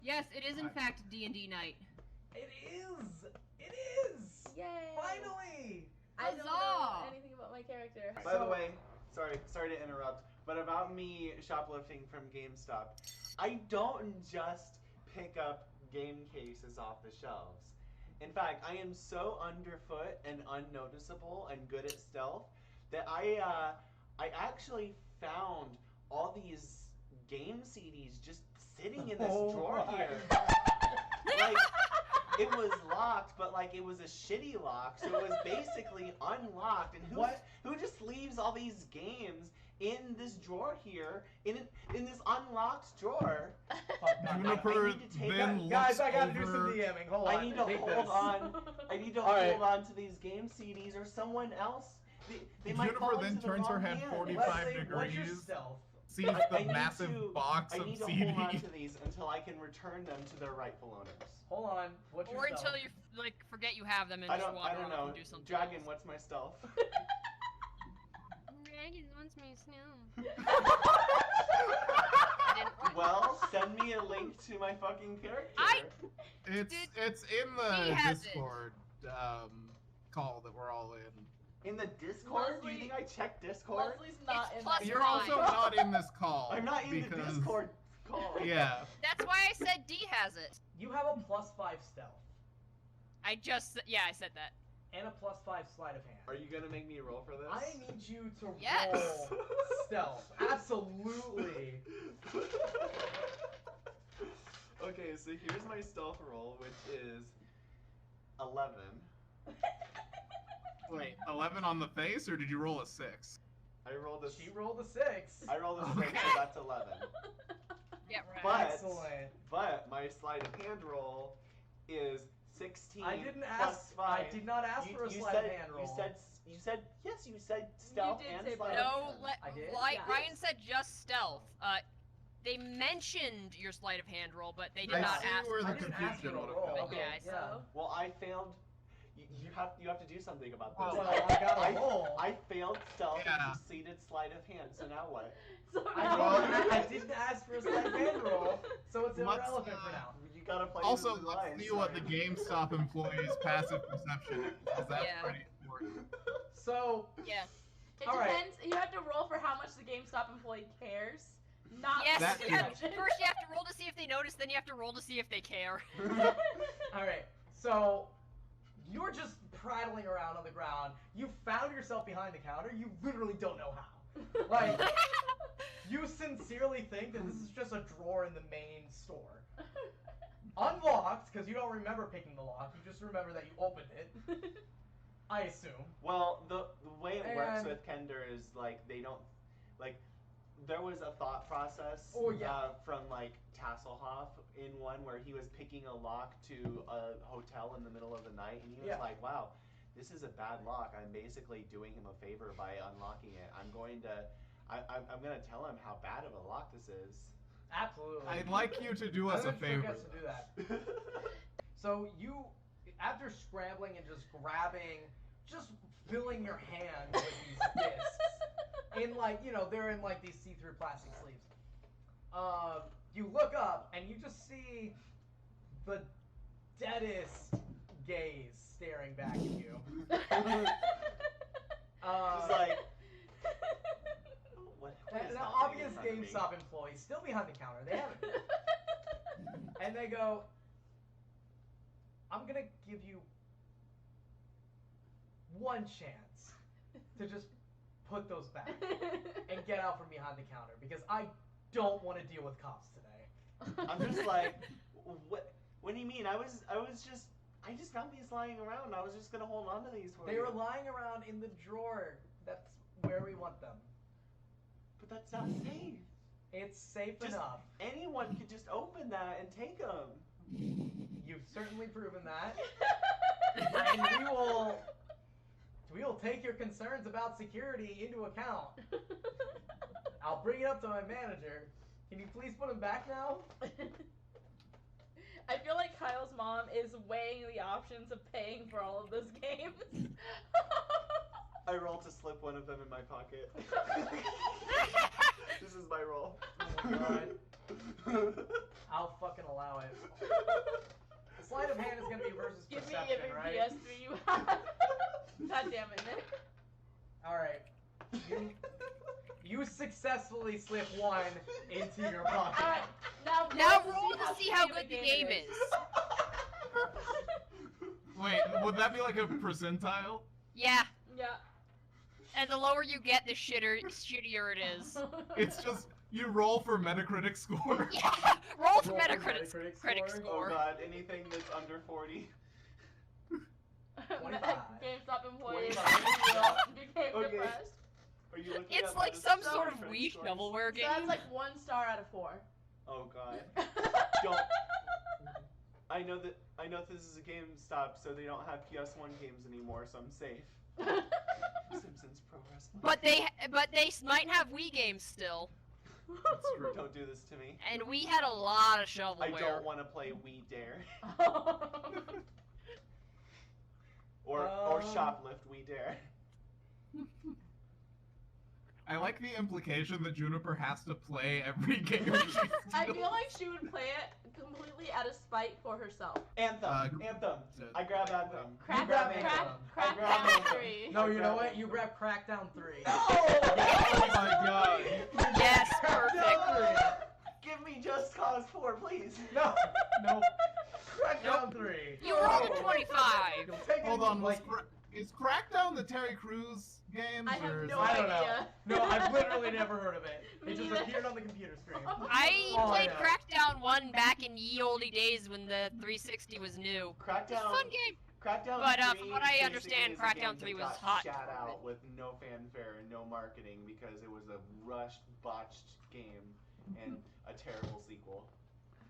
Yes, it is in fact D&D night. It is! It is! Yay! Finally! I don't know Huzzah! anything about my character. By the way, sorry to interrupt, but about me shoplifting from GameStop, I don't just pick up game cases off the shelves. In fact, I am so underfoot and unnoticeable and good at stealth that I actually found all these game CDs just sitting in this drawer here. Like, it was locked, but like it was a shitty lock, so it was basically unlocked. And who just leaves all these games in this drawer here, in this unlocked drawer? Juniper then Guys, I gotta looks do some over- DMing. Hold on. I need to Take hold this. on. I need to All hold right. on to these game CDs, or someone else. They might Juniper fall then into the turns her wrong head hand. 45 Leslie, what's your degrees. stealth? Sees I the need massive to- box I of need to hold on to CDs. these until I can return them to their rightful owners. Hold on. What's your Or stealth? until you like forget you have them and I just don't wander off know. and do something Dragon, else. what's my stealth? Dragon wants me snow. Well, send me a link to my fucking character. It's in He the has it. Discord call that we're all in. In the Discord? Do you Leslie- think I check Discord? Leslie's not It's in plus that. You're Fine. also not in this call. I'm not in the because- Discord call. Yeah. That's why I said D has it. You have a +5 stealth I said that. and a +5 sleight of hand. Are you gonna make me roll for this? I need you to Yes. roll stealth. Absolutely. Okay, so here's my stealth roll, which is 11. Wait, 11 on the face, or did you roll a 6? I rolled a. She rolled a 6. I rolled a 6, so that's 11. Yeah, right. But- Excellent. But my sleight of hand roll is 16. I didn't plus ask. 5. I did not ask for a You sleight said, of hand roll. You said yes. You said stealth did and say sleight both. of No, hand. I did? Yeah. Ryan said just stealth. They mentioned your sleight of hand roll, but they did I not see ask. where I the didn't ask confusion for a would have roll. come. Okay, I So, Yeah. Well, I failed. You have to do something about this. Well, I got a roll. I failed stealth Yeah. and succeeded sleight of hand. So now what? so I didn't ask for a sleight of hand roll, so it's Let's, irrelevant for now. You gotta play. Also, the let's lines, see what the right? GameStop employee's passive perception is, because that's Yeah. pretty important. So, Yeah. It All right. depends. You have to roll for how much the GameStop employee cares. Not Yes. That the is- perception. First, you have to roll to see if they notice. Then you have to roll to see if they care. alright, so you're just prattling around on the ground. You found yourself behind the counter. You literally don't know how. Like, you sincerely think that this is just a drawer in the main store. Unlocked, because you don't remember picking the lock. You just remember that you opened it, I assume. Well, the way it works And- with Kender is like they don't like. There was a thought process Oh, yeah. from like Tasselhoff in one where he was picking a lock to a hotel in the middle of the night, and he was Yeah. like, "Wow, this is a bad lock. I'm basically doing him a favor by unlocking it. I'm going to tell him how bad of a lock this is." Absolutely. I'd like you to do us a I would favor. forget to do that. So you, after scrambling and just grabbing, just filling your hand with these discs, in like, you know, they're in like these see-through plastic sleeves. You look up and you just see the deadest gaze staring back at you. Just like, what is An happening obvious in front of me? GameStop employee still behind the counter. They haven't. And they go, "I'm gonna give you one chance to just put those back and get out from behind the counter because I don't want to deal with cops today." I'm just like, what do you mean? I just found these lying around. I was just gonna hold on to these for They you. were lying around in the drawer. That's where we want them. But that's not safe. It's safe Just enough. anyone could just open that and take them. You've certainly proven that. And we will take your concerns about security into account. I'll bring it up to my manager. Can you please put him back now? I feel like Kyle's mom is weighing the options of paying for all of those games. I rolled to slip one of them in my pocket. This is my roll. Oh my god. I'll fucking allow allow it. Sleight of hand is gonna be versus Give me perception, every right? PS3 you have. God damn it, Nick. All right. You successfully slip one into your pocket. Alright, now Now roll roll to see how speedy good the game is. Wait, would that be like a percentile? Yeah, Yeah. and the lower you get, the shittier it is. It's just you roll for Metacritic score. Yeah, roll for Roll for Metacritic Metacritic critic score. Oh score. god, anything that's under 40. 25. GameStop employees 25. became Okay. depressed. Are you looking It's up like the some sort of Metacritic weak scores? shovelware So game. that's like 1 star out of 4. Oh god. Don't. I know this is a GameStop, so they don't have PS1 games anymore, so I'm safe. Simpsons Pro Wrestling. But they might have Wii games still, That's true. Don't do this to me. and we had a lot of shovelware. I don't want to play We Dare or shoplift We Dare. I like the implication that Juniper has to play every game she I steals. feel like she would play it completely out of spite for herself. Anthem. Anthem. I grab Anthem. Crack, grab crack, Anthem. crack, I grab crack Anthem. 3. No, you know what? You grab Crackdown 3. Oh my god. Yes, perfect. Give me Just Cause 4, please. No, nope. Crackdown 3. You rolled a 25. You'll take Hold it, on, like, is Crackdown the Terry Crews games? I have or is no I don't know. idea. No, I've literally never heard of it. Me It just neither. appeared on the computer screen. I Oh, played yeah. Crackdown 1 back in ye olde days when the 360 was new. It's a Crackdown. fun game. Crackdown But, 3 from what I basically understand, is a Crackdown game 3 that was got hot. Shat out with no fanfare and no marketing because it was a rushed, botched game and a terrible sequel.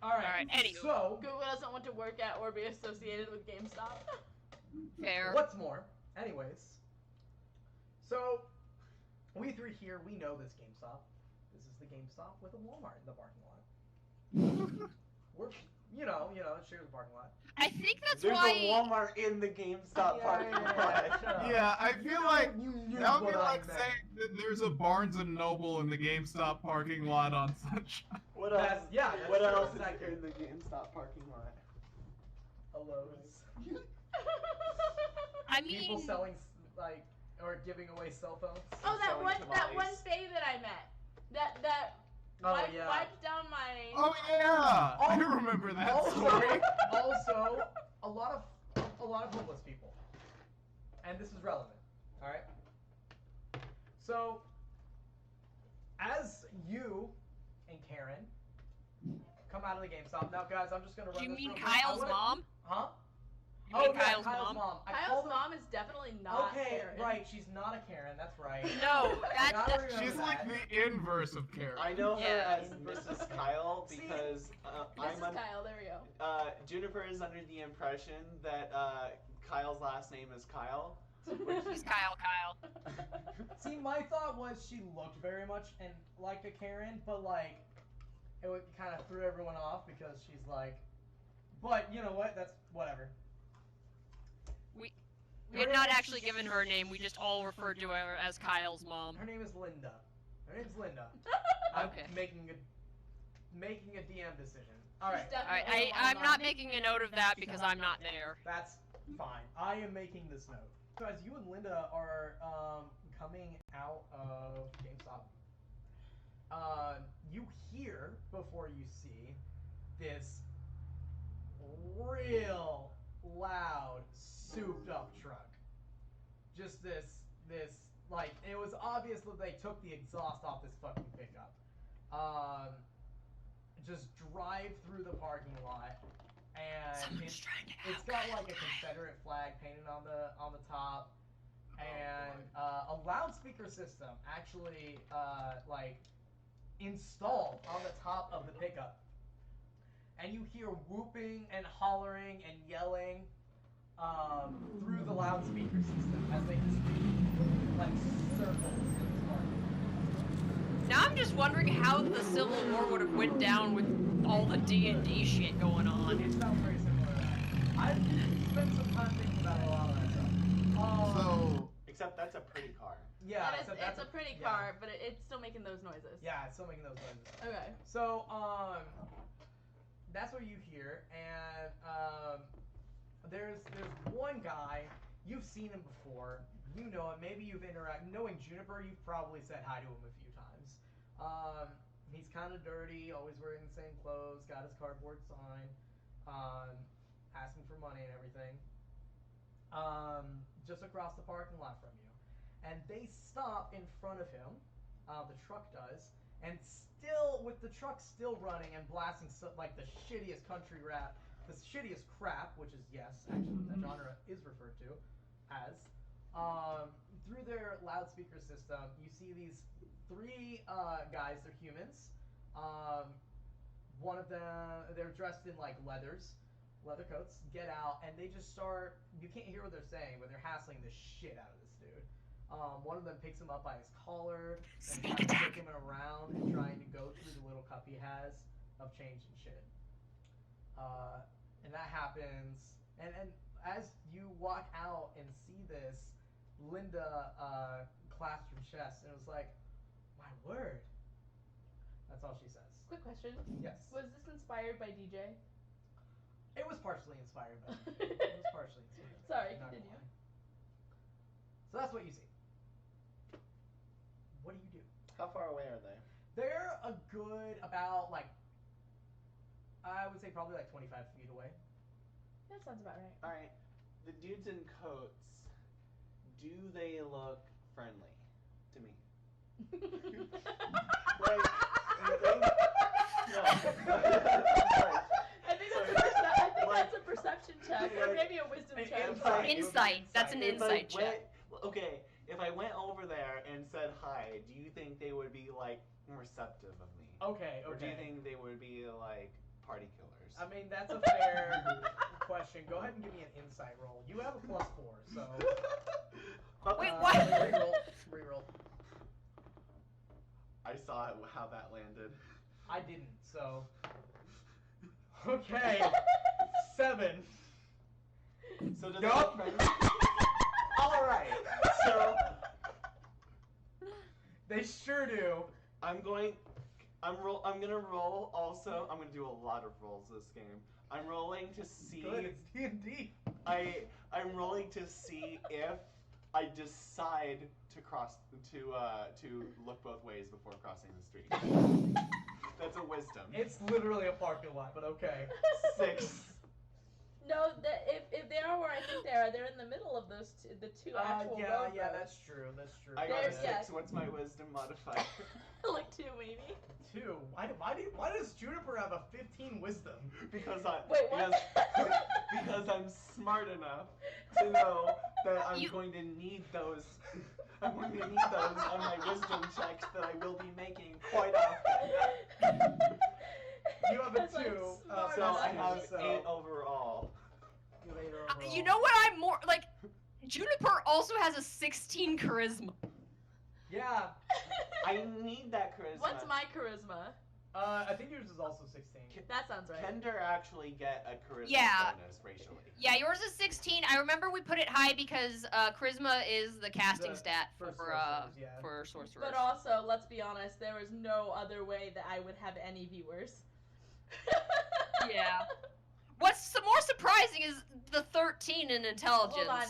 Alright, Alright, anywho. so, Google doesn't want to work at or be associated with GameStop. Fair. what's more, anyways, so, we three here, we know this GameStop. This is the GameStop with a Walmart in the parking lot. We're, you know, it shares the parking lot. I think that's There's why. a Walmart in the GameStop parking lot. shut up. Yeah, I feel like You knew that would what be I like meant. saying that there's a Barnes and Noble in the GameStop parking lot on such. What else? That's- yeah, that's what true. else That's is in the GameStop parking lot? A Lowe's. I People mean, selling, like, or giving away cell phones. Oh, that Selling one tamales. fae that I met. That Oh, wiped, yeah. wiped down my. Oh yeah, I remember that story. Also, a lot of homeless people, and this is relevant. All right. So, as you and Karen come out of the GameStop now, guys, I'm just gonna run do you this mean real quick. I Kyle's wanna- mom? Huh? You mean yeah, Kyle's mom? I Kyle's called her- mom is definitely not Okay, Karen. right. She's not a Karen. That's right. No, I that, gotta that remember She's like that. the inverse of Karen. I know her Yeah. as Mrs. Kyle because Mrs. Kyle, there we go. Juniper is under the impression that Kyle's last name is Kyle. he's Kyle. See, my thought was she looked very much and like a Karen, but like it would kind of threw everyone off because she's like. But you know what? That's whatever. We had not actually given her a name. We just all referred to her as Kyle's mom. Her name is Linda. Okay. I'm making a DM decision. All right, She's All right, definitely a I'm mom. not making a note of that because I'm not there. that's fine. I am making this note. So as you and Linda are coming out of GameStop, you hear before you see this real loud, souped up truck. Just this like it was obvious that they took the exhaust off this fucking pickup. Just drive through the parking lot, and Someone's trying to it's got like a Confederate flag painted on the top, and a loudspeaker system actually like installed on the top of the pickup. And you hear whooping and hollering and yelling through the loudspeaker system as they just do like circles in this parking. Now I'm just wondering how the Civil War would have went down with all the D&D shit going on. It sounds very similar to that. I've spent some time thinking about a lot of that stuff. So Except that's a pretty car. yeah, That is, so that's it's a pretty yeah. car, but it's still making those noises. Yeah, it's still making those noises. Okay. So, that's what you hear, and there's one guy. You've seen him before. You know him. Maybe you've interacted. Knowing Juniper, you've probably said hi to him a few times. He's kind of dirty, always wearing the same clothes, got his cardboard sign, asking for money and everything. Just across the parking lot from you. And they stop in front of him, the truck does, and still, with the truck still running and blasting like the shittiest country rap, the shittiest crap, which is, yes, actually what that genre is referred to as, through their loudspeaker system, you see these three guys, they're humans. One of them, they're dressed in like leather coats, get out, and they just start, you can't hear what they're saying, but they're hassling the shit out of this dude. One of them picks him up by his collar and tries to take him around and trying to go through the little cup he has of change and shit. And that happens, and as you walk out and see this, Linda clasped her chest and was like, "My word." That's all she says. Quick question. Yes. Was this inspired by DJ? It was partially inspired by me. It was partially inspired. Sorry, Not gonna continue. lie. So that's what you see. What do you do? How far away are they? They're a good about like, I would say probably like 25 feet away. That sounds about right. All right, the dudes in coats. Do they look friendly to me? Like, I think that's a perception check, or maybe a wisdom An check. insight. Insight. That's an insight check. Okay, if I went over there and said hi, do you think they would be like receptive of me? Okay, Or do you okay. think they would be like party killers? I mean, that's a fair question. Go ahead and give me an insight roll. You have a +4, so. Wait, what? Reroll. I saw it, how that landed. I didn't, so. Okay. 7. So does Yup. All right. So They sure do. I'm gonna roll also. I'm gonna do a lot of rolls this game. I'm rolling to see. Good, it's D&D. I'm rolling to see if I decide to cross to look both ways before crossing the street. That's a wisdom. It's literally a parking lot, but okay. 6. No, if they are where I think they are, they're in the middle of those the two actual road yeah, roads. that's true. That's true. I got a There's- 6. yeah. What's my wisdom modifier? Like 2 maybe. 2. Why does Juniper have a 15 wisdom? Because Wait, what? because I'm smart enough to know that I'm You- going to need those. I'm going to need those on my wisdom checks that I will be making quite often. You have a That's, like, 2, smart So I enough. have so 8 overall. you have 8 overall. You know what I'm more like? Juniper also has a 16 charisma. Yeah. I need that charisma. What's my charisma? I think yours is also 16. That sounds right. Can actually get a charisma Yeah. bonus racially? Yeah, yours is 16. I remember we put it high because charisma is the casting The- stat for for sorcerers, yeah. for sorcerers. But also, let's be honest, there was no other way that I would have any viewers. Yeah. What's more surprising is the 13 in intelligence. Hold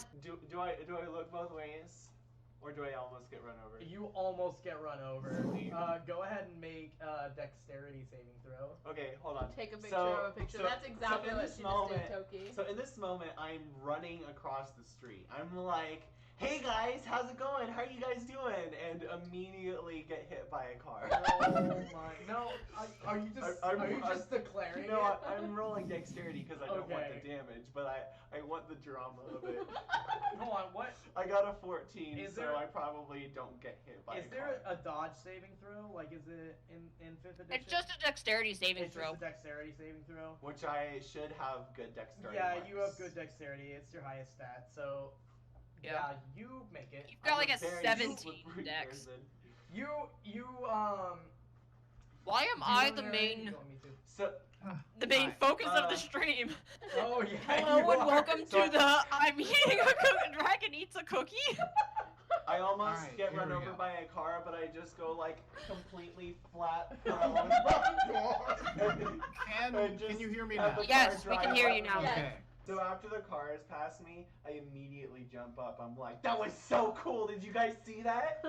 on. Do I look both ways, or do I almost get run over? You almost get run over. Go ahead and make a dexterity saving throw. Okay, hold on. Take a picture So- of a picture. so- That's exactly so in what this she moment- just did, Toki. So in this moment, I'm running across the street. I'm like, "Hey guys, how's it going? How are you guys doing?" And immediately get hit by a car. Oh my! No, are you just I'm- are you I'm- just declaring No, it? I'm rolling dexterity because I don't want Okay. the damage, but I want the drama of it. Hold on, what? I got a 14, Is so there- I probably don't get hit by Is a there car. a dodge saving throw? Like, is it in 5th edition? It's just a dexterity saving It's throw. just a dexterity saving throw. Which I should have good dexterity. Yeah, you have marks. good dexterity. It's your highest stat, so Yeah. yeah, you make it. You've got like a very 17 slippery dex. person. You Why am do you I want the to- main you want me to? So main focus of the Uh, stream? Oh yeah. Hello you and are. welcome So- to the I'm eating a dragon eats a cookie. I almost Alright, get here run we over go. by a car, but I just go like completely flat prone. Can you hear me have now? the Yes, car we can drive hear up you me. now. Yes. Okay. So after the cars pass me, I immediately jump up. I'm like, that was so cool. Did you guys see that?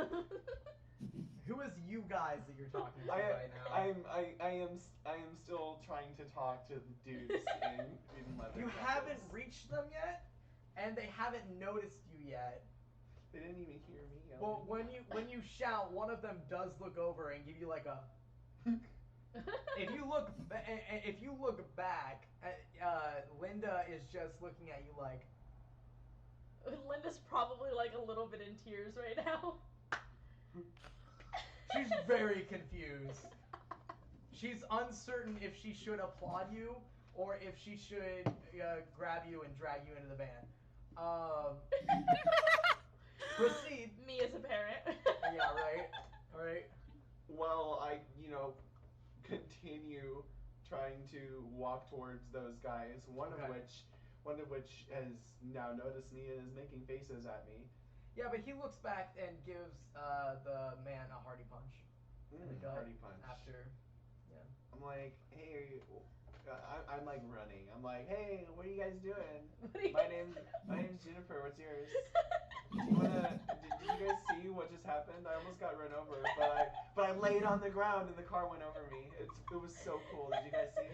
Who is you guys that you're talking to I right now? I am still trying to talk to the dudes in leather You jackets. haven't reached them yet, and they haven't noticed you yet. They didn't even hear me yelling. Well, when you shout, one of them does look over and give you like a. If you look back, Linda is just looking at you like. Linda's probably like a little bit in tears right now. She's very confused. She's uncertain if she should applaud you or if she should grab you and drag you into the van. Proceed. Me as a parent. Yeah, right. All right. Well, I continue trying to walk towards those guys. One Okay. of which has now noticed me and is making faces at me. Yeah, but he looks back and gives the man a hearty punch in the gut Hardy punch. after. I'm like, hey, I'm like running. I'm like, hey, what are you guys doing? My name's Juniper. What's yours? Did you guys see what just happened? I almost got run over, but I laid on the ground and the car went over me. It was so cool. Did you guys see?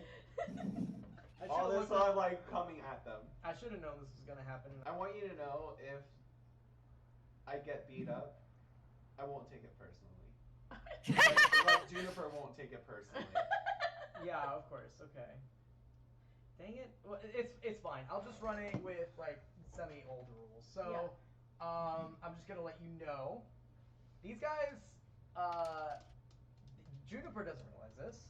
All this while I'm like coming at them. I should have known this was gonna happen. I want you to know if I get beat up, I won't take it personally. Like Juniper won't take it personally. Yeah, of course. Okay. Dang it. Well, it's fine. I'll just run it with like semi-old rules. So, I'm just gonna let you know. These guys, Juniper doesn't realize this,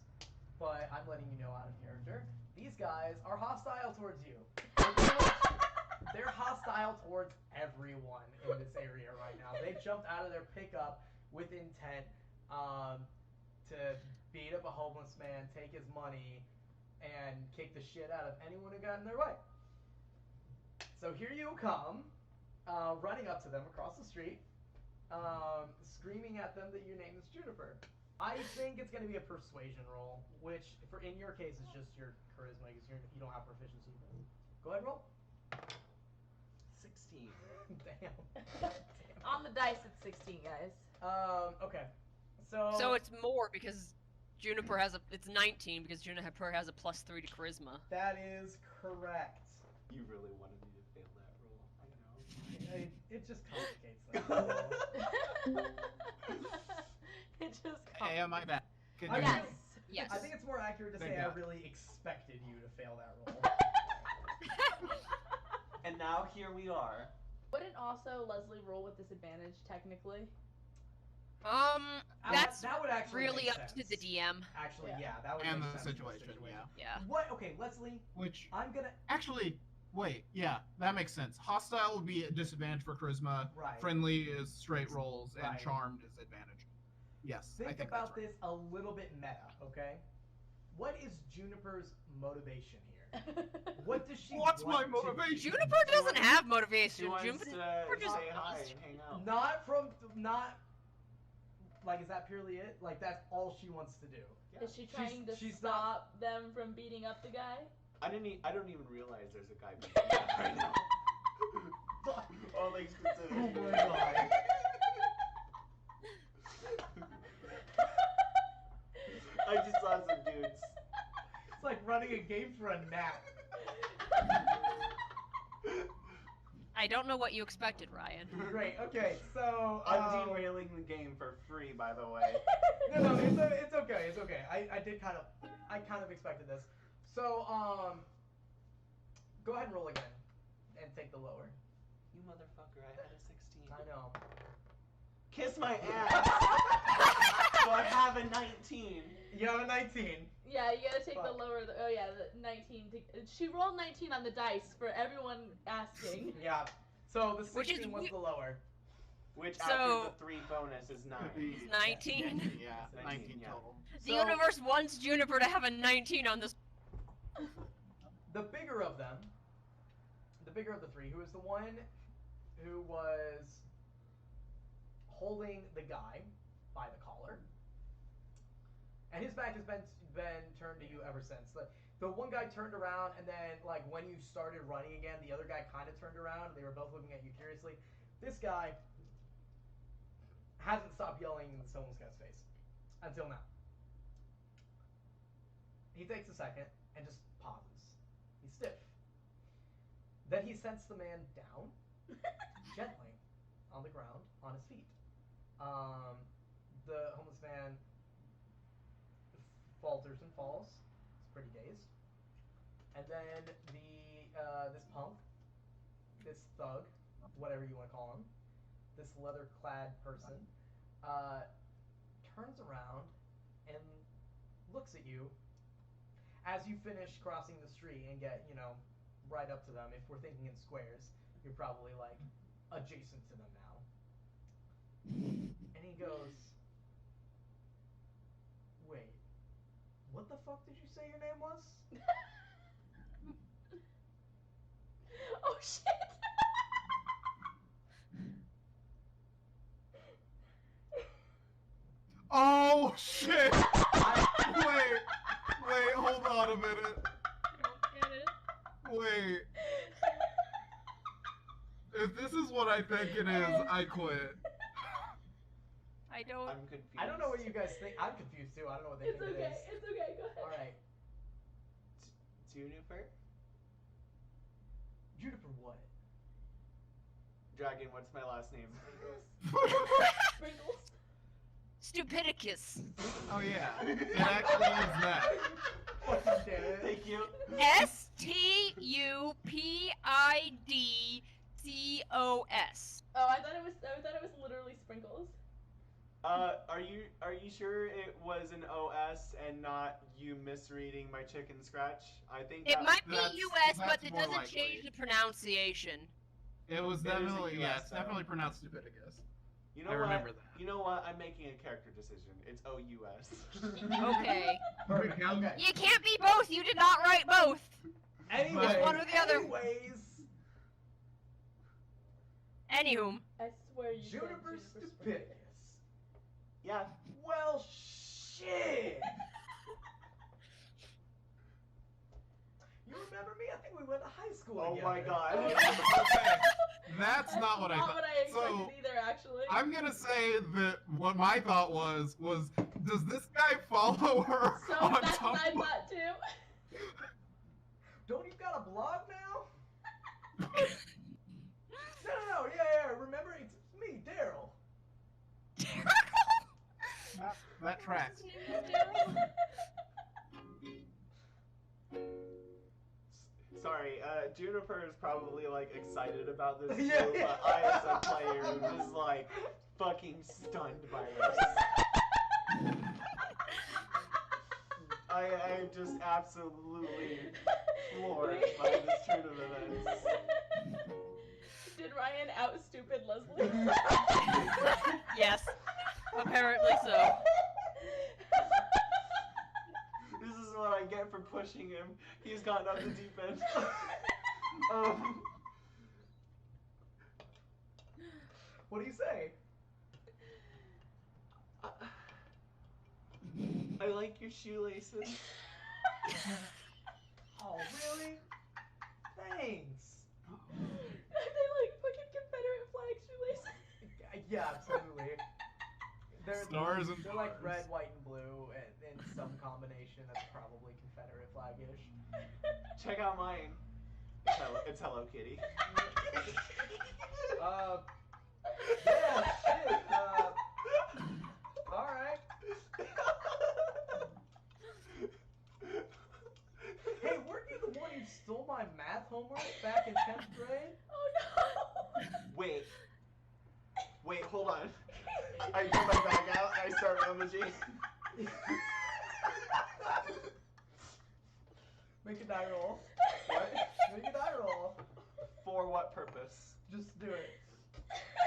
but I'm letting you know out of character. These guys are hostile towards you. They're hostile towards everyone in this area right now. They jumped out of their pickup with intent to beat up a homeless man, take his money, and kick the shit out of anyone who got in their way. So here you come, running up to them across the street, screaming at them that your name is Juniper. I think it's going to be a persuasion roll, which in your case is just your charisma because you don't have proficiency. Go ahead, roll. 16. Damn. On the dice, it's 16, guys. Okay. So. So it's more because Juniper has it's 19 because Juniper has a +3 to charisma. That is correct. You really wanted me to fail that roll. I know. It just complicates things. It just Hey, am I back? Can I you mean, hear me? Yes. I think it's more accurate to Thank say God. I really expected you to fail that roll. And now here we are. Wouldn't also Leslie roll with disadvantage, technically? That's that would actually really make up to sense. the DM. Actually, Yeah. yeah, that would And make the sense in this situation, yeah. Yeah. What? Okay, Leslie, Which, I'm gonna. actually, wait, yeah, that makes sense. Hostile would be a disadvantage for charisma. Right. Friendly is straight rolls, and Right. charmed is advantage. Yes, I Think think about that's right. this a little bit meta, okay? What is Juniper's motivation here? What does she? What's my want to do? motivation? Juniper doesn't have She motivation. wants Juniper to just say hi and hang out. Not. Like, is that purely it? Like, that's all she wants to do. Is she trying to she's stop them from beating up the guy? I don't even realize there's a guy beating me up right now. All things considered. Oh my God. I just saw some dudes. It's like running a game for a nap. I don't know what you expected, Ryan. Great. Okay, so. I'm derailing the game for free, by the way. No, it's okay. It's okay. I kind of expected this. So, go ahead and roll again, and take the lower. You motherfucker, I had a 16. I know. Kiss my ass! So I have a 19. You have a 19. Yeah, you gotta take the Fuck. lower. Oh yeah, the 19. She rolled 19 on the dice for everyone asking. Yeah. So the Which is 16 was we- the lower. Which So- after the 3 bonus is 9. It's 19. Yeah, 19 yeah. total. The universe wants Juniper to have a 19 on this. The bigger of them, the bigger of the three, who is the one who was holding the guy by the collar, and his back has been turned to you ever since. The one guy turned around, and then like when you started running again, the other guy kind of turned around. They were both looking at you curiously. This guy hasn't stopped yelling in this homeless guy's face until now. He takes a second and just pauses. He's stiff. Then he sets the man down gently on the ground on his feet. The homeless man falters and falls. He's pretty dazed. And then this punk, this thug, whatever you want to call him, this leather-clad person, turns around and looks at you as you finish crossing the street and get, right up to them. If we're thinking in squares, you're probably like adjacent to them now. And he goes, "Wait, what the fuck did you say your name was?" Oh shit! Oh shit! Wait, hold on a minute. Get it? Wait. If this is what I think it is, I quit. I don't. I'm confused. I don't know what you guys think. I'm confused too. I don't know what they It's think okay. it is. It's okay. Go ahead. All right, Juniper? Juniper, what? Dragon, what's my last name? Sprinkles. Stupidicus. Oh yeah, it actually is that. Fucking damn it. Thank you. Stupidicus. Oh, I thought it was literally sprinkles. Are you sure it was an OS and not you misreading my chicken scratch? I think It that- might be That's- US, but that's it more doesn't likely. change the pronunciation. It was It is a definitely, US yes, though. definitely pronounced Stupidicus. You know I what? remember that. You know what? I'm making a character decision. It's OUS. Okay. Perfect. Okay. Okay. You can't be both. You did not write both. Anyway, It's one or the other. Anyways, Anywho. I swear you said Juniper Sprinkles. Stupidicus. Yeah. Well, shit. You remember me? I think we went to high school Oh together. my god. Okay, that's not what I Not thought. what I expected So, either, actually. I'm gonna say that what my thought was, does this guy follow her So on that's what I Tumblr? thought too. Don't you got a blog now? No, yeah, remember? It's me, Daryl. That tracks. Sorry, Juniper is probably like excited about this Yeah, too, yeah. but I as a player was like fucking stunned by this. I am just absolutely floored by this turn of events. Did Ryan out stupid Leslie? Yes. Apparently so. This is what I get for pushing him. He's gotten up the deep end. What do you say? I like your shoelaces. Oh, really? Thanks. They like fucking Confederate flag shoelaces. Yeah, absolutely. Stars and they're like bars. red, white, and blue, and in some combination that's probably Confederate flag-ish. Check out mine. It's Hello Kitty. Yeah, shit. All right. Hey, weren't you the one who stole my math homework back in 10th grade? Oh no! Wait, hold on. I get my bag out and I start rummaging. Make a die roll. What? Make a die roll. For what purpose? Just do it.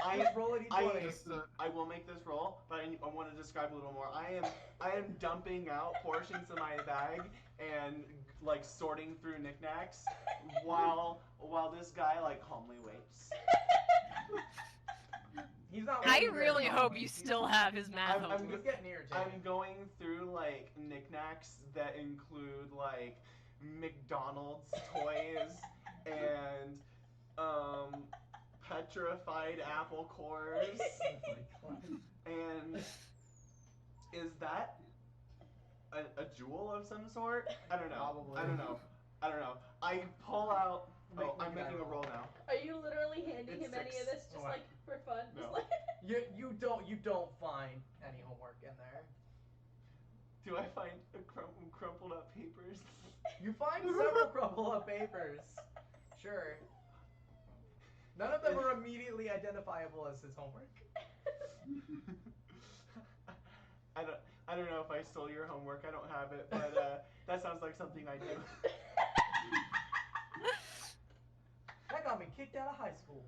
I Just roll a d20. Just, I will make this roll, but I want to describe a little more. I am dumping out portions of my bag and like sorting through knickknacks while this guy like calmly waits. He's not. I working very really hard. hope you still have his math I'm homework. He's getting irritated. I'm going through like knickknacks that include like McDonald's toys and petrified apple cores. And is that a jewel of some sort? I don't know. Probably. I don't know. I don't know. I pull out. Make- Oh, I'm make that making a roll now. Are you literally handing It's him any of 6. this just What? like for fun? No. Just like You don't find any homework in there. Do I find a crumpled up papers? You find several crumpled up papers. Sure. None of them are immediately identifiable as his homework. I don't know if I stole your homework. I don't have it, but that sounds like something I do. That got me kicked out of high school.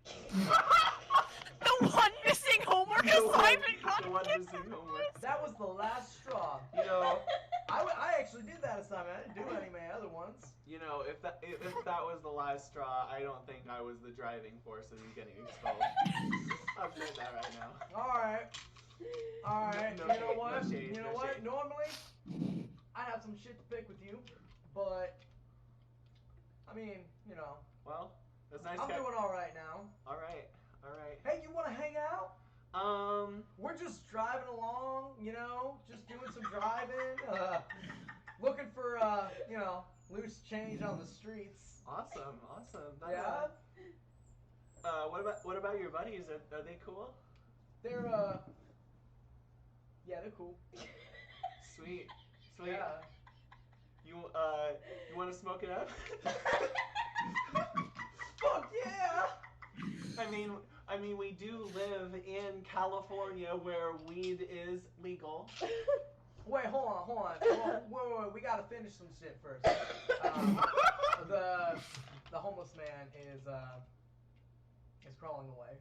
The one missing homework assignment got The one kicked missing out. homework. That was the last straw. You know, I actually did that assignment. I didn't do any of my other ones. you know, if that was the last straw, I don't think I was the driving force of you getting exposed. I'll say that right now. All right. All right. No you know shade, what? no shade, you know no what? shade. Normally, I have some shit to pick with you, but I mean, you know, Well, that's nice. I'm doing all right now. All right. Hey, you want to hang out? We're just driving along, you know, just doing some driving, looking for, you know, loose change on the streets. Awesome. That, Yeah. What about your buddies? Are they cool? They're, yeah, they're cool. Sweet. Yeah. You want to smoke it up? Fuck yeah! I mean, we do live in California where weed is legal. Wait, hold on. Wait, we gotta finish some shit first. The homeless man is crawling away.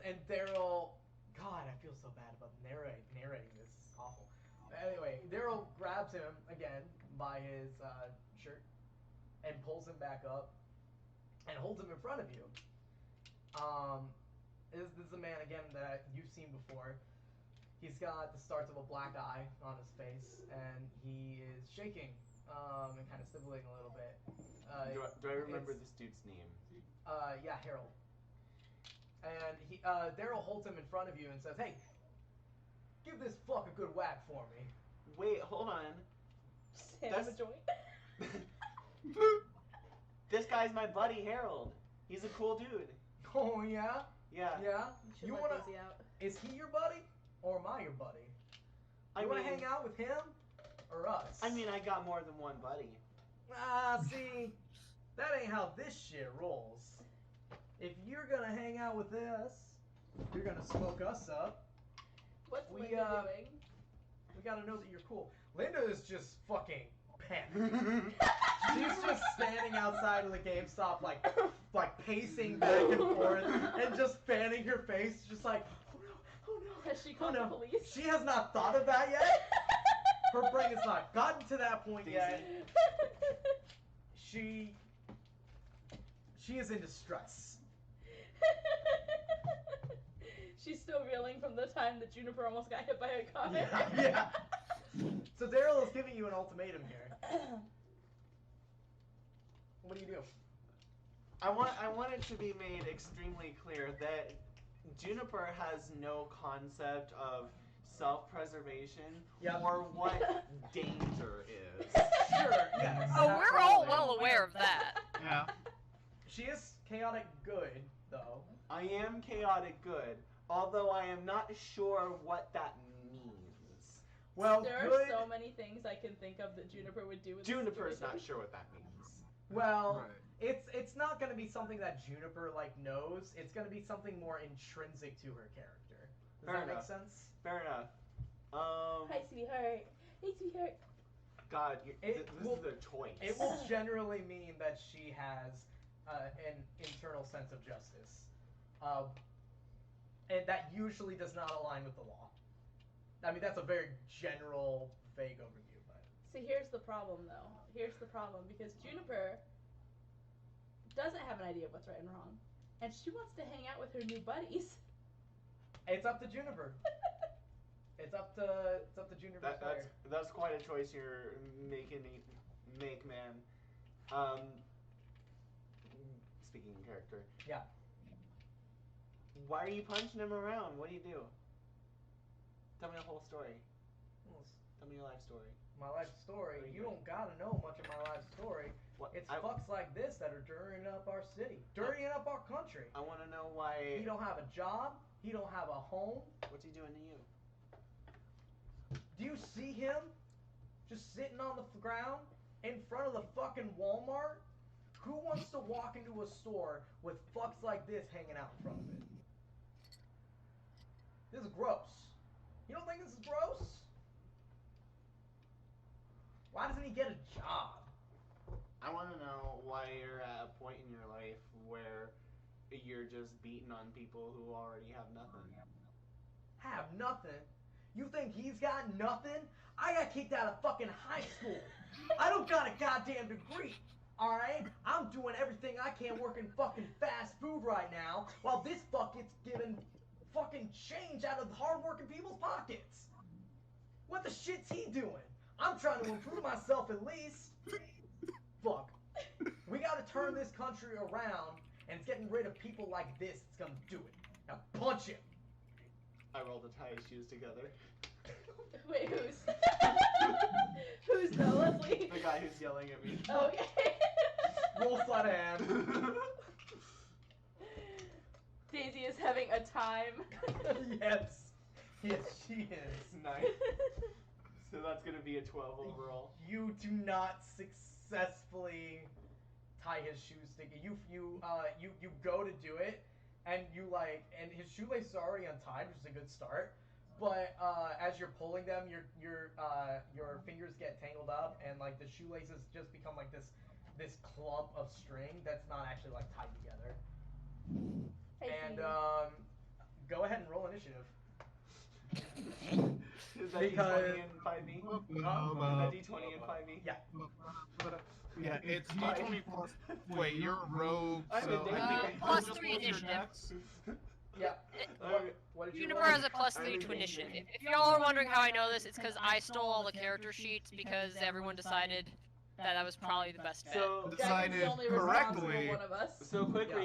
And Daryl, God, I feel so bad about narrating this. It's awful. Anyway, Daryl grabs him again by his shirt and pulls him back up and holds him in front of you. This is a man again that you've seen before. He's got the starts of a black eye on his face, and he is shaking and kind of sniveling a little bit. Do I remember it's- this dude's name? Yeah, Harold. And he, Daryl holds him in front of you and says, "Hey, give this fuck a good whack for me." Wait, hold on. Sam That's- a joint. This guy's my buddy Harold. He's a cool dude. Oh yeah, Yeah. yeah. Should You let wanna? Daisy out. Is he your buddy, or am I your buddy? I You wanna mean, hang out with him, or us? I mean, I got more than one buddy. See, that ain't how this shit rolls. If you're gonna hang out with us, you're gonna smoke us up. What's We, Linda doing? We gotta know that you're cool. Linda is just fucking panicked. She's just standing outside of the GameStop, like pacing back and forth, and just fanning her face, just like, oh no, Has she called oh the no. police? She has not thought of that yet. Her brain has not gotten to that point yet. She is in distress. She's still reeling from the time that Juniper almost got hit by a car. Yeah. So Daryl is giving you an ultimatum here. What do you do? I want it to be made extremely clear that Juniper has no concept of self-preservation Yep. or what danger is. Sure, yes. Oh, we're all absolutely. well aware of that. Yeah. She is chaotic good, though. I am chaotic good, although I am not sure what that means. Well, There are good. so many things I can think of that Juniper would do with this Juniper's not situation. sure what that means. Well, Right. it's not going to be something that Juniper knows. It's going to be something more intrinsic to her character. Does Fair that make enough. sense? Fair enough. Hi, sweetheart. Hey, sweetheart. God, It this will- is a choice. It will generally mean that she has an internal sense of justice, and that usually does not align with the law. I mean, that's a very general, vague overview, but See, here's the problem, though. Here's the problem, because Juniper doesn't have an idea of what's right and wrong. and she wants to hang out with her new buddies. It's up to Juniper. It's up to Juniper Slayer. That's quite a choice you're making, man. Speaking in character. Yeah. Why are you punching him around? What do you do? Tell me the whole story. Tell me your life story. My life story? What are you You doing? don't gotta know much of my life story. What? It's I fucks like this that are dirtying up our city, dirtying up our country. want to know why. He don't have a job. He don't have a home. What's he doing to you? Do you see him just sitting on the ground in front of the fucking Walmart? Who wants to walk into a store with fucks like this hanging out in front of it? This is gross. You don't think this is gross? Why doesn't he get a job? I want to know why you're at a point in your life where you're just beating on people who already have nothing. Have nothing? You think he's got nothing? I got kicked out of fucking high school. I don't got a goddamn degree. Alright? I'm doing everything I can working fucking fast food right now while this fuck gets given fucking change out of hardworking people's pockets. What the shit's he doing? I'm trying to improve myself at least. Fuck. We gotta turn this country around, and it's getting rid of people like this that's gonna do it. Now punch him. I rolled the tie shoes together. Wait, who's? Who's the Leslie? The guy who's yelling at me. Okay. Roll sleight of hand. Daisy is having a time. Yes. Yes, she is. Nice. So that's gonna be a 12 overall. You do not successfully tie his shoes together. You go to do it, and and his shoelaces are already untied, which is a good start. But as you're pulling them, your fingers get tangled up, and like the shoelaces just become like this clump of string that's not actually like tied together. And go ahead and roll initiative. Is that Because- D20 and 5e? Is that D20 and 5e? Yeah. Yeah, it's D20 plus. Wait, you're a rogue, I'm a so daily I think plus just 3 plus your initiative. dex. Yeah. Okay. What did you Juniper roll? has a plus 3 to initiative. If y'all are wondering how I know this, it's because I stole all the character sheets because everyone decided that was probably the best bet. So, Jack is the Decided only responsible correctly. one of us. so quick Yeah.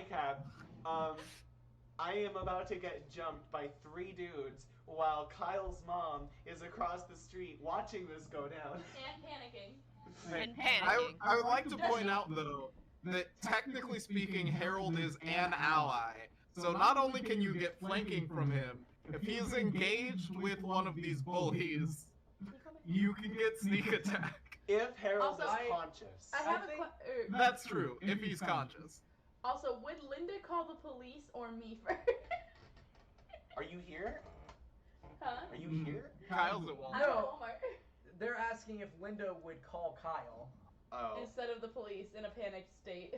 recap. I am about to get jumped by 3 dudes while Kyle's mom is across the street watching this go down. And panicking. And panicking. I would like to point out, though, that technically speaking, Harold is an ally. So not only can you get flanking from him, if he is engaged with one of these bullies, you can get sneak attack. If Harold Also, is conscious. I have think- That's true, if he's conscious. Also, would Linda call the police or me first? Are you here? Huh? Are you Mm. here? Kyle's at I'm Walmart. at No. Walmart. They're asking if Linda would call Kyle. Oh. Instead of the police in a panicked state.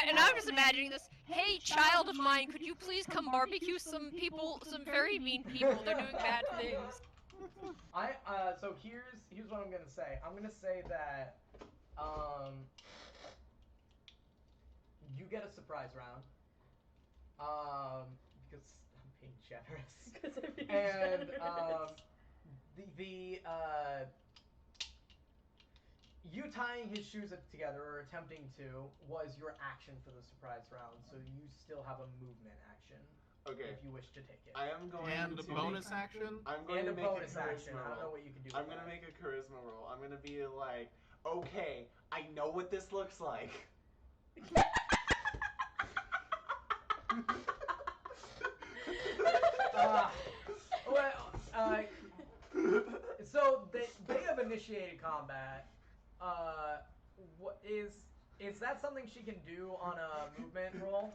And I'm just imagining this. Hey, child of mine, could you please come barbecue some people, some very mean people? They're doing bad things. So here's what I'm gonna say. I'm gonna say that you get a surprise round. Because I'm being generous. Because I'm being And generous. you tying his shoes together or attempting to was your action for the surprise round, so you still have a movement action Okay. if you wish to take it. I am going And to a bonus action? I'm going And to a make bonus a charisma action. I don't know roll. what you can do. I'm with gonna that. make a charisma roll. I'm gonna be like, okay, I know what this looks like. So they have initiated combat. What is that something she can do on a movement roll?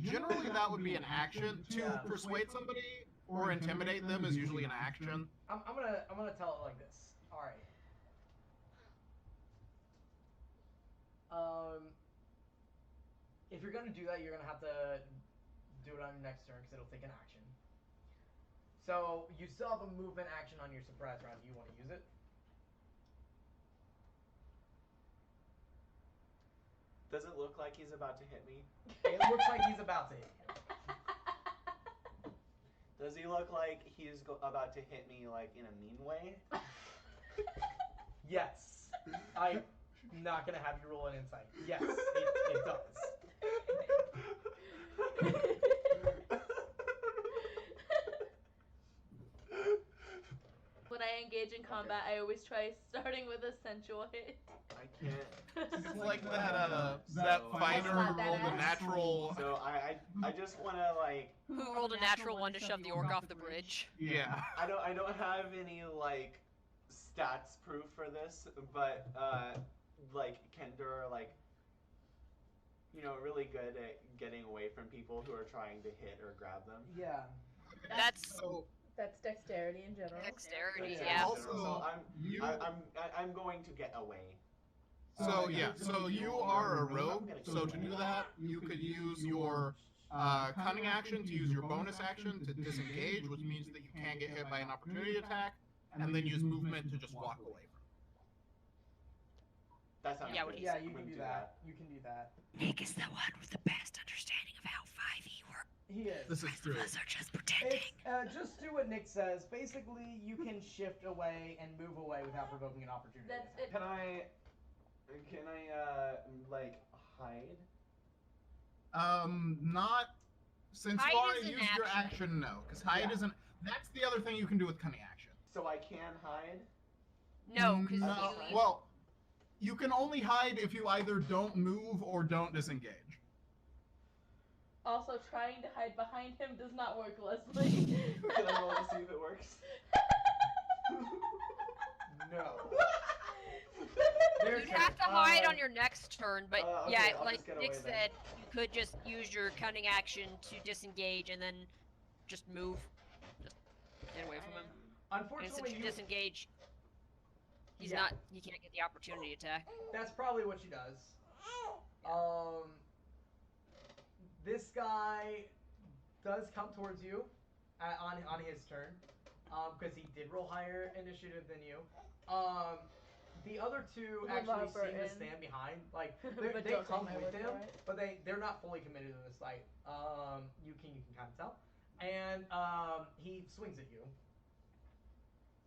Generally that would be an action. To Yeah. persuade somebody or intimidate them is usually an action. I'm gonna tell it like this. All right. If you're gonna do that, you're gonna have to do it on your next turn because it'll take an action. So you still have a movement action on your surprise round. Do you want to use it? Does it look like he's about to hit me? It looks like he's about to hit you. Does he look like he's about to hit me like in a mean way? Yes. I'm not gonna have you roll an insight. Yes, it does. When I engage in combat, I always try starting with a sensual hit. I can't. It's like that fighter not who rolled a badass. natural. So I just wanna like Who rolled a natural one to shove the orc off the bridge? Yeah. I don't have any like stats proof for this, but like Kender are like really good at getting away from people who are trying to hit or grab them. Yeah. That's So That's dexterity in general. dexterity, Yeah. yeah. Also, So you. I'm going to get away. So yeah, so you are a rogue. So to do that, you could use your cunning action to use your bonus action to disengage, which means that you can't get hit by an opportunity attack, and then use movement to just walk away. That sounds Yeah, good. what Yeah, I'm you gonna can do do that. You can do that. Nick is the one with the best understanding of how 5e works. He is. This is true. Us are just pretending. It's, just do what Nick says. Basically, you can shift away and move away without provoking an opportunity. That's attack. it. Can I like hide? Not since Hide Laura is an used your action. action, no, because hide Yeah. isn't. That's the other thing you can do with cunning action. So I can hide? No, because No, well, you can only hide if you either don't move or don't disengage. Also, trying to hide behind him does not work, Leslie. Can I roll to see if it works? No. you'd have to hide on your next turn, but okay, yeah, I'll like just get Nick away then. said, you could just use your cunning action to disengage and then just move. Just get away from him. And since Unfortunately, you disengage, he can't get the opportunity attack. that's probably what she does. This guy does come towards you on his turn, because he did roll higher initiative than you. The other two What actually about seem to Burton? stand behind. Like But they don't come take my with word him, for it. but they're not fully committed to this fight. You can kind of tell, and he swings at you.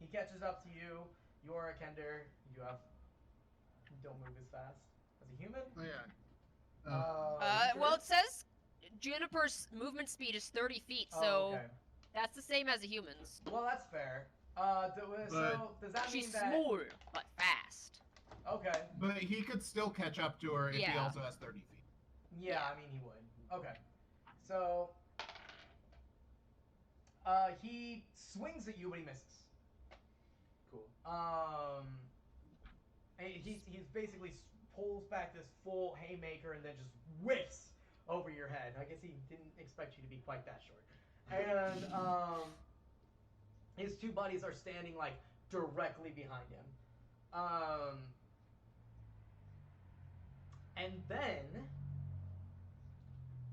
He catches up to you. You're a Kender. You don't move as fast as a human. Oh yeah. Well, it says Juniper's movement speed is 30 feet, so okay. that's the same as a human's. Well, that's fair. So does that She's mean that? small but fast. Okay. But he could still catch up to her if he Yeah. also has 30 feet. Yeah, I mean he would. Okay. So he swings at you, but he misses. Cool. And he's basically pulls back this full haymaker and then just whiffs over your head. I guess he didn't expect you to be quite that short. And his two buddies are standing like directly behind him. And then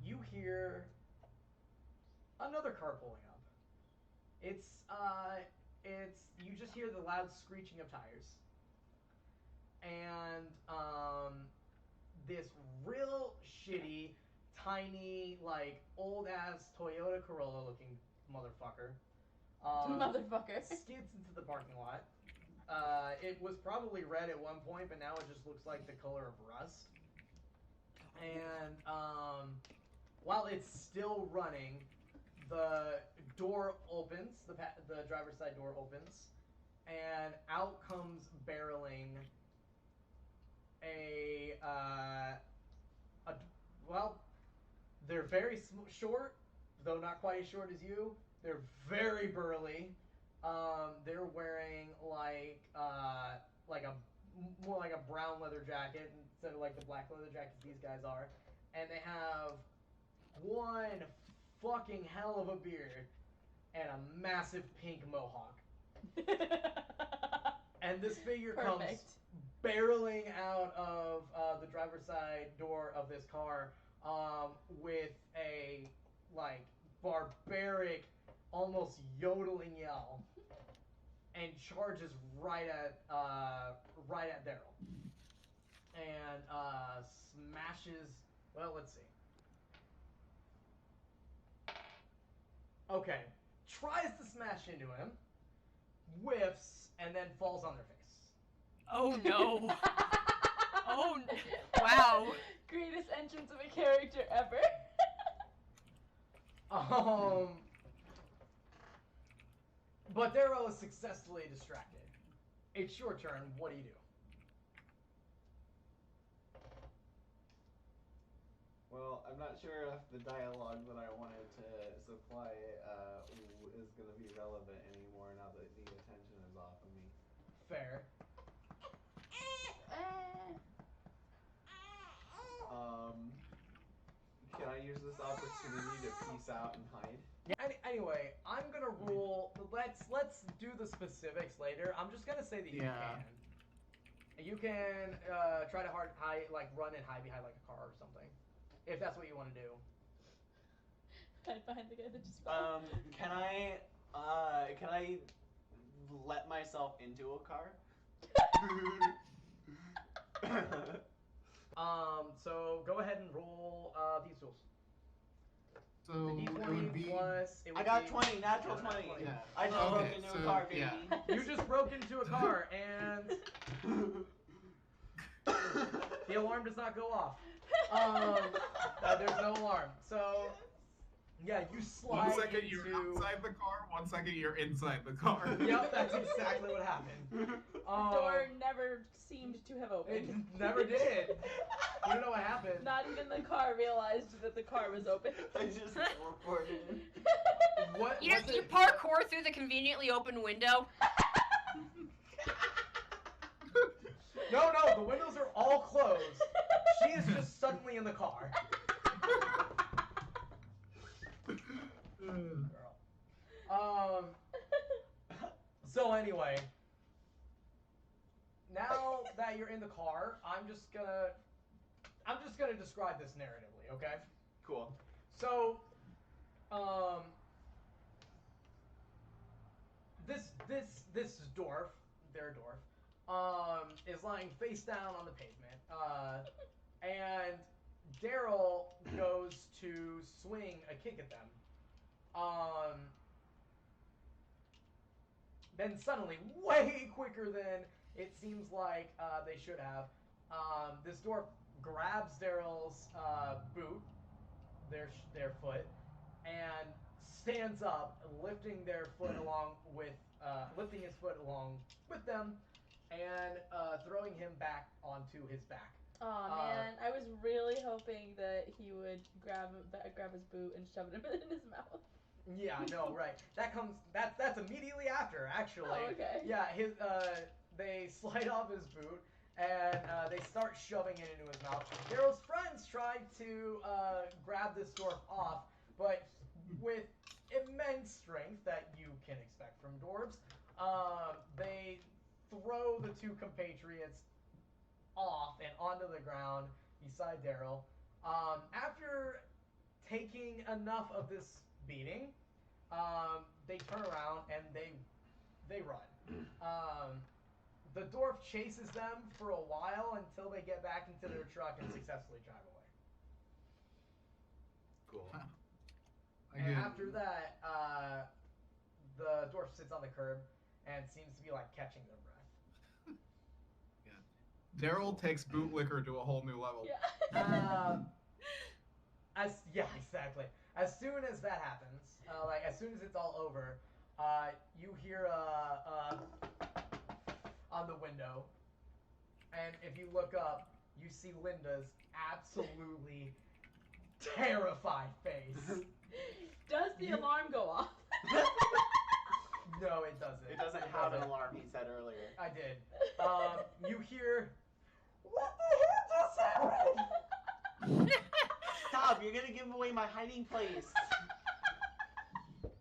you hear another car pulling up. It's you just hear the loud screeching of tires. And this real shitty, tiny, like old ass Toyota Corolla looking motherfucker Motherfucker. skids into the parking lot. It was probably red at one point, but now it just looks like the color of rust. And while it's still running, the door opens, the driver's side door opens, and out comes barreling they're very short, though not quite as short as you. They're very burly. They're wearing more like a brown leather jacket instead of like the black leather jackets these guys are, and they have one fucking hell of a beard and a massive pink mohawk. And this figure comes Perfect. barreling out of the driver's side door of this car with a like barbaric, almost yodeling yell, and charges right at Daryl. and smashes. Well, let's see. Okay, tries to smash into him, whiffs, and then falls on their face. Oh no. Oh, wow. Greatest entrance of a character ever. But Darrow is successfully distracted. It's your turn. What do you do? Well, I'm not sure if the dialogue that I wanted to supply is going to be relevant anymore now that the attention is off of me. Fair. Can I use this opportunity to peace out and hide? Anyway, I'm gonna rule. Let's do the specifics later. I'm just gonna say that you Yeah. can. You can try to hide, like run and hide behind like a car or something, if that's what you want to do. Hide behind the guy that just. Can I let myself into a car? So go ahead and roll these tools. So The it would D20 be. plus. It would I got be, 20, natural Yeah, 20. 20. Yeah. I just Okay, broke into so, a car, baby. yeah. You just broke into a car and the alarm does not go off. There's no alarm. So yeah, you slide 1 second into. you're outside the car, 1 second you're inside the car. Yep, that's exactly what happened. The door never seemed to have It opened. never did. You don't know what happened. Not even the car realized that the car was open. I just reported it. What? You what's you it- parkour through the conveniently open window. No, the windows are all closed. She is just suddenly in the car. Girl. So anyway, now that you're in the car, I'm just gonna describe this narratively, okay? Cool. So, this dwarf, their dwarf, is lying face down on the pavement, and Daryl goes to swing a kick at them. Then suddenly, way quicker than it seems like they should have, this dwarf grabs Daryl's boot, their foot, and stands up, lifting their foot along with, lifting his foot along with them, and throwing him back onto his back. Oh man, I was really hoping that he would grab his boot and shove it in his mouth. Yeah, no, right. That's immediately after, actually. Oh, okay. Yeah, they slide off his boot and they start shoving it into his mouth. Daryl's friends try to grab this dwarf off, but with immense strength that you can expect from dwarves, they throw the two compatriots off and onto the ground beside Daryl. After taking enough of this beating, they turn around and they run. The dwarf chases them for a while until they get back into their truck and successfully drive away. Cool. And Again, after that, the dwarf sits on the curb and seems to be like catching their breath. Daryl takes bootlicker to a whole new level. Yeah. Exactly. As soon as that happens, as soon as it's all over, you hear on the window, and if you look up, you see Linda's absolutely terrified face. Does the alarm go off? No, it doesn't. It doesn't have an alarm, he said earlier. I did. You hear, what the hell just happened? Stop, you're gonna give away my hiding place. What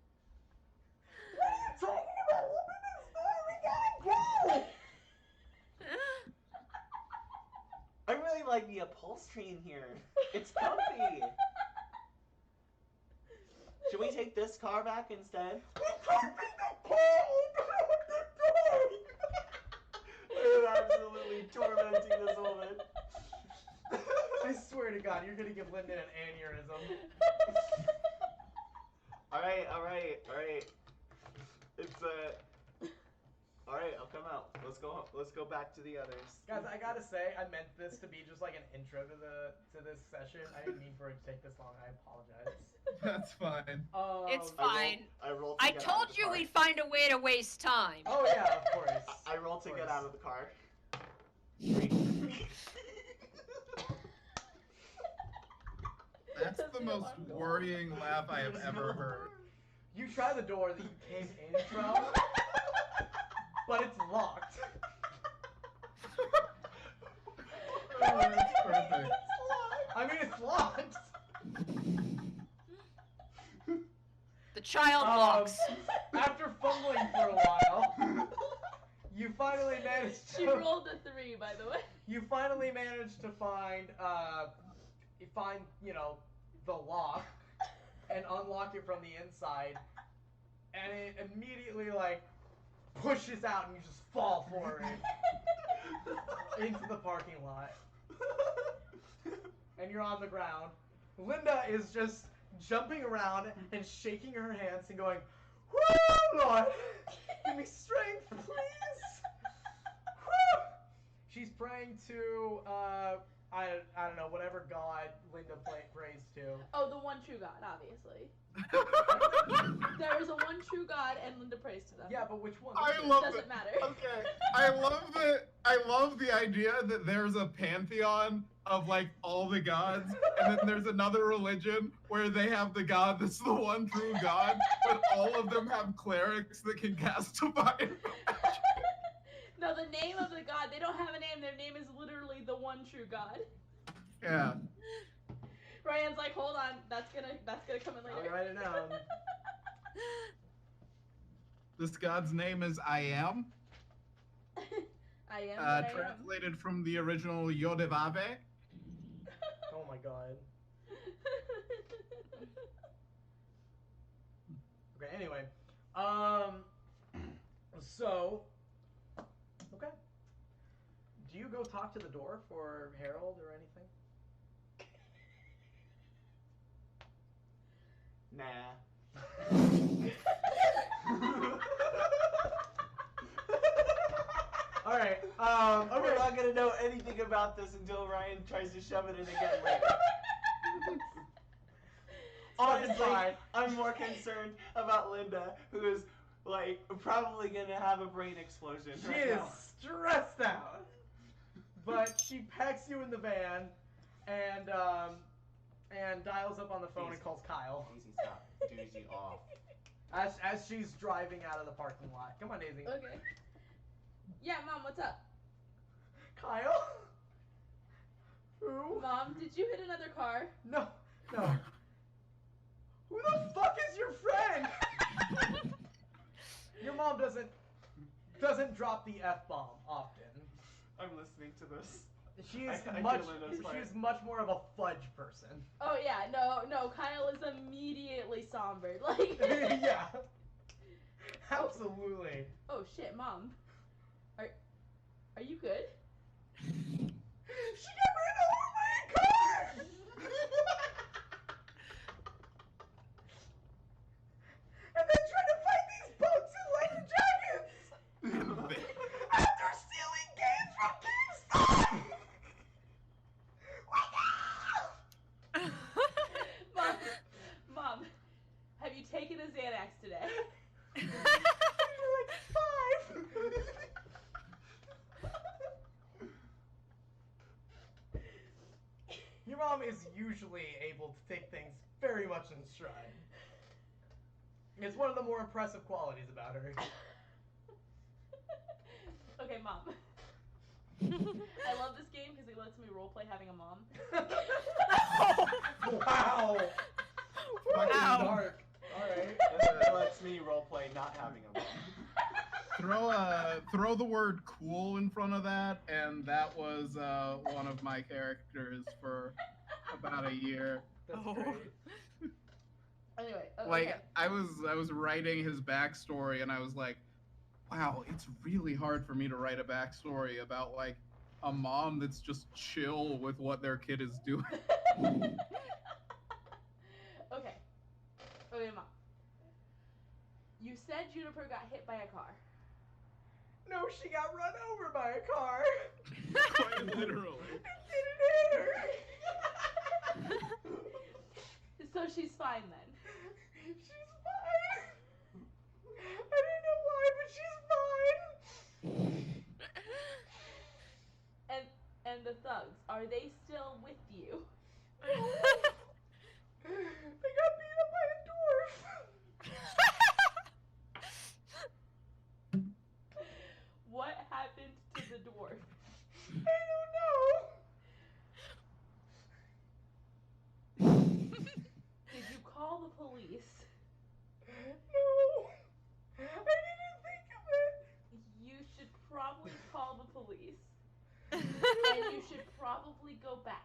are you talking about? Open this door, we gotta go! I really like the upholstery in here. It's comfy. Should we take this car back instead? Open the door! Open the door! I'm absolutely tormenting this woman. to God, you're gonna give Lyndon an aneurysm. All right. It's All right, I'll come out. Let's go back to the others. Guys, I gotta say, I meant this to be just like an intro to this session. I didn't mean for it to take this long. I apologize. That's fine. It's fine. I rolled to I get out told of the you car. we'd find a way to waste time. Oh yeah, of course. I rolled to Of get course. out of the car. That's That's the the most alarm going. worrying laugh I have ever heard. You try the door that you came in from, but it's locked. Oh, that's perfect. I mean, it's locked. The child walks. After fumbling for a while, you finally managed She to. rolled a 3, by the way. You finally managed to find, the lock and unlock it from the inside, and it immediately like pushes out, and you just fall forward into the parking lot, and you're on the ground. Linda is just jumping around and shaking her hands and going, "Woo, Lord, give me strength, please." Woo. She's praying to I don't know, whatever god Linda prays to. Oh, the one true God, obviously. There is a one true God, and Linda prays to them. Yeah, but which one? I love Doesn't it. matter. Okay, I love the idea that there's a pantheon of like all the gods, and then there's another religion where they have the god that's the one true god, but all of them have clerics that can cast divine. No, the name of the God, they don't have a name. Their name is literally the one true God. Yeah. Ryan's like, hold on, that's gonna come in later. I'll write it down. This god's name is I Am, I am. What I am. translated from the original Yodevave. Oh my god. Okay, anyway. So okay. Do you go talk to the door for Harold or anything? Nah. Alright, We're not gonna know anything about this until Ryan tries to shove it in again later. Honestly, fine. I'm more concerned about Linda, who is like probably gonna have a brain explosion. She right is now. stressed out. But she packs you in the van and dials up on the phone and calls Kyle. Easy stop. Doozy off. As she's driving out of the parking lot. Come on, Daisy. Okay. Yeah, Mom, what's up? Kyle? Who? Mom, did you hit another car? No. Who the fuck is your friend? Your mom doesn't drop the F-bomb often. I'm listening to this. She is I much feel Linda's part. she's much more of a fudge person. Oh yeah, no, Kyle is immediately sombered. Like Yeah. Absolutely. Oh shit, Mom. Are you good? She got ran over by a car! And then tried to fight these boats in life jackets! After stealing games from GameStop! Mom, have you taken a Xanax today? You're like 5! Your mom is usually able to take things very much in stride. It's one of the more impressive qualities about her. Okay, Mom. I love this game because it lets me roleplay having a mom. Wow! Fucking Wow. dark. Alright. It lets me roleplay not having a mom. Throw the word cool in front of that, and that was one of my characters for about a year. That's Oh. great. Anyway, Like okay. I was writing his backstory, and I was like, wow, it's really hard for me to write a backstory about like a mom that's just chill with what their kid is doing. Okay. Okay, Mom. You said Juniper got hit by a car. No, she got run over by a car. Quite literally. It didn't hit her. So she's fine then. She's fine. I don't know why, but she's fine. And the thugs, are they still with you? They got beat up by a dwarf. What happened to the dwarf? I don't know. Did you call the police? No. I didn't think of it. You should probably call the police. And you should probably go back.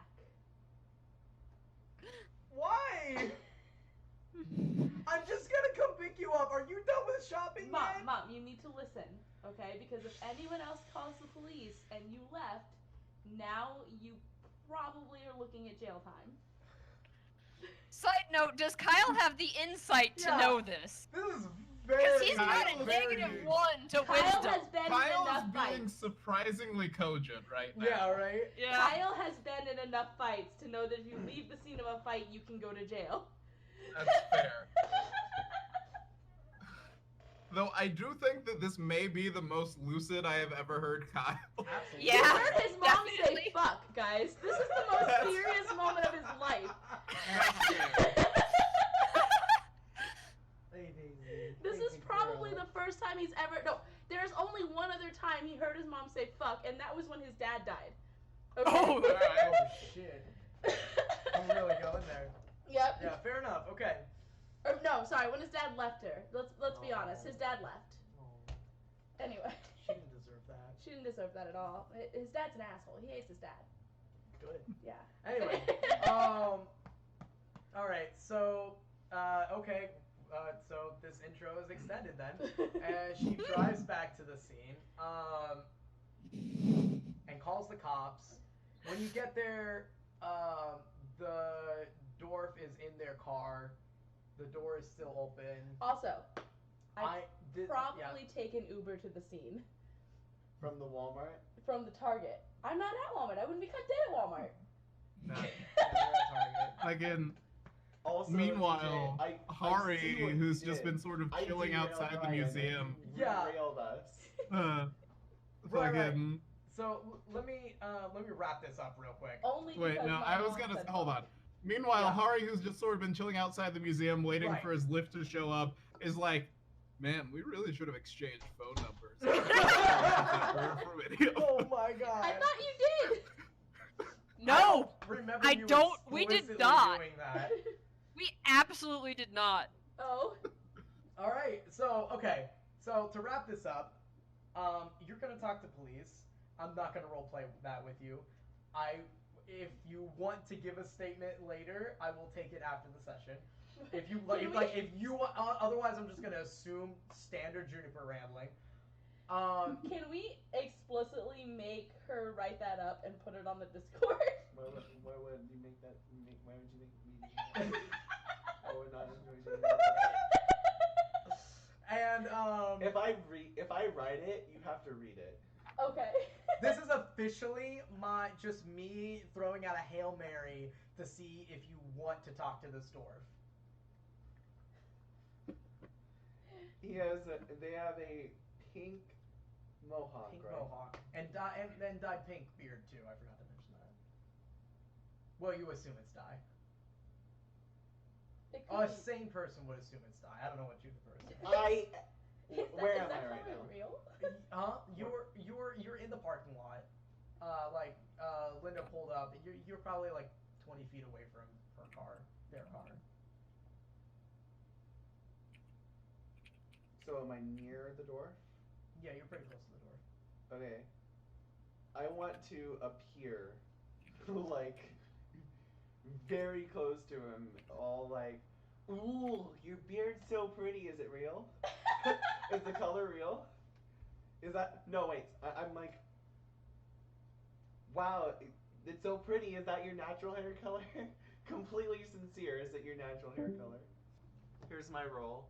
Why? I'm just gonna come pick you up. Are you done with shopping yet? Mom, you need to listen, okay? Because if anyone else calls the police and you left, now you probably are looking at jail time. Side note, does Kyle have the insight to Yeah. know this? This is very. Because he's got a very- -1 to Kyle wisdom. has been in Kyle's enough being fights. surprisingly cogent right now. Yeah, right. Yeah. Kyle has been in enough fights to know that if you leave the scene of a fight, you can go to jail. That's fair. Though I do think that this may be the most lucid I have ever heard Kyle. Absolutely. You Yeah. heard his mom definitely. say fuck, guys. This is the most That's- serious moment of his life. That's fair. This is probably the first time he's ever. No, there's only one other time he heard his mom say fuck, and that was when his dad died. Okay? Oh. Oh shit. I'm really going there. Yep. Yeah, fair enough. Okay. Or, no, sorry, when his dad left her. Let's be honest. His dad left. Oh, Anyway. she didn't deserve that. She didn't deserve that at all. His dad's an asshole. He hates his dad. Good. Yeah. Anyway, all right. So, okay. So this intro is extended then, and she drives back to the scene, and calls the cops. When you get there, the dwarf is in their car. The door is still open. Also, I I did probably take an Uber to the scene From the Walmart. from the Target. I'm not at Walmart. I wouldn't be cut dead at Walmart. Yeah, yeah, we're at Target. Again, Also, meanwhile, DJ, I Hari, see what who's you just did. been sort of I chilling derailed outside the Ryan. museum. You Yeah. derailed us. Uh, Right, right. fucking. So let me wrap this up real quick. Only Wait, because no, my I was mom gonna said hold fuck. on. Meanwhile, Yeah. Hari, who's just sort of been chilling outside the museum, waiting Right. for his lift to show up, is like, "Man, we really should have exchanged phone numbers." For video. Oh my god. I thought you did. No, Remember I you don't- we did explicitly not. doing that. we absolutely did not. Oh. All right. So okay. So to wrap this up, you're gonna talk to police. I'm not gonna roleplay that with you. If you want to give a statement later, I will take it after the session. If you Can we- if you otherwise, I'm just gonna assume standard Juniper rambling. Can we explicitly make her write that up and put it on the Discord? Why would you make that? Why would you make me? I would not enjoy doing that. And If I write it, you have to read it. Okay. this is officially just me throwing out a Hail Mary to see if you want to talk to this dwarf. They have a pink mohawk, Pink right? mohawk. And then dyed pink beard too. I forgot to mention that. Well, you assume it's dye. It A could be- sane person would assume it's dye. I don't know what Juniper is. Where is am that I right color now? real? Huh? You're in the parking lot. Linda pulled up. You're probably like 20 feet away from her car, their car. So am I near the door? Yeah, you're pretty close to the door. Okay. I want to appear like very close to him, all like, ooh, your beard's so pretty. Is it real? Is the color real? Is that no? Wait, I'm like, wow, it's so pretty. Is that your natural hair color? completely sincere. Is it your natural hair color? Here's my roll.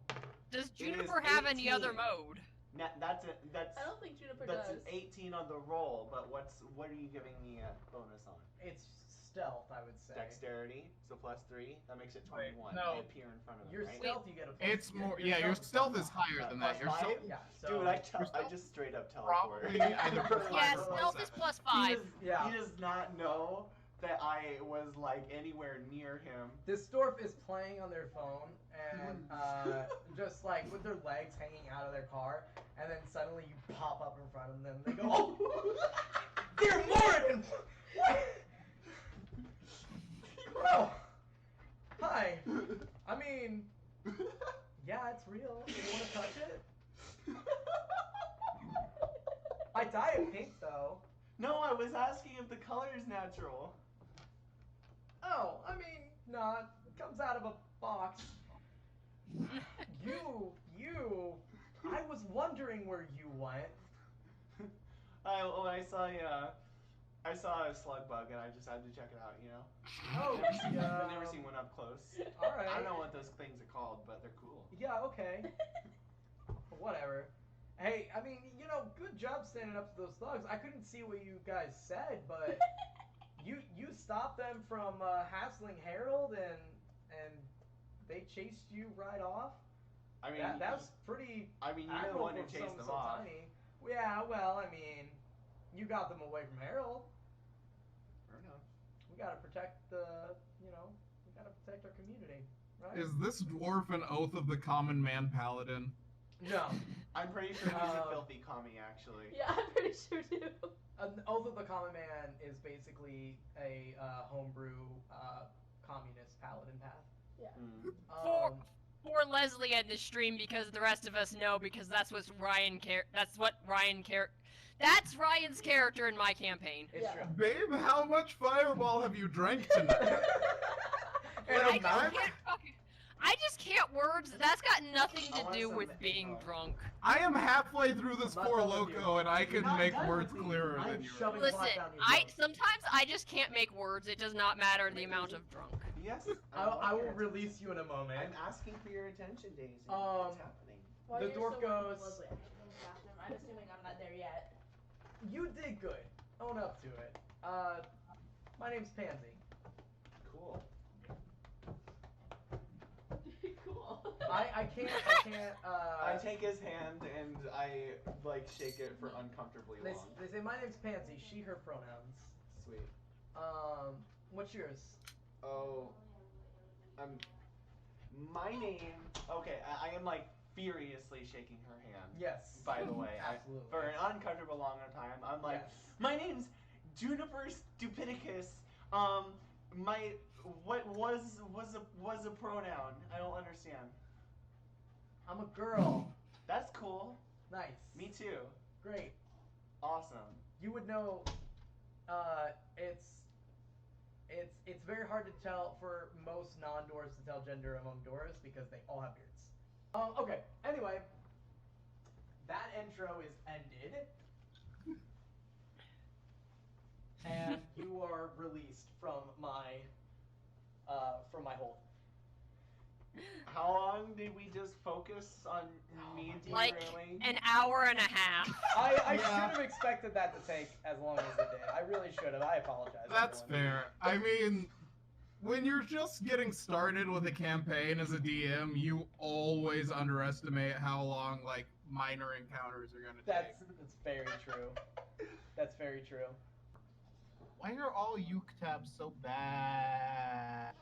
Does It is Juniper have any other 18. mode? That's I don't think Juniper that's does. an 18 on the roll. But what are you giving me a bonus on? It's stealth, I would say. Dexterity, so +3. That makes it 21. no. I appear in front of him, Your right? stealth, you get a. It's more. Yeah, your stealth is higher than that. Your Plus stealth. five? Yeah. So, Dude, I just straight up teleport. Probably either plus Yeah, five or stealth is plus +5. Yeah. He does not know that I was like anywhere near him. This dwarf is playing on their phone and just like with their legs hanging out of their car, and then suddenly you pop up in front of them. They go, "Oh, dear Moradin! What? Bro, hi. I mean, yeah, it's real. You want to touch it? I dye it pink though. No, I was asking if the color is natural. Oh, I mean, nah, it comes out of a box. I was wondering where you went. I saw a slug bug and I just had to check it out, you know? Oh, I've never seen one up close. Alright. I don't know what those things are called, but they're cool. Yeah, okay. Whatever. Hey, I mean, you know, good job standing up to those thugs. I couldn't see what you guys said, but you stopped them from hassling Harold and they chased you right off. I mean, That was pretty you're the admirable one who for chased someone them so off. tiny. Yeah, well, I mean, you got them away from Harold. Fair enough. We gotta protect we gotta protect our community, right? Is this dwarf an oath of the common man paladin? No. I'm pretty sure he's a filthy commie, actually. Yeah, I'm pretty sure too. An Oath of the Common Man is basically a homebrew communist paladin path. Mm. For Leslie and the stream, because the rest of us know, because that's what that's Ryan's character in my campaign. It's Yeah. true. Babe, how much fireball have you drank tonight? And I a just mouth- can't words. That's got nothing I to want do some with being info. drunk. I am halfway through this Not Four done with Loco, and I can Not make done words with me. clearer I'm than you. shoving are. glass Listen, down your throat. sometimes I just can't make words. It does not matter the amount of drunk. Yes. I will release you in a moment. I'm asking for your attention, Daisy. Um, What's happening? While The you're dwarf still working with goes- Leslie, I should go to the bathroom. I'm assuming I'm not there yet. You did good. Own up to it. My name's Pansy. Cool. Cool. I can't. I take his hand and I like shake it for uncomfortably They, long. they say my name's Pansy. She, her pronouns. Sweet. What's yours? Oh, my name. Okay, I am like furiously shaking her hand. Yes. By the way, Absolutely. for an uncomfortable long time, I'm like, Yes. my name's Juniper Stupidicus. What was a pronoun? I don't understand. I'm a girl. That's cool. Nice. Me too. Great. Awesome. You would know. It's very hard to tell for most non-dwarves to tell gender among dwarves because they all have beards. Okay. Anyway, that intro is ended, and you are released from my hold. How long did we just focus on me Like derailing? an hour and a half. I Yeah. should have expected that to take as long as it did. I really should have. I apologize. That's everyone. fair. I mean, when you're just getting started with a campaign as a DM, you always underestimate how long like minor encounters are gonna That's take. very true. That's very true. Why are all Uke tabs so bad?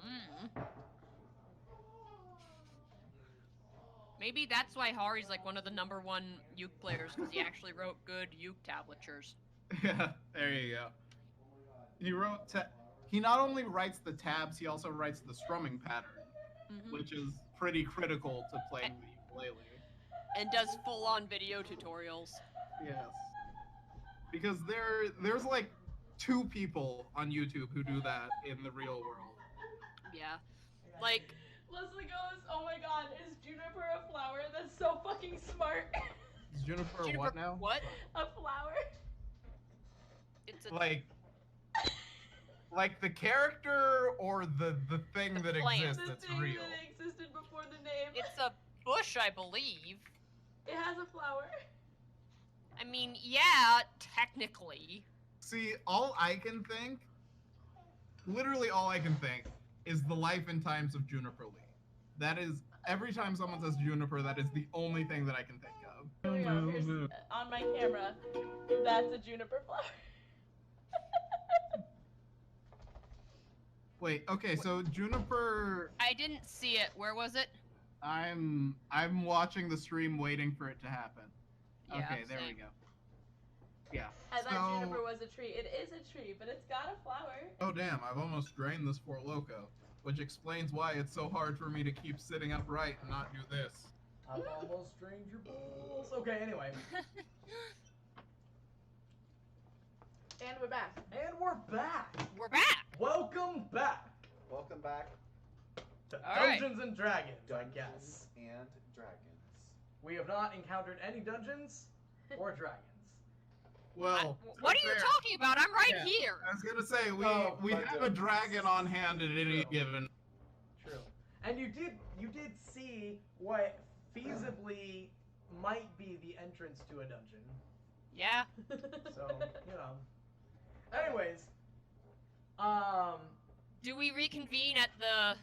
Mm. Maybe that's why Hari's like one of the #1 Uke players, because he actually wrote good Uke tablatures. Yeah, there you go. He not only writes the tabs, he also writes the strumming pattern, Mhm. which is pretty critical to playing the ukulele. And does full-on video tutorials. Yes. Because there's like 2 people on YouTube who do that in the real world. Yeah. Like, Leslie goes, oh my god, is Juniper a flower? That's so fucking smart. Is Juniper Juniper, what now? What? A flower? It's a Like Like the character or the thing that plant. exists The that's thing real? that existed before the name. It's a bush, I believe. It has a flower. I mean, yeah, technically. See, all I can think, literally all I can think, is the life and times of Juniper Lee. That is, every time someone says Juniper, that is the only thing that I can think of. Here we go. Here's, on my camera, that's a juniper flower. Wait, okay, so Juniper, I didn't see it. Where was it? I'm watching the stream waiting for it to happen. Yeah, Okay, there we same. go. Yeah. I thought So, juniper was a tree. It is a tree, but it's got a flower. oh damn, I've almost drained this Fort Loco, which explains why it's so hard for me to keep sitting upright and not do this. I've almost drained your balls. Okay, anyway. And we're back. And we're back. We're back. Welcome back Welcome back, to All right. Dungeons and Dragons, I Dungeons guess. and Dragons. We have not encountered any dungeons or dragons. Well, What are you fair. talking about? I'm right Yeah. here. I was gonna say Oh, we but, have a dragon on hand at any True. given. True. And you did see what feasibly might be the entrance to a dungeon. Yeah. So, you know. Anyways, Do we reconvene at the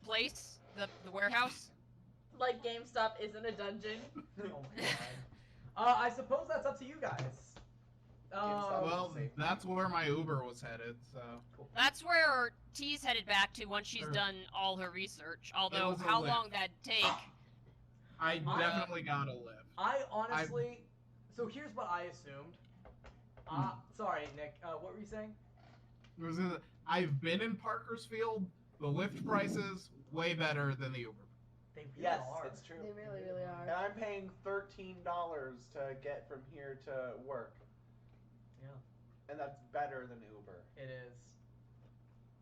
place, the warehouse? Like GameStop isn't a dungeon. oh my god. I suppose that's up to you guys. Well, safe. that's where my Uber was headed, so. cool. That's where T's headed back to once she's Sure. done all her research. Although, was a how lift. long that'd take? I definitely got a lift. I honestly, so here's what I assumed. Sorry, Nick. What were you saying? I've been in Parkersfield. The lift prices way better than the Uber. They really Yes, are. it's true. They really, really And are. I'm paying $13 to get from here to work, Yeah, and that's better than Uber. it is.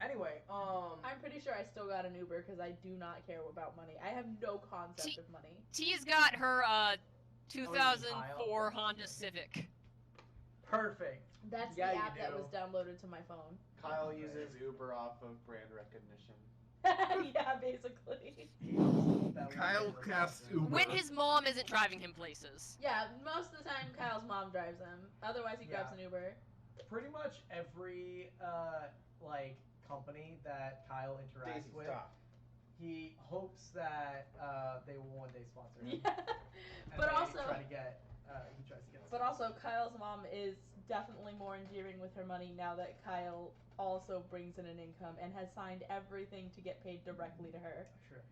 Anyway, I'm pretty sure I still got an Uber because I do not care about money. I have no concept of money. T's got her Kyle? 2004 Honda Civic. perfect. That's Yeah, the you app that do. was downloaded to my phone. Kyle uses Uber off of brand recognition. Yeah, basically. That Kyle was casts awesome. Uber. When his mom isn't driving him places. Yeah, most of the time Kyle's mom drives him. Otherwise, he grabs Yeah. an Uber. Pretty much every like company that Kyle interacts Daisy, with, stop. he hopes that they will one day sponsor him. Yeah. And But they also, try to get he tries to get. but also, Kyle's mom is definitely more endearing with her money now that Kyle also brings in an income and has signed everything to get paid directly to her. Sure.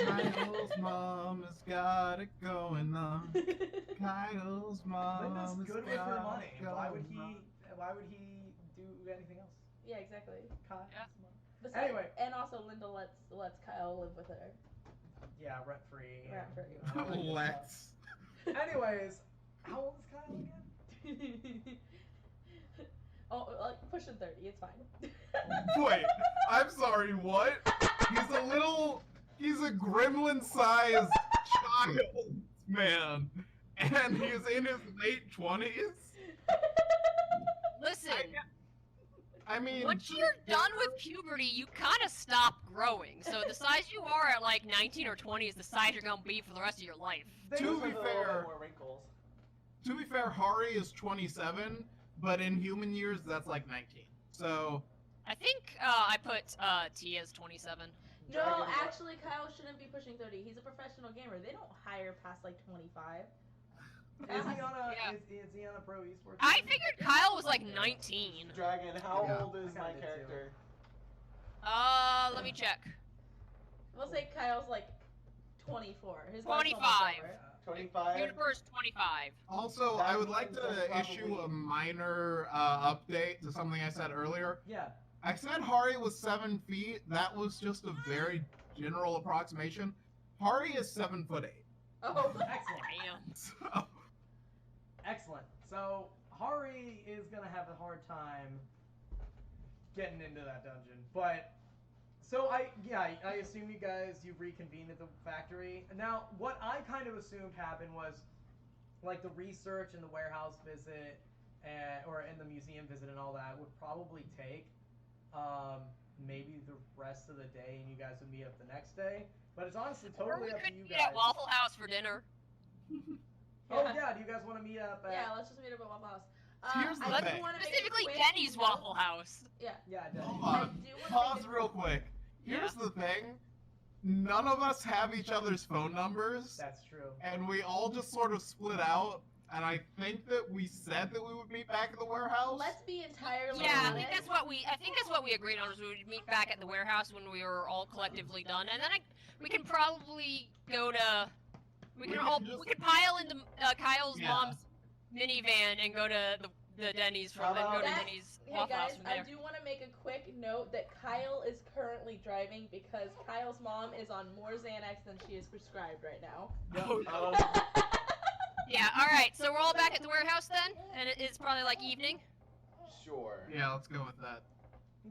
Kyle's mom has got it going on. Kyle's mom Linda's has good with her got money. it Why would going on. he? Why would he do anything else? Yeah, exactly. Kyle's Yeah. mom. Besides, Anyway. and also Linda lets Kyle live with her. Yeah, rent free. Rent free. and all that good Let's. stuff. Anyways, how old is Kyle again? Oh, like pushing 30. It's fine. Wait, I'm sorry, what? He's a gremlin-sized child, man. And he's in his late 20s? Listen, I mean, once you're done with puberty, you kind of stop growing. So the size you are at like 19 or 20 is the size you're gonna be for the rest of your life. They To just be have With a little bit fair- more wrinkles. to be fair, Hari is 27, but in human years, that's like 19. So, I think I put T as 27. No, Dragon- actually, Kyle shouldn't be pushing 30. He's a professional gamer. They don't hire past like 25. Is he on a Yeah. is he on a pro esports? I team? figured Kyle was like 19. Dragon, how Yeah. old is I my kinda did too. character? Let me check. We'll say Kyle's like 24. His 25. 25? Juniper's 25. also, That I would like means to I'm probably- issue a minor update to something I said earlier. Yeah. I said Hari was 7 feet. That was just a very general approximation. Hari is 7'8". Oh, Excellent. Damn. So, Excellent. So Hari is gonna have a hard time getting into that dungeon, but so I assume you guys you reconvened at the factory. Now, what I kind of assumed happened was like the research and the warehouse visit or in the museum visit and all that would probably take maybe the rest of the day, and you guys would meet up the next day. But it's honestly Or we totally up to could you meet guys. at Waffle House for dinner. Oh yeah, do you guys want to meet up at? Yeah, let's just meet up at Waffle House. Here's the I do thing. wanna make a Specifically quick Denny's note- Waffle House. Yeah. Yeah, Denny's. Hold I on. do wanna Pause make a- real quick. Here's the thing. None of us have each other's phone numbers, That's true. and we all just sort of split out. And I think that we said that we would meet back at the warehouse. Let's be entirely Yeah, I honest. think that's what we agreed on. Was we would meet back at the warehouse when we were all collectively done, and then we can probably go to. We We can can just- we can pile into Kyle's Yeah. mom's minivan and go to the Denny's How from then go to about- Denny's Hey Waffle House guys, from I there. do want to make a quick note that Kyle is currently driving because Kyle's mom is on more Xanax than she is prescribed right now. Oh, Yeah, all right. So we're all back at the warehouse then, and it's probably like evening. Sure. yeah, let's go with that.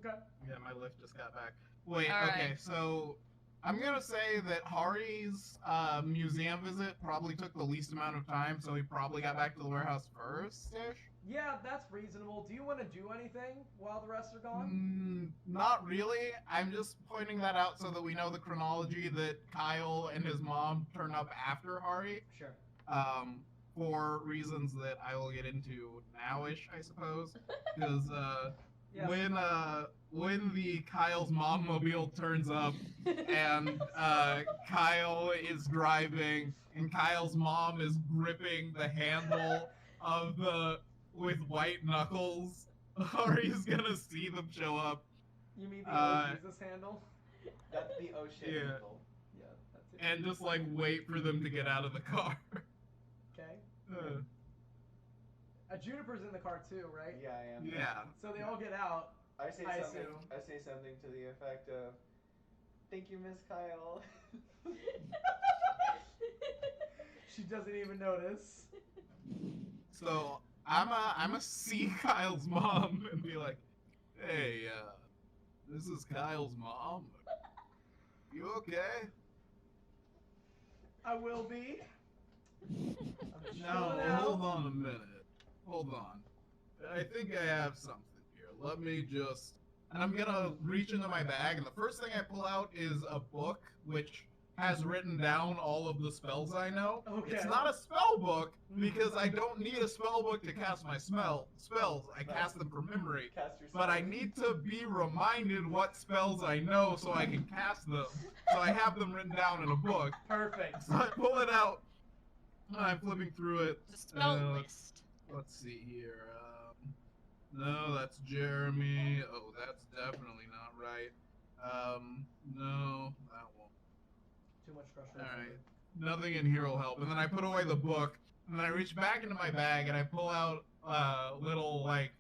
Okay. Yeah, my lift just got back. Wait, All okay, right. so I'm gonna say that Hari's museum visit probably took the least amount of time, so he probably got back to the warehouse first-ish. Yeah, that's reasonable. Do you want to do anything while the rest are gone? Not really. I'm just pointing that out so that we know the chronology that Kyle and his mom turn up after Hari, Sure. for reasons that I will get into now-ish, I suppose. Because Yeah. when the Kyle's mom mobile turns up and Kyle is driving and Kyle's mom is gripping the handle of the with white knuckles, Hari's gonna see them show up. You mean the Uh, Jesus handle? That's the oh shit Yeah. handle. Yeah, that's it. And just like wait for them to get out of the car. Okay. Uh, Juniper's in the car too, right? Yeah, I am. yeah. So they all get out. I say I something. assume. I say something to the effect of, "Thank you, Miss Kyle." She doesn't even notice. So I'm a see Kyle's mom and be like, hey, this is Kyle's mom. You okay? I will be. I'm No, chilling out. hold on a minute. Hold on. I think I have something here. Let me just. And I'm gonna reach into my bag, and the first thing I pull out is a book which has written down all of the spells I know. Okay. It's not a spell book because I don't need a spell book to cast my spells. I cast them from memory. Cast your But I spell. need to be reminded what spells I know so I can cast them. So I have them written down in a book. Perfect. So I pull it out. And I'm flipping through it. The spell Uh, list. Let's see here. No, that's Jeremy. Oh, that's definitely not right. No, that won't. Too much frustration. Alright. Nothing in here will help. And then I put away the book, and then I reach back into my bag, and I pull out little, like,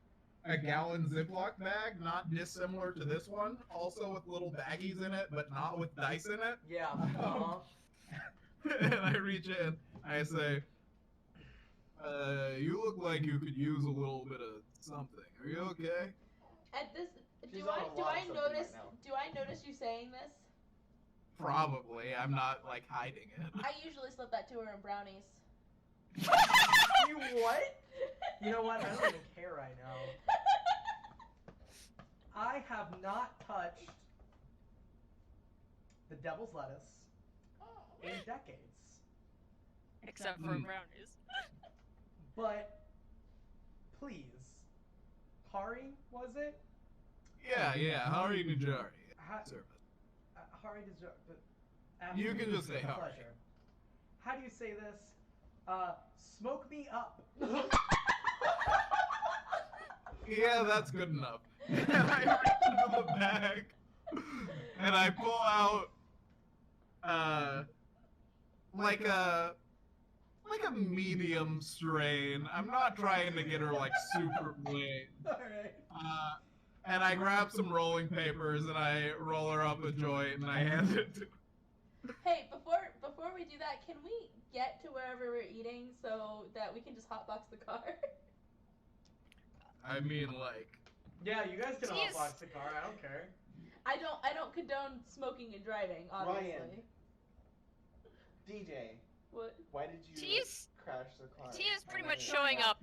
a gallon Ziploc bag, not dissimilar to this one, also with little baggies in it, but not with dice in it. Yeah. Uh-huh. And I reach in, I say, you look like you could use a little bit of something. Are you okay? At this, She's do on I a do lot of I something notice right now. do I notice you saying this? Probably. I'm not, like, hiding it. I usually slip that to her in brownies. You what? You know what? I don't even care right now. I have not touched the devil's lettuce in decades. Except for Hmm. brownies. But please, Hari, was it? Yeah, Hari Nujari. Ha- Serve Hari deserves. You can just say Hari. pleasure. How do you say this? Smoke me up. it. Yeah, that's good enough. And I reach into the bag, and I pull out, like a medium strain. I'm not trying to get her, like, super plain. Alright. And I grab some rolling papers, and I roll her up a joint, and I hand it to her. Hey, before we do that, can we get to wherever we're eating so that we can just hotbox the car? I mean, like, Yeah, you guys can Jeez. hotbox the car. I don't care. I don't condone smoking and driving, obviously. Ryan. DJ, What? why did you She's crash the car? Tia's pretty Oh, much yeah. showing up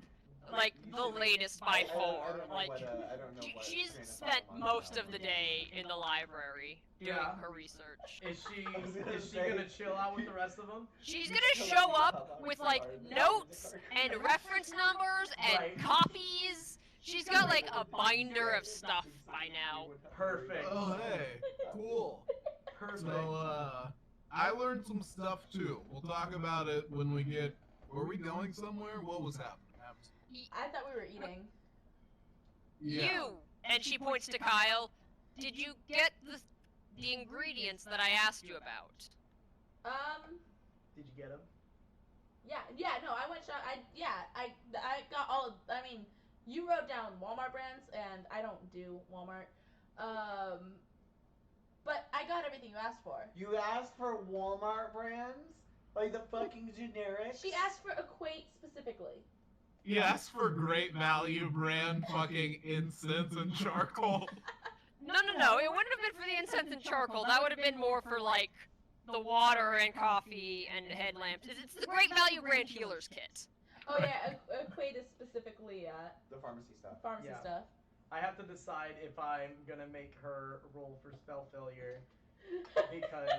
like the latest by I don't far. know Like what, I don't know she- what she's train of spent thought I'm on most about. of the day in the library doing Yeah. her research. Is she was gonna is she say- gonna chill out with the rest of them? She's gonna show up with like notes and reference numbers and Right. copies. She's got like a binder of stuff by now. Perfect. Oh, hey, cool. Perfect. So, I learned some stuff too. We'll talk about it when we get. Were we going somewhere? What was happening? I thought we were eating. Yeah. You, and she points to Kyle. Did you get the ingredients that I asked you about? Did you get him? Yeah, no, I went shop. I got all of, I mean, you wrote down Walmart brands, and I don't do Walmart. But I got everything you asked for. You asked for Walmart brands? Like the fucking generics? She asked for Equate specifically. Yes, for great value brand fucking incense and charcoal. No, it wouldn't have been for the incense and charcoal. That would have been more for like the water and coffee and headlamps. It's the Great Value Brand Healer's Kit. Oh yeah, Equate is specifically The pharmacy stuff. pharmacy Yeah. stuff. I have to decide if I'm gonna make her roll for spell failure because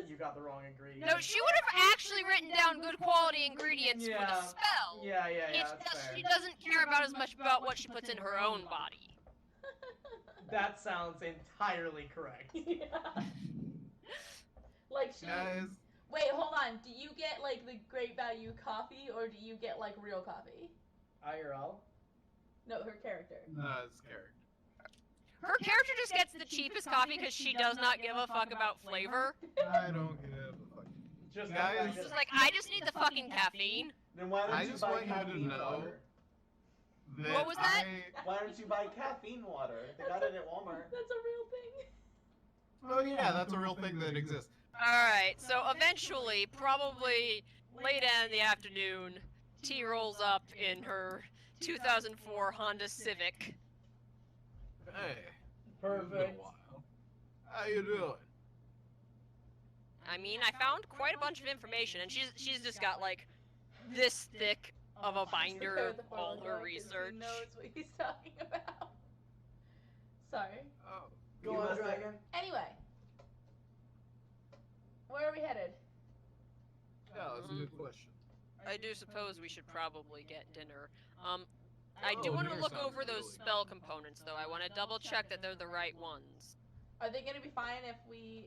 you got the wrong ingredient. No, she would have actually written down good quality ingredients for the Yeah. spell. Yeah, It's that's just fair. she doesn't care about as much about what she puts in her own body. That sounds entirely correct. Yeah. Like she. Guys, Wait, hold on. Do you get like the Great Value coffee, or do you get like real coffee? IRL? No, her character. it's scary. Her character just gets the cheapest coffee because she does not give a fuck about flavor. I don't give a fuck. Just Guys. She's like, I just need the fucking caffeine. Then why don't I you just buy want you to caffeine know- water? What was that? Why don't you buy caffeine water? They got it at Walmart. That's a real thing. Oh yeah, that's a real thing that exists. Alright, so eventually, probably late in the afternoon, T rolls up in her 2004 Honda Civic. Hey. It's been a Perfect. while. How you doing? I mean, I found quite a bunch of information, and she's just got like this thick of a binder Prepare of the all phone her call 'cause research. He knows what he's talking about. Sorry. Oh. Go You on, must- Dragon. Anyway, where are we headed? Yeah, that's a good question. I do suppose we should probably get dinner. I do Oh, want to dinner look sounds over those really spell components, though. I want to double check that they're the right ones. Are they gonna be fine if we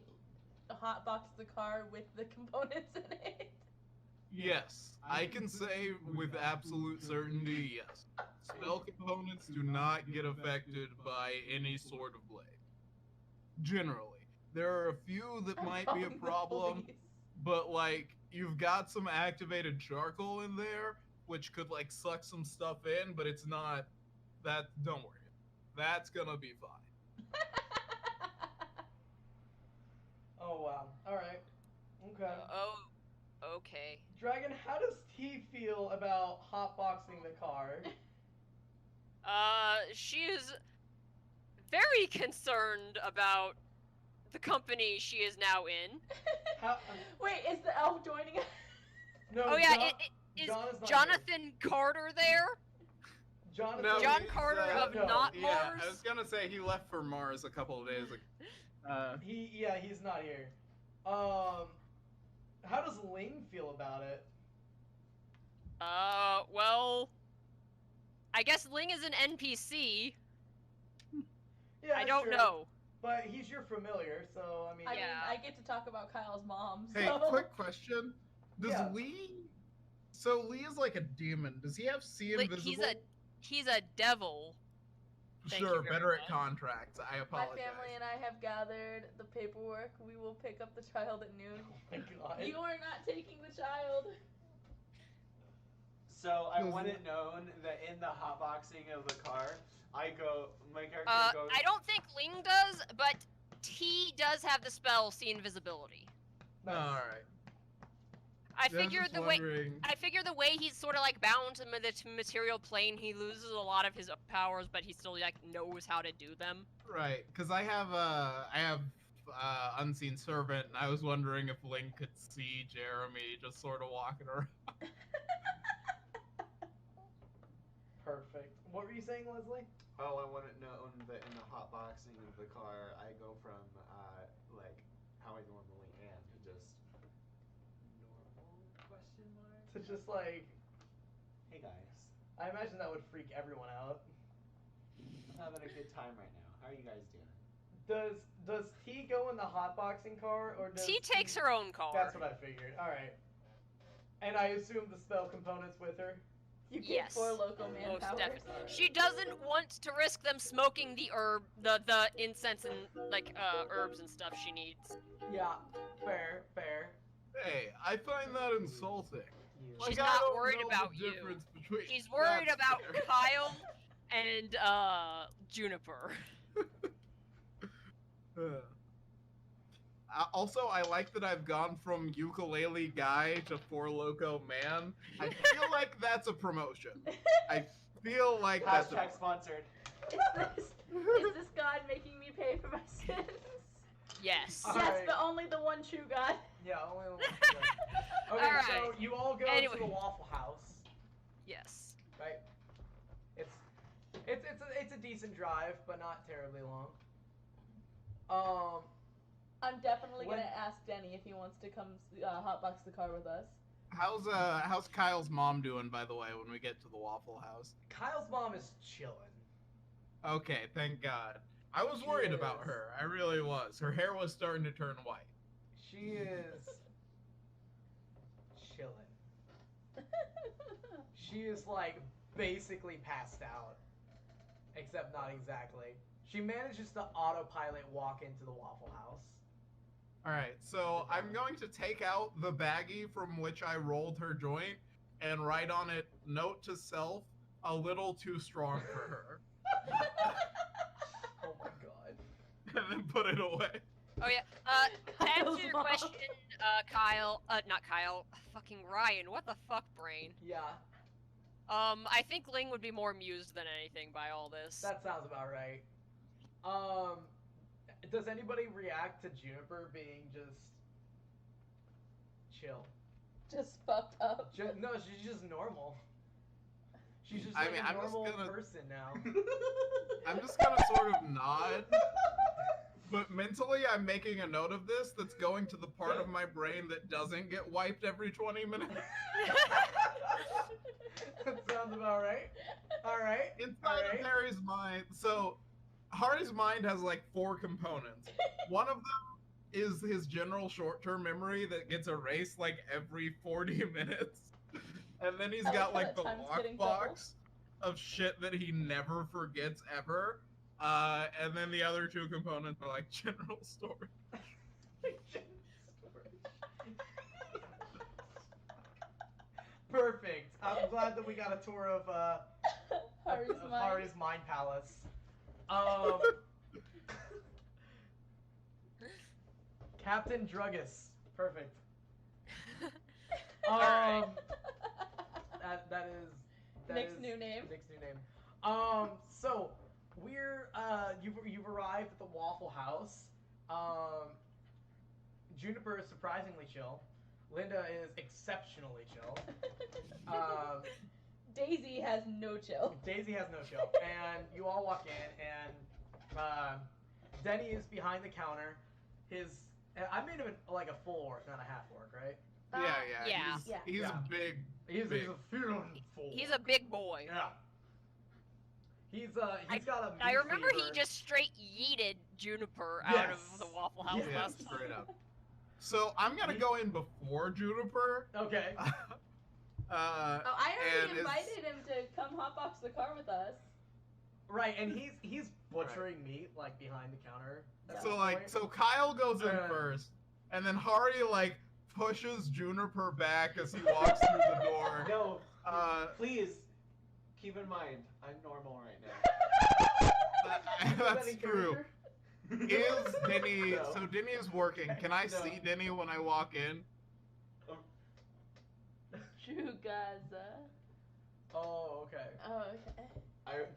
hotbox the car with the components in it? Yes, I can say with absolute certainty, yes. Spell components do not get affected by any sort of blade. Generally. There are a few that might be a Calling the problem, police. but like, you've got some activated charcoal in there, which could like suck some stuff in, but it's not, don't worry. That's gonna be fine. Oh wow. Alright. Okay. Oh, okay. Dragon, how does T feel about hotboxing the car? She is very concerned about the company she is now in. How, Wait, is the elf joining us? no, Oh yeah, John, is John is not Jonathan Carter there? here. Jonathan, No, John he's, Carter of no. Not Yeah, Mars? I was gonna say he left for Mars a couple of days ago. he's not here. How does Ling feel about it? Well, I guess Ling is an NPC. Yeah, I don't sure. know. But he's your familiar, so I mean. I mean, Yeah. I get to talk about Kyle's mom. So. Hey, quick question. Does Yeah. Lee... So Lee is like a demon. Does he have see Like, invisible? he's a devil. Thank Sure, you very better at much. contracts. I My apologize. family and I have gathered the paperwork. We will pick up the child at noon. Oh my god. You are not taking the child. So I Does want it- it known that in the hotboxing of the car, my character goes. I don't think Ling does, but T does have the spell See Invisibility. Nice. Alright. I figure the way Wondering... he's sort of like bound to the material plane, he loses a lot of his powers, but he still like knows how to do them. Right, because I have Unseen Servant, and I was wondering if Link could see Jeremy just sort of walking around. What were you saying, Leslie? Oh, I want to know that in the hotboxing of the car, I go from like how I normally am to just normal question mark. To just like, Hey guys, I imagine that would freak everyone out. I'm having a good time right now. How are you guys doing? Does T go in the hotboxing car or does T takes her own car. That's what I figured. All right. And I assume the spell components with her. You get Yes. 4 local Most manpower. definitely. She doesn't want to risk them smoking the the incense and like herbs and stuff she needs. Yeah. Fair. Fair. Hey, I find that insulting. You. Like, She's I not don't worried know about the you. difference between- She's worried That's about fair. Kyle and Juniper. Also, I like that I've gone from ukulele guy to Four Loco man. I feel like that's a promotion. I feel like that's Hashtag sponsored. Is this God making me pay for my sins? Yes. All Yes, right. but only the one true God. Yeah. Only one. Okay. All So right. you all go Anyway. to the Waffle House, Yes. right? It's a decent drive, but not terribly long. I'm definitely When- gonna ask Denny if he wants to come hotbox the car with us. How's Kyle's mom doing, by the way, when we get to the Waffle House? Kyle's mom is chilling. Okay, thank God. I was worried about Yes. her. I really was. Her hair was starting to turn white. She is chilling. She is like basically passed out, except not exactly. She manages to autopilot walk into the Waffle House. Alright, so I'm going to take out the baggie from which I rolled her joint and write on it, note to self, a little too strong for her. Oh my god. And then put it away. Oh yeah. To Kyle's answer your mom. question, Kyle. Not Kyle. Fucking Ryan. What the fuck, brain? Yeah, I think Ling would be more amused than anything by all this. that sounds about right. Does anybody react to Juniper being just chill? Just fucked up. No, she's just normal. She's just I like mean, a I'm just normal gonna- person now. I'm just gonna sort of nod, but mentally I'm making a note of this that's going to the part of my brain that doesn't get wiped every 20 minutes. That sounds about right. All right. Inside Alright. of Harry's mind, so Harry's mind has like 4 components. One of them is his general short-term memory that gets erased like every 40 minutes. And then he's I got like like how the at times getting double. lockbox of shit that he never forgets ever. And then the other 2 components are like general story. Perfect. I'm glad that we got a tour of Harry's of mind. Hari's mind palace. Captain Druggus. Perfect. Alright. That is Nick's new name. Nick's new name. So we're you've arrived at the Waffle House. Juniper is surprisingly chill. Linda is exceptionally chill. Daisy has no chill. Daisy has no chill, and you all walk in, and Denny is behind the counter. I made him like a full orc, not a half orc, right? Yeah. He's Yeah. big. He's Big. a full. He's a big boy. Yeah. He's got a. I meat remember he cleaver. just straight yeeted Juniper out Yes. of the Waffle House Yes. last time. Straight up. So I'm gonna go in before Juniper. Okay. Oh, I And already it's- invited him to come hotbox the car with us. Right, and he's butchering meat like behind the counter. at So this like, point. so Kyle goes in Uh. first, and then Hari like pushes Juniper back as he walks through the door. No, Uh, please keep in mind, I'm normal right now. that's Is that in true. character? Is Denny? No. So Denny is working. Can I No. see Denny when I walk in? True Gaza. Oh, okay. Oh, okay.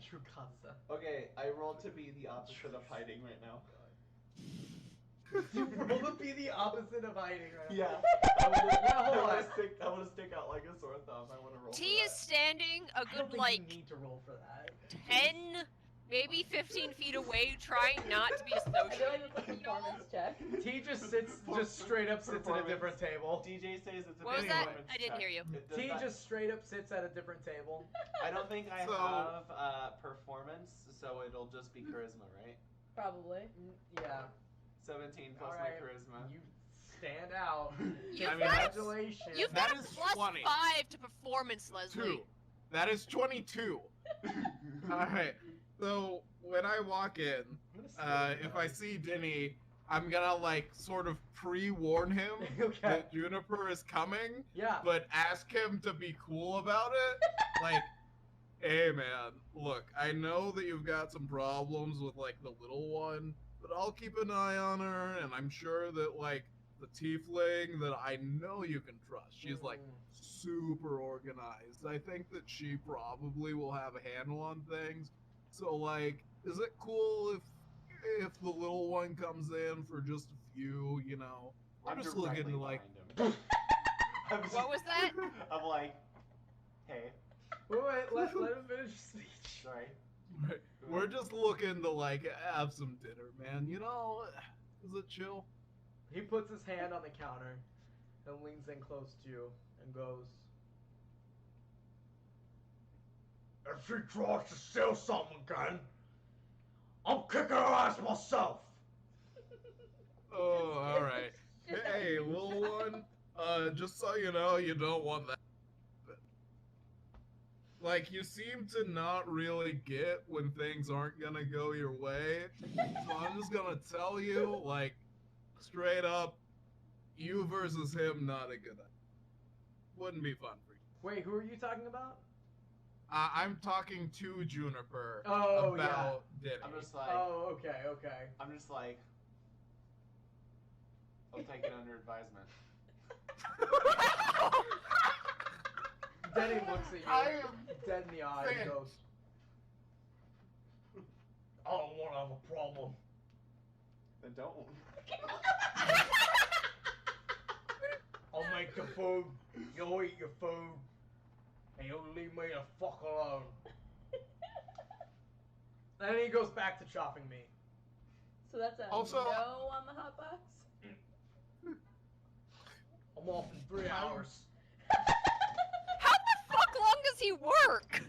True Kaza. Okay, I rolled to be the opposite of hiding right now. You roll to be the opposite of hiding right now. Yeah. Yeah, hold on. I want to stick out like a sore thumb. I want to roll. T for is that. standing a I don't good think like you need to roll for that. 10, maybe 15 feet away, trying not to be a I feel social. like it's a performance check. T just straight up sits at a different table. DJ says it's a What was that? performance I didn't check. hear you. Does T that- just straight up sits at a different table. I don't think I So- have performance, so it'll just be charisma, right? Probably. Yeah. 17 plus All my right. charisma. You stand out. You've I mean, got Congratulations. You've That got a is plus 20. 5 to performance, Leslie. 2. That is 22. Alright, so when I walk in, if I see Denny, I'm gonna like sort of pre-warn him Okay. that Juniper is coming, Yeah. but ask him to be cool about it. Like, hey man, look, I know that you've got some problems with like the little one, but I'll keep an eye on her, and I'm sure that like the tiefling that I know you can trust. She's like super organized. I think that she probably will have a handle on things. So like, is it cool if the little one comes in for just a few, you know? I'm just looking directly to like behind him. I'm just- What was that? I'm like, hey, Wait, let him finish his speech. sorry. we're just looking to like have some dinner, man. You know, is it chill? He puts his hand on the counter and leans in close to you and goes, if she tries to steal something again, I'm kicking her ass myself. Oh, all right. Hey, little one. Just so you know, you don't want that. Like, you seem to not really get when things aren't gonna go your way. So I'm just gonna tell you, like, straight up, you versus him, not a good idea. Wouldn't be fun for you. Wait, who are you talking about? I'm talking to Juniper Oh, about Denny. I'm just like, Oh, okay, okay. I'm just like, I'll take it under advisement. Denny looks at you I am dead in the eye and fan- goes, I don't want to have a problem. Then don't. I'll make the food, you'll eat your food, and you'll leave me the fuck alone. Then he goes back to chopping meat. So that's a Also- no on the hot box. I'm off in 3 hours. How the fuck long does he work?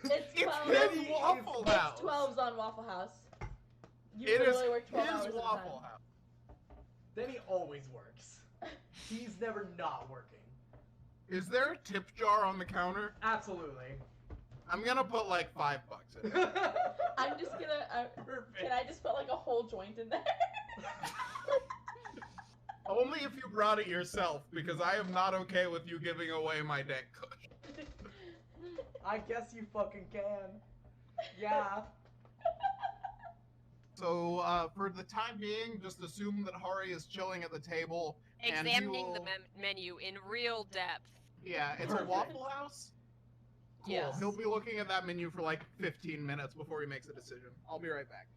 It's It's 12. his Waffle It's House. 12s on Waffle House. You It is literally work 12 hours his at a Waffle time. House. Then he always works. He's never not working. Is there a tip jar on the counter? Absolutely. I'm gonna put like $5 in it. I'm just gonna. Perfect. Can I just put like a whole joint in there? Only if you brought it yourself, because I am not okay with you giving away my dank kush. I guess you fucking can. Yeah. So, for the time being, just assume that Hari is chilling at the table. And he Examining the will- menu in real depth. Yeah, it's a Perfect. Waffle House. Cool. Yes. He'll be looking at that menu for like 15 minutes before he makes a decision. I'll be right back.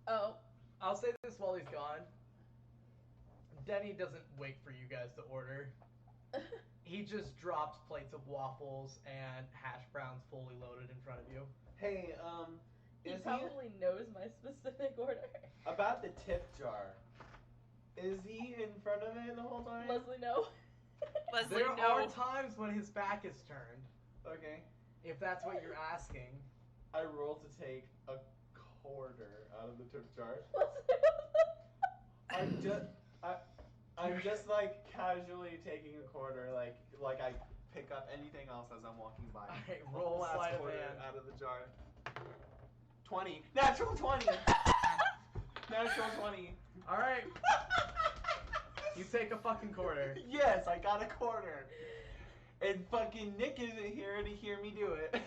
Oh. I'll say this while he's gone. Denny doesn't wait for you guys to order. He just drops plates of waffles and hash browns fully loaded in front of you. Hey, He is he probably knows my specific order. about the tip jar? Is he in front of it the whole time? Leslie, no. Leslie, There no. are times when his back is turned, Okay. if that's what you're asking. I roll to take a quarter out of the tip jar. I'm just like casually taking a quarter, like I pick up anything else as I'm walking by. Alright, Pull roll the last sleight of quarter hand. out of the jar. 20. Natural 20. Natural 20. Alright, you take a fucking quarter. Yes, I got a quarter. And fucking Nick isn't here to hear me do it.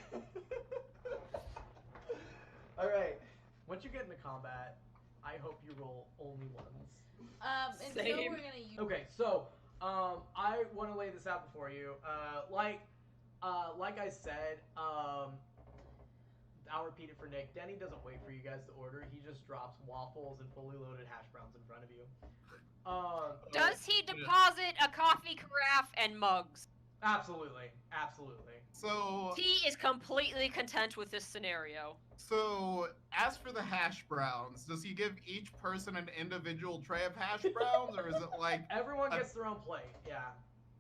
Alright. Once you get into combat, I hope you roll only ones. Until Same. we're gonna use. Okay, so I want to lay this out before you. Like I said, I'll repeat it for Nick. Denny doesn't wait for you guys to order. He just drops waffles and fully loaded hash browns in front of you. Does he deposit a coffee carafe and mugs? Absolutely, absolutely. So, T is completely content with this scenario. as for the hash browns, does he give each person an individual tray of hash browns, or is it like... Everyone gets their own plate. Yeah.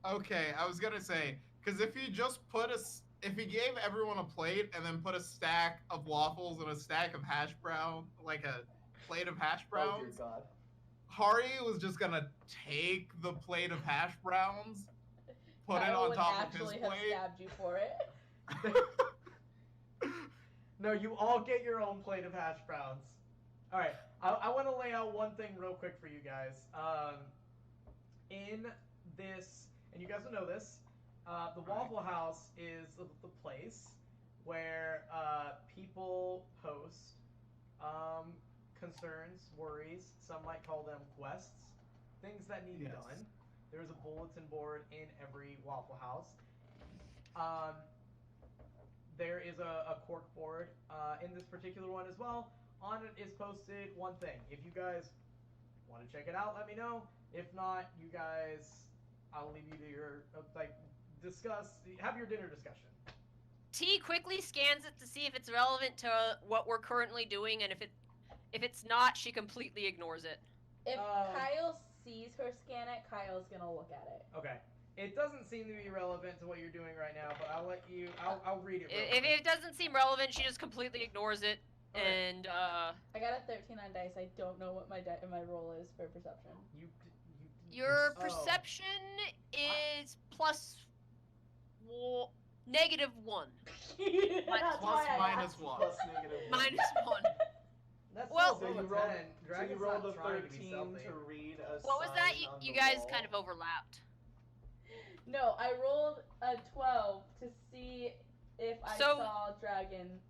Okay, I was gonna say, because if he just if he gave everyone a plate and then put a stack of waffles and a stack of hash brown, like a plate of hash Oh dear browns, God. Hari was just gonna take the plate of hash browns, put it Kyle on would top of his actually have plate. stabbed you for it. No, you all get your own plate of hash browns. All right, I want to lay out one thing real quick for you guys. In this, and you guys will know this, the Waffle House is the place where people post concerns, worries. Some might call them quests, things that need Yes. done. There's a bulletin board in every Waffle House. There is a cork board in this particular one as well. On it is posted one thing. If you guys want to check it out, let me know. If not, you guys, I'll leave you to your have your dinner discussion. T quickly scans it to see if it's relevant to what we're currently doing, and if it's not, she completely ignores it. If Kyle sees her scan it, Kyle's gonna look at it. Okay. It doesn't seem to be relevant to what you're doing right now, but I'll read it. Real If quick. it doesn't seem relevant, she just completely ignores it. Okay. And I got a 13 on dice. I don't know what my roll is for perception. your Oh. perception is -1. That's Plus why I minus asked. one. Plus -1. -1. That's Well- still So you a rolled, 10. so Dragon's you rolled not a trying to be 13 stealthy. to read a What was that? sign on You the guys wall. kind of overlapped. No, I rolled a 12 to see if I So- saw dragon.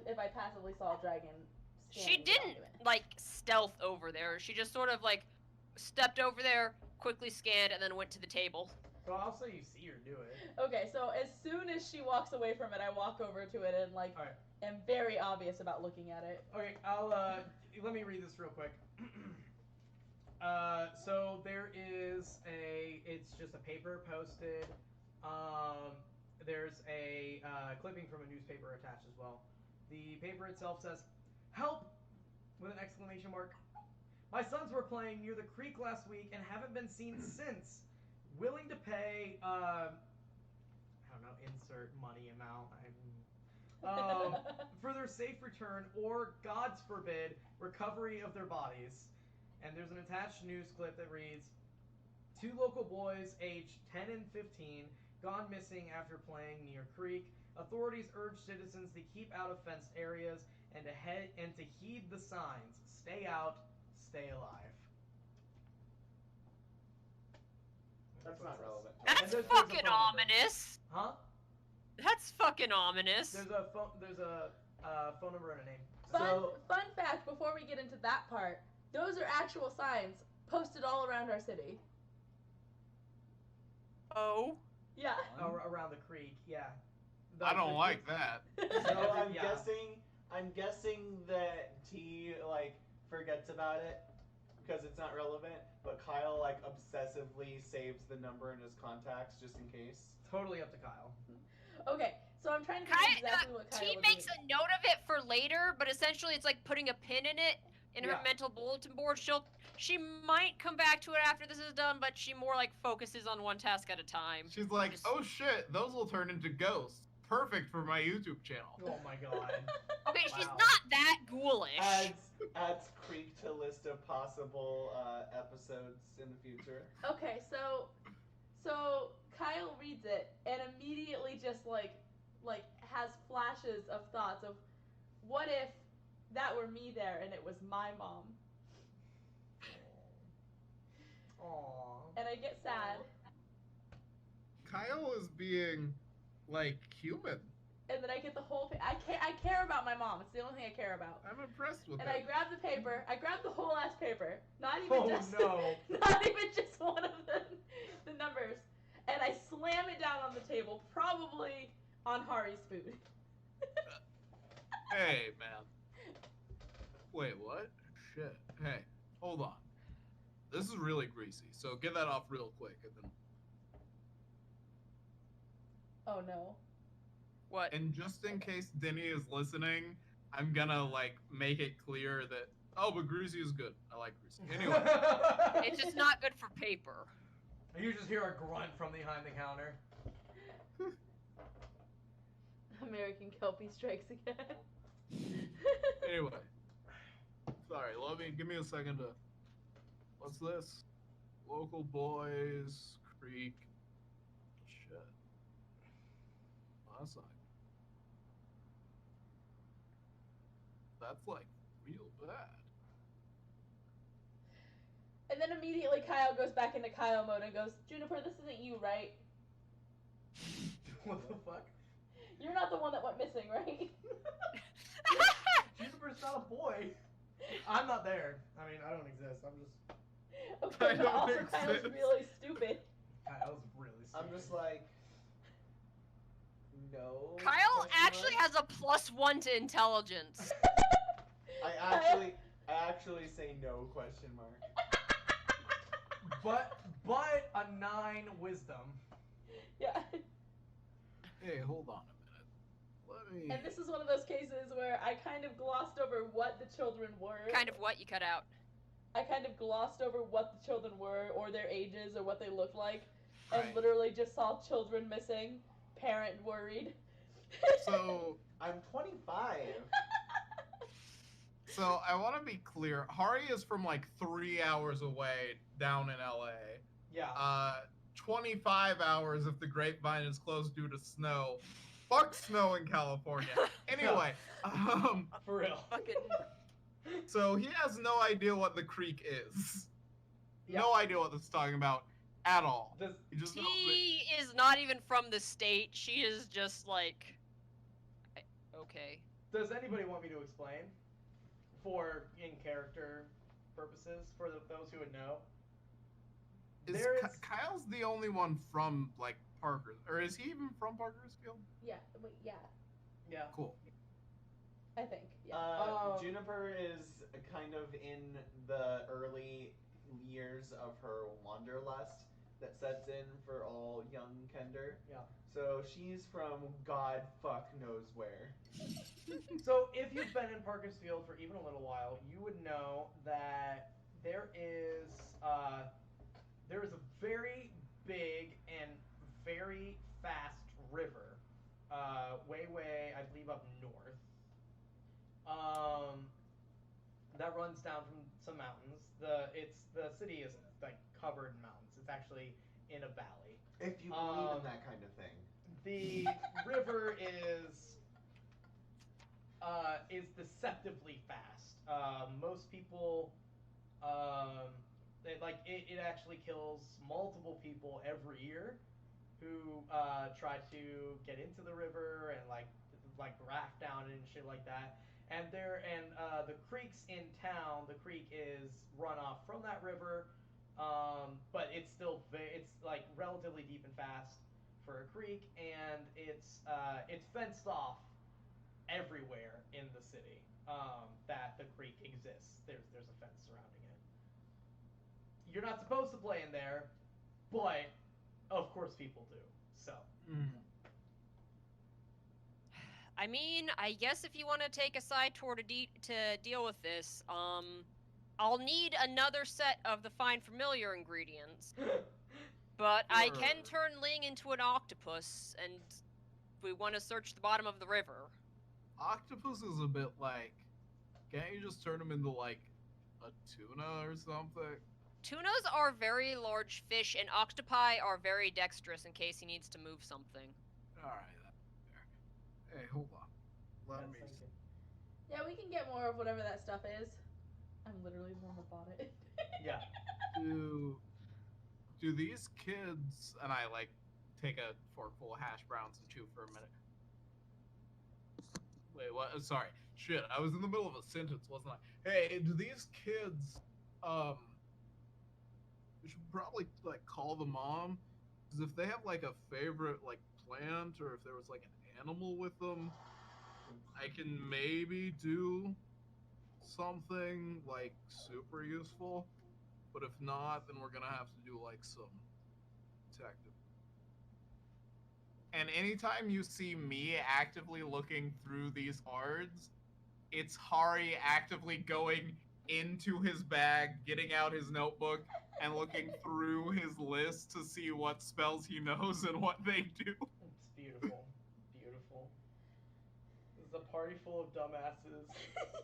If I passively saw a dragon. She scanning the didn't document. like stealth over there. She just sort of like stepped over there, quickly scanned, and then went to the table. Well, I'll say you see her do it. Okay, so as soon as she walks away from it, I walk over to it and like Alright. am very obvious about looking at it. Okay, let me read this real quick. So there is it's just a paper posted. There's a clipping from a newspaper attached as well. The paper itself says, "Help!" with an exclamation mark. "My sons were playing near the creek last week and haven't been seen since. Willing to pay, I don't know, insert money amount. For their safe return or, God's forbid, recovery of their bodies." And there's an attached news clip that reads, "Two local boys aged 10 and 15 gone missing after playing near creek. Authorities urge citizens to keep out of fenced areas and to heed the signs. Stay out, stay alive." That's not relevant. That's And there's a fucking phone number. ominous. Huh? That's fucking ominous. There's a phone number and a name. Fun fact before we get into that part, those are actual signs posted all around our city. Oh. Yeah. Around the creek, yeah. I don't like that. So I'm Yeah. guessing that T like forgets about it because it's not relevant, but Kyle like obsessively saves the number in his contacts just in case. Totally up to Kyle. Okay, so I'm trying to figure exactly what Kyle T would makes do. a note of it for later, but essentially it's like putting a pin in it in her Yeah. mental bulletin board. She might come back to it after this is done, but she more like focuses on one task at a time. She's like, Just- oh shit, those will turn into ghosts. Perfect for my YouTube channel. Oh my god. Okay, she's Wow. not that ghoulish. Adds Creek to list of possible episodes in the future. Okay, so Kyle reads it and immediately just like has flashes of thoughts of what if that were me there and it was my mom, Aww. and I get sad, Kyle is being, like, human. and then I get the whole I care about my mom. It's the only thing I care about. I'm impressed with And that. I grab the paper. I grab the whole ass paper. Not even Oh just no. not even just one of the numbers. And I slam it down on the table, probably on Hari's food. Hey, man. Wait, what? Shit. Hey, hold on. This is really greasy, so get that off real quick, and then. Oh no. What? And just in case Denny is listening, I'm gonna like make it clear that but greasy is good. I like greasy. Anyway, It's just not good for paper. You just hear a grunt from behind the counter. American Kelpie strikes again. anyway. Sorry, give me a second to. What's this? Local boys, Creek. Shit. That's not. That's like real bad. And then immediately Kyle goes back into Kyle mode and goes, Juniper, this isn't you, right? What the fuck? You're not the one that went missing, right? Juniper's not a boy. I'm not there. I mean, I don't exist. I'm just. Okay, I but don't also Kyle's exist. really stupid. Kyle's really stupid. I'm just like, no. Kyle question actually mark? has a +1 to intelligence. I actually say no question mark. But a 9 wisdom. Yeah. Hey, hold on a minute. Let me. And this is one of those cases where I kind of glossed over what the children were. Kind of what you cut out. I kind of glossed over what the children were, or their ages, or what they looked like, and Right. literally just saw children missing, parent worried. So, I'm 25. so I want to be clear. Hari is from like 3 hours away down in LA. Yeah. 25 hours if the grapevine is closed due to snow. Fuck snow in California. Anyway, For real. Fucking. so he has no idea what the creek is. Yeah. No idea what this is talking about at all. Does He just knows that. He is not even from the state. She is just like. Okay. Does anybody want me to explain? For in character purposes, for those who would know. There is. Kyle's the only one from like Parker, or is he even from Parkersfield? Yeah, wait, yeah, Yeah. Cool. I think, yeah. Juniper is kind of in the early years of her wanderlust that sets in for all young Kender. Yeah. So she's from God fuck knows where. So if you've been in Parkersfield for even a little while, you would know that there is a very big and very fast river, way, I believe, up north. That runs down from some mountains. The city is like covered in mountains. It's actually in a valley. If you believe in that kind of thing. The river is deceptively fast. Most people, it actually kills multiple people every year who try to get into the river and like raft down it and shit like that. And the creeks in town, the creek is runoff from that river, but it's still it's like relatively deep and fast for a creek, and it's fenced off everywhere in the city that the creek exists. There's a fence surrounding it. You're not supposed to play in there, but of course people do. So. I mean, I guess if you want to take a side tour to deal with this, I'll need another set of the Find Familiar ingredients. But I can turn Ling into an octopus, and we want to search the bottom of the river. Octopus is a bit like, can't you just turn him into like a tuna or something? Tunas are very large fish, and octopi are very dexterous in case he needs to move something. Alright. Hey, hold on. Let me. Yeah, we can get more of whatever that stuff is. I'm literally the one that bought it. Yeah. Do these kids, and I like take a forkful of hash browns and chew for a minute. Wait, what? Sorry. Shit, I was in the middle of a sentence, wasn't I? Hey, do these kids, we should probably like call the mom, because if they have like a favorite like plant, or if there was like an animal with them, I can maybe do something like super useful, but if not, then we're gonna have to do like some detective. And anytime you see me actively looking through these cards, it's Hari actively going into his bag, getting out his notebook, and looking through his list to see what spells he knows and what they do. It's beautiful. Beautiful. This is a party full of dumbasses.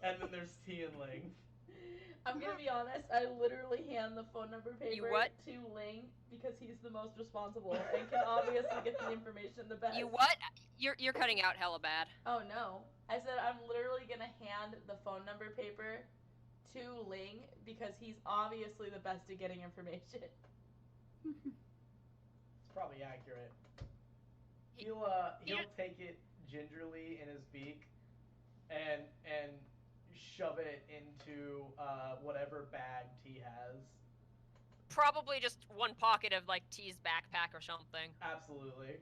And then there's T and Ling. I'm gonna be honest, I literally hand the phone number paper what? to Ling because he's the most responsible and can obviously get the information the best. You what? You're cutting out hella bad. Oh no. I said I'm literally gonna hand the phone number paper to Ling because he's obviously the best at getting information. It's probably accurate. He- He'll he just- take it gingerly in his beak and shove it into whatever bag T has. Probably just one pocket of like T's backpack or something. Absolutely.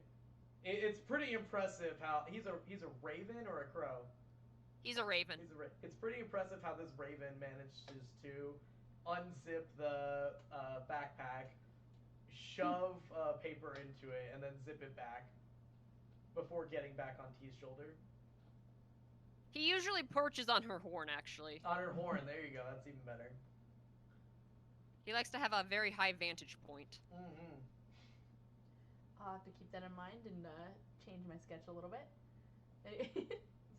It's pretty impressive how he's a raven or a crow. He's a raven. It's pretty impressive how this raven manages to unzip the backpack, shove paper into it, and then zip it back before getting back on T's shoulder. He usually perches on her horn, actually. On her horn, there you go. That's even better. He likes to have a very high vantage point. Mm-hmm. I'll have to keep that in mind and change my sketch a little bit.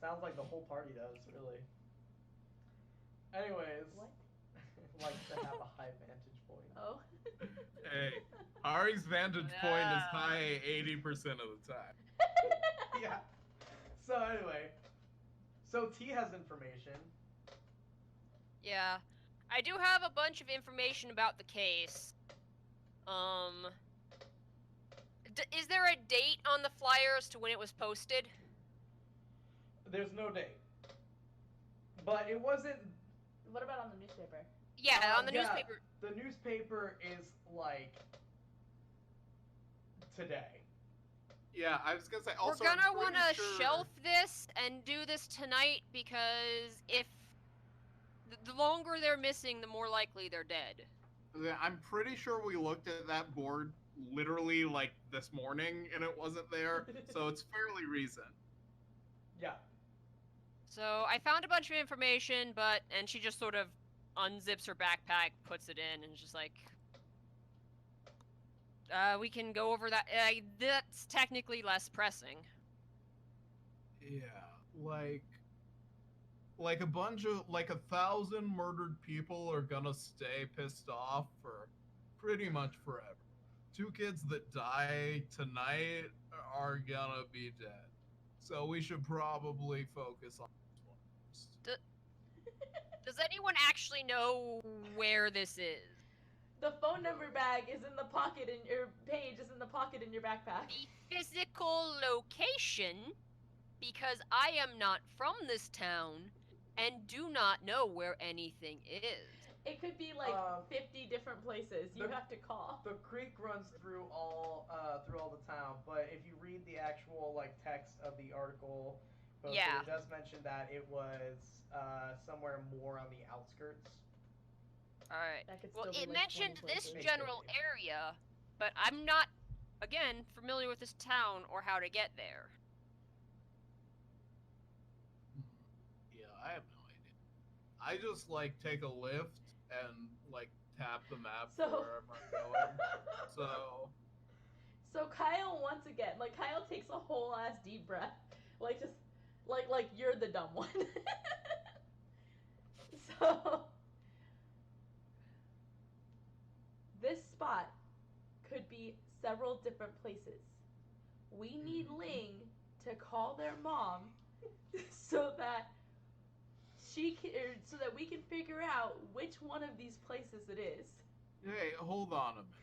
Sounds like the whole party does, really. Anyways, What? likes to have a high vantage point. Oh. Hey, Hari's vantage point is high 80% of the time. Yeah. So anyway, so T has information. Yeah. I do have a bunch of information about the case. Is there a date on the flyer as to when it was posted? There's no date. But it wasn't. What about on the newspaper? Yeah, on the yeah. newspaper. The newspaper is like today. Yeah, I was gonna say also. We're gonna I'm pretty want to sure- shelf this and do this tonight because if the longer they're missing, the more likely they're dead. Yeah, I'm pretty sure we looked at that board literally like this morning and it wasn't there, so it's fairly recent. Yeah. So I found a bunch of information, and she just sort of unzips her backpack, puts it in, and is just like, we can go over that. That's technically less pressing. Yeah, like a bunch of 1,000 murdered people are gonna stay pissed off for pretty much forever. 2 kids that die tonight are gonna be dead. So we should probably focus on this one first. Does anyone actually know where this is? The phone number bag is in the pocket in your page is in the pocket in your backpack. The physical location, because I am not from this town and do not know where anything is. It could be like 50 different places. You the- have to call. The creek runs through all the town, but if you read the actual text of the article, posted, Yeah. it does mention that it was somewhere more on the outskirts. Alright. That could Well, still be, it like, mentioned 20 this places. general area, but I'm not, again, familiar with this town or how to get there. Yeah, I have no idea. I just take a lift and tap the map So- for wherever I'm going. So So Kyle once again, Kyle takes a whole ass deep breath, just like you're the dumb one. So this spot could be several different places. We need Ling to call their mom so that so that we can figure out which one of these places it is. hey, hold on a minute.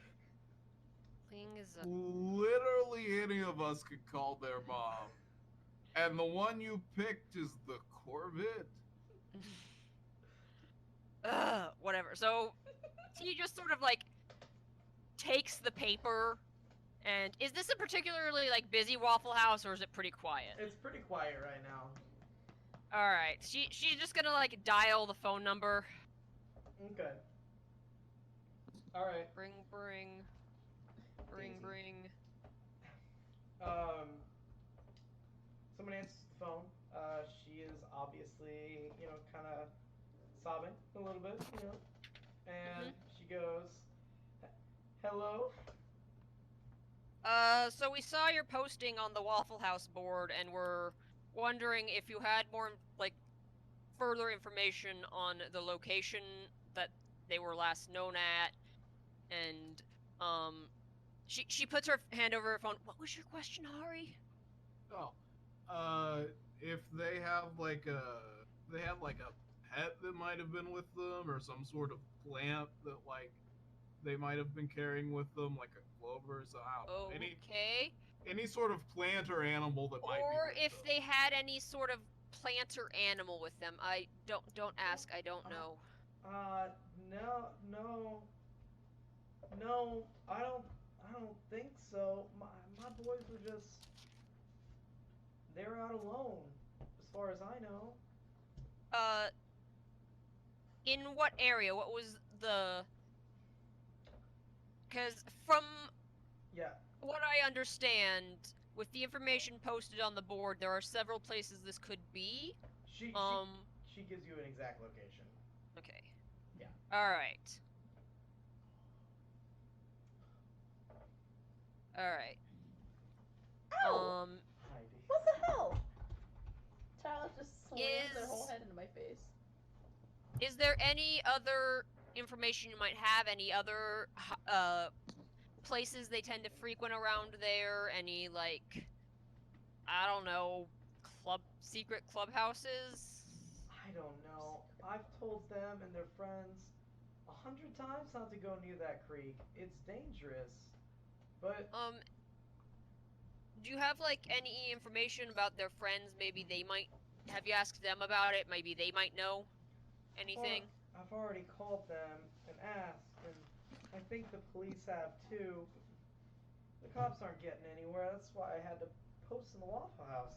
Ling is Literally any of us could call their mom. And the one you picked is the Corvette. whatever. So he just sort of takes the paper, and is this a particularly busy Waffle House or is it pretty quiet? It's pretty quiet right now. All right. She's just gonna like dial the phone number. Okay. All right. Bring. Daisy. Um, someone answers the phone. She is obviously, kind of sobbing a little bit, and she goes, "Hello." So we saw your posting on the Waffle House board, and we're wondering if you had more, like, further information on the location that they were last known at, and, she puts her hand over her phone. What was your question, Hari? Oh, if they have like a pet that might have been with them, or some sort of plant that like they might have been carrying with them, like a clover. So I don't know, Okay. any sort of plant or animal that might be Or with if them. they had any sort of plant or animal with them. I don't ask. I don't know. No, no, no. I don't think so. My boys were just, they were out alone, as far as I know. Uh, in what area? What was the? Because from Yeah. what I understand, with the information posted on the board, there are several places this could be. She she gives you an exact location. Okay. Yeah. All right. All right. Ow! Heidi. What the hell? Child just slammed their whole head into my face. Is there any other information you might have? Any other places they tend to frequent around there? Any, like, I don't know, secret clubhouses? I don't know. I've told them and their friends 100 times not to go near that creek. It's dangerous. But Do you have, like, any information about their friends? Maybe they might. Have you asked them about it? Maybe they might know anything. I've already called them and asked, and I think the police have too. The cops aren't getting anywhere. That's why I had to post in the Waffle House.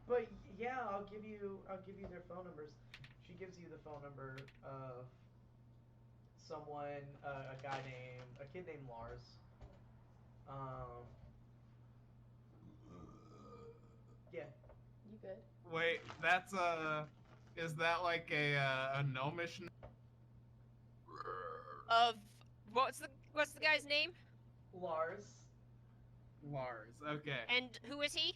But yeah, I'll give you their phone numbers. She gives you the phone number of someone, a kid named Lars. Um, yeah. You good? Wait, that's is that like a gnomish? Of what's the guy's name? Lars. Lars. Okay. And who is he?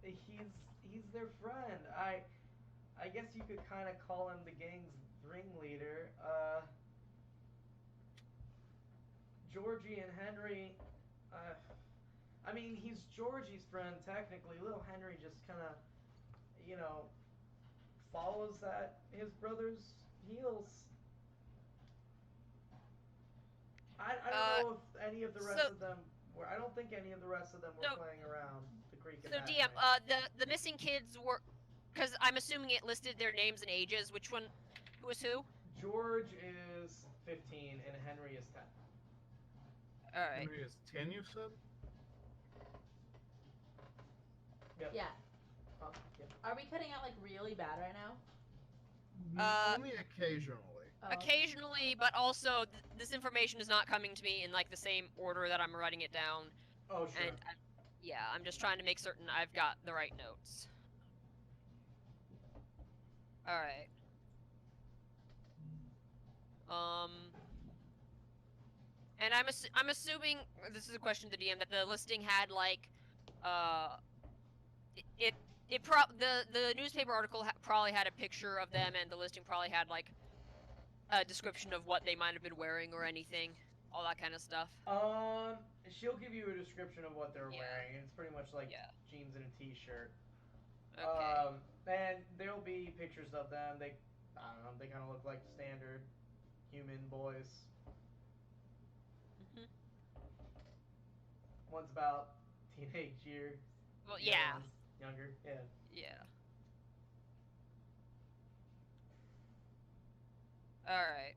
He's their friend. I guess you could kind of call him the gang's ringleader. Georgie and Henry. I mean, he's Georgie's friend technically. Little Henry just kind of, you know, follows at his brother's heels. I don't know if any of the rest of them were. I don't think any of the rest of them were playing around the creek at So that DM, night. the missing kids were, because I'm assuming it listed their names and ages. Which one? Who was who? George is 15 and Henry is 10. All right. Henry is 10, you said? Yep. Yeah. Yeah. Are we cutting out like really bad right now? Only occasionally. Oh. Occasionally, but also this information is not coming to me in like the same order that I'm writing it down. Oh, sure. And yeah, I'm just trying to make certain I've got the right notes. All right. And I'm assuming this is a question to the DM that the listing had like, the newspaper article probably had a picture of them, and the listing probably had like a description of what they might have been wearing or anything, all that kind of stuff. She'll give you a description of what they're Yeah. wearing. It's pretty much like Yeah. jeans and a t-shirt. Okay. And there'll be pictures of them. I don't know, they kind of look like standard human boys. Mhm. One's about teenage year. Well, the other yeah. one's younger. Yeah. Yeah. All right.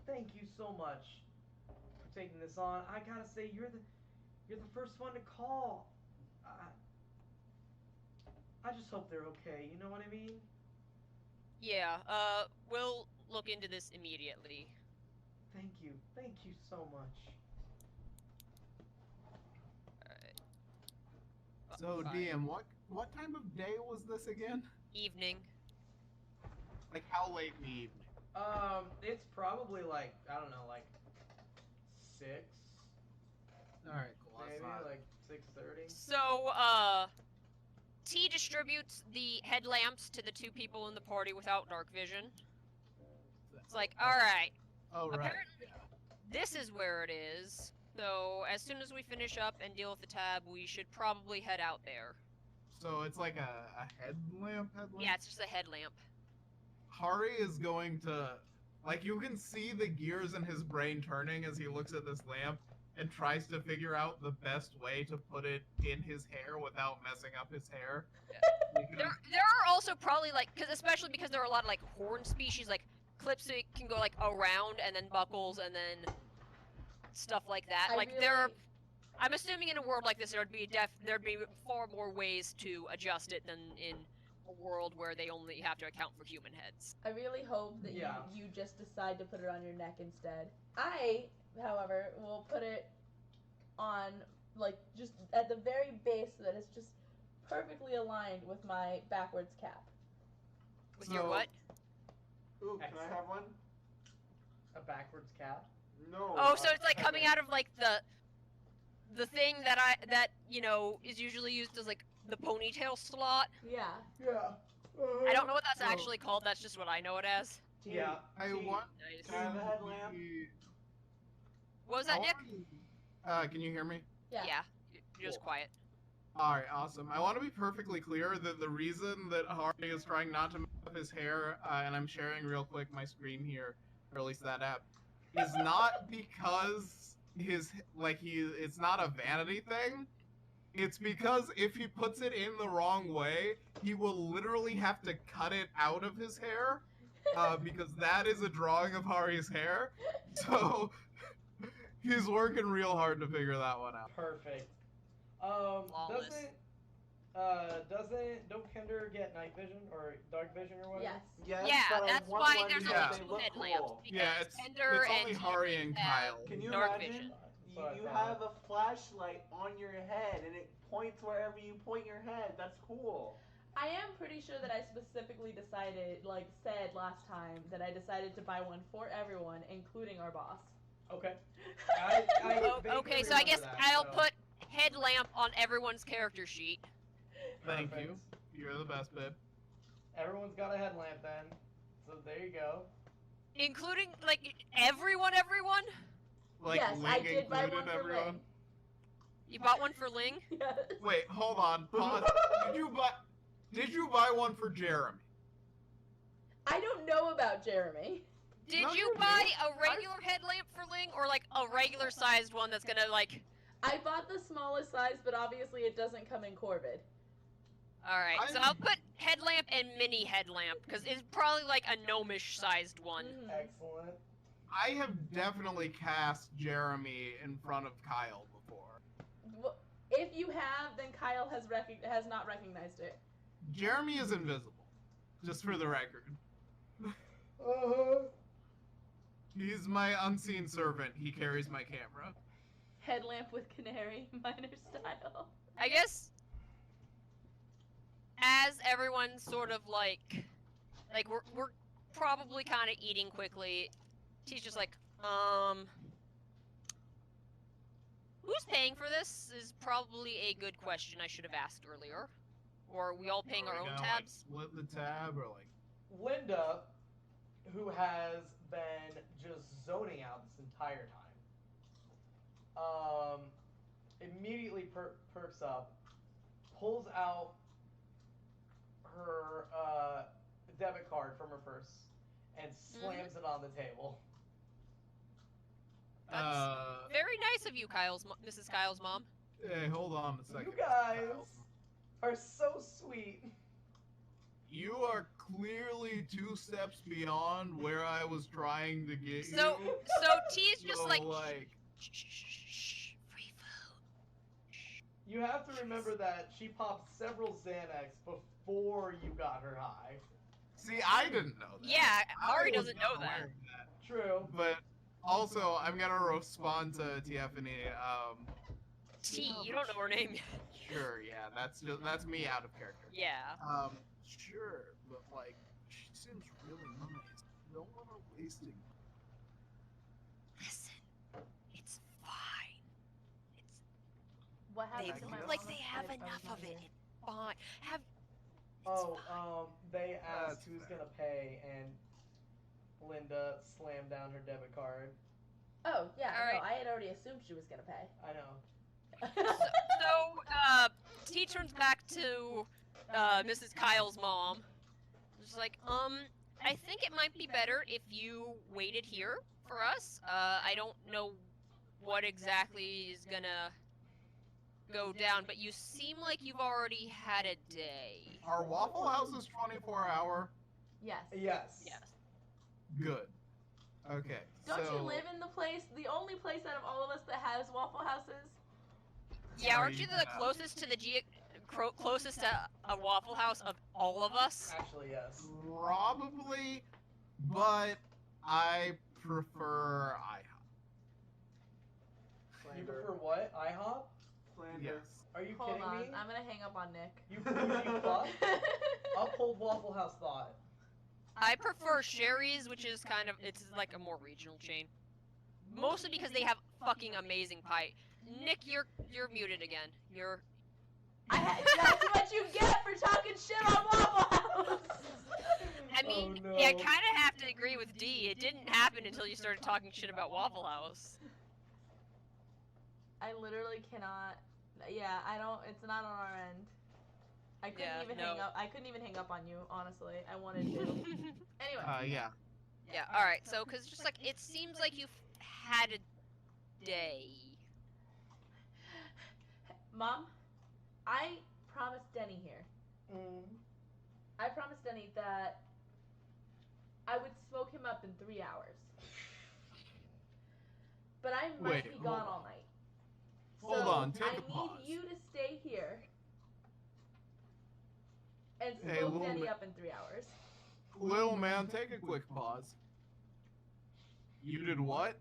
Thank you so much for taking this on. I gotta say, you're the first one to call. I just hope they're okay. You know what I mean? Yeah, we'll look into this immediately. Thank you so much. Alright. So Fine. DM, what time of day was this again? Evening. Like how late in the evening? It's probably like, I don't know, like 6, All right, cool. That's maybe not- like 6:30. So, T distributes the headlamps to the 2 people in the party without dark vision. It's like, alright, Oh right. apparently this is where it is. So, as soon as we finish up and deal with the tab, we should probably head out there. So it's like a headlamp. Yeah, it's just a headlamp. Hari is going to, like, you can see the gears in his brain turning as he looks at this lamp and tries to figure out the best way to put it in his hair without messing up his hair. Because- There are also probably like, especially because there are a lot of like horn species, like clips that can go like around and then buckles and then stuff like that. I Like really, there are, I'm assuming in a world like this there'd be far more ways to adjust it than in a world where they only have to account for human heads. I really hope that Yeah. you just decide to put it on your neck instead. I, however, will put it on, like, just at the very base so that it's just perfectly aligned with my backwards cap. With your So- what? Ooh, can I have one? A backwards cap. No. Oh, so it's like coming out of like the thing that you know is usually used as like the ponytail slot. Yeah. Yeah. I don't know what that's Oh. actually called. That's just what I know it as. Yeah. I T, want Nice. Can I have a headlamp? What was that, Nick? Can you hear me? Yeah. Yeah, you're just Cool. quiet. Alright, awesome. I want to be perfectly clear that the reason that Hari is trying not to mess up his hair, and I'm sharing real quick my screen here, or at least that app, is not because it's not a vanity thing. It's because if he puts it in the wrong way, he will literally have to cut it out of his hair, because that is a drawing of Hari's hair. So, he's working real hard to figure that one out. Perfect. Flawless. Don't Kinder get night vision or dark vision or whatever? Yes. Yes, Yeah, but I that's want why one there's Yeah. because only they 2 look headlamps. cool. Because Yeah, it's Ender only and Hari and Kyle. Can you dark imagine? vision. You have a flashlight on your head and it points wherever you point your head. That's cool. I am pretty sure that I specifically decided, like said last time, that I decided to buy one for everyone, including our boss. Okay. Oh, vaguely okay, so I guess remember that, I'll so- put headlamp on everyone's character sheet. Thank Perfect. you. You're the best, babe. Everyone's got a headlamp then. So there you go. Including, like, everyone? Like, yes, Ling I did buy included, one for everyone. Ling. You bought one for Ling? Yes. Wait, hold on. Pause. Did you buy one for Jeremy? I don't know about Jeremy. Did No, you you buy didn't. a regular headlamp for Ling, or like a regular sized one that's gonna like... I bought the smallest size, but obviously it doesn't come in Corvid. Alright, so I'll put headlamp and mini headlamp, because it's probably like a gnomish sized one. Mhm. Excellent. I have definitely cast Jeremy in front of Kyle before. Well, if you have, then Kyle has not recognized it. Jeremy is invisible, just for the record. Uh-huh. He's my unseen servant. He carries my camera. Headlamp with canary, minor style. I guess as everyone's sort of like we're probably kind of eating quickly. He's just like, who's paying for this is probably a good question I should have asked earlier. Or are we all paying our Are we own gonna, tabs? Like, split the tab or like. Linda, who has been just zoning out this entire time, immediately perks up, pulls out her debit card from her purse, and slams it on the table. That's very nice of you, Mrs. Kyle's mom. Hey, hold on a second. You guys Kyle. are so sweet. You are clearly 2 steps beyond where I was trying to get So you. T's just So, like, like, shh, free food. You have to remember that she popped several Xanax before you got her high. See, I didn't know that. Yeah, Ari I was doesn't know not aware that. of that. True. But also, I'm gonna respond to Tiffany. T, you don't know her name yet. Sure, yeah, that's me out of character. Yeah. Sure, but like, she seems really nice. Don't want her wasting. Listen, it's fine. What They happened to my look like mom? they have I was enough not of it. here. It's fine. They asked That's who's fair. gonna pay, and Linda slammed down her debit card. Oh yeah, Alright. no, I had already assumed she was gonna pay. I know. So, T turns back to Mrs. Kyle's mom. She's like, I think it might be better if you waited here for us. I don't know what exactly is gonna go down, but you seem like you've already had a day. Are Waffle Houses 24-hour? Yes. Yes. Yes. Good. Okay. Don't so, you live in the only place out of all of us that has Waffle Houses? Yeah, aren't you Sorry, the closest to the closest to a Waffle House of all of us? Actually, yes. Probably, but I prefer IHOP. You Slander. prefer what? IHOP? Slander. Yes. Are you Hold kidding on, me? I'm gonna hang up on Nick. You bougie fuck? Uphold Waffle House thought. I prefer Sherry's, which is it's like a more regional chain. Mostly because they have fucking amazing pie. Nick, you're muted again. That's what you get for talking shit on Waffle House. I mean, Oh, no. yeah, I kind of have to agree with D. It didn't happen until you started talking shit about Waffle House. I literally cannot. Yeah, I don't. It's not on our end. I couldn't Yeah, even no. hang up. I couldn't even hang up on you. Honestly, I wanted to. Anyway. Yeah. Yeah, alright, so, because just like, it seems like you've had a day. Mom, I promised Denny here. Mm. I promised Denny that I would smoke him up in 3 hours. But I might Wait, be hold gone on. all night. Hold So on, take I a need pause. you to stay here and Hey, smoke little Denny bit- up in 3 hours. Little man, take a quick pause. You did what?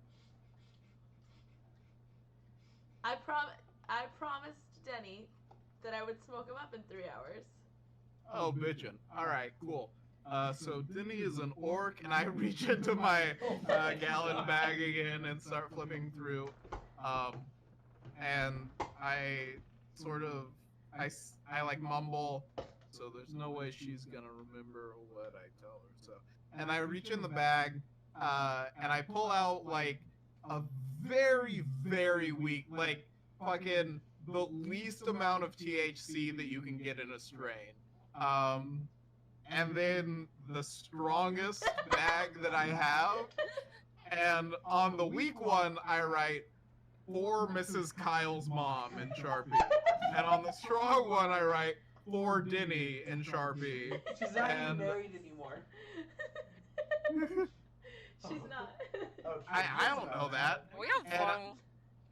I promised Denny that I would smoke him up in 3 hours. Oh, bitchin'. Alright, cool. So Denny is an orc, and I reach into my gallon bag again and start flipping through. And I sort of, I like mumble, so there's no way she's gonna remember what I tell her, so. And I reach in the bag, and I pull out, like, a very, very weak, like, fucking the least amount of THC that you can get in a strain. And then the strongest bag that I have, and on the weak one, I write, for Mrs. Kyle's mom in Sharpie. And on the strong one, I write, for Denny in Sharpie. She's not even And- married anymore. She's not. Oh, I don't know that. We don't And fucking...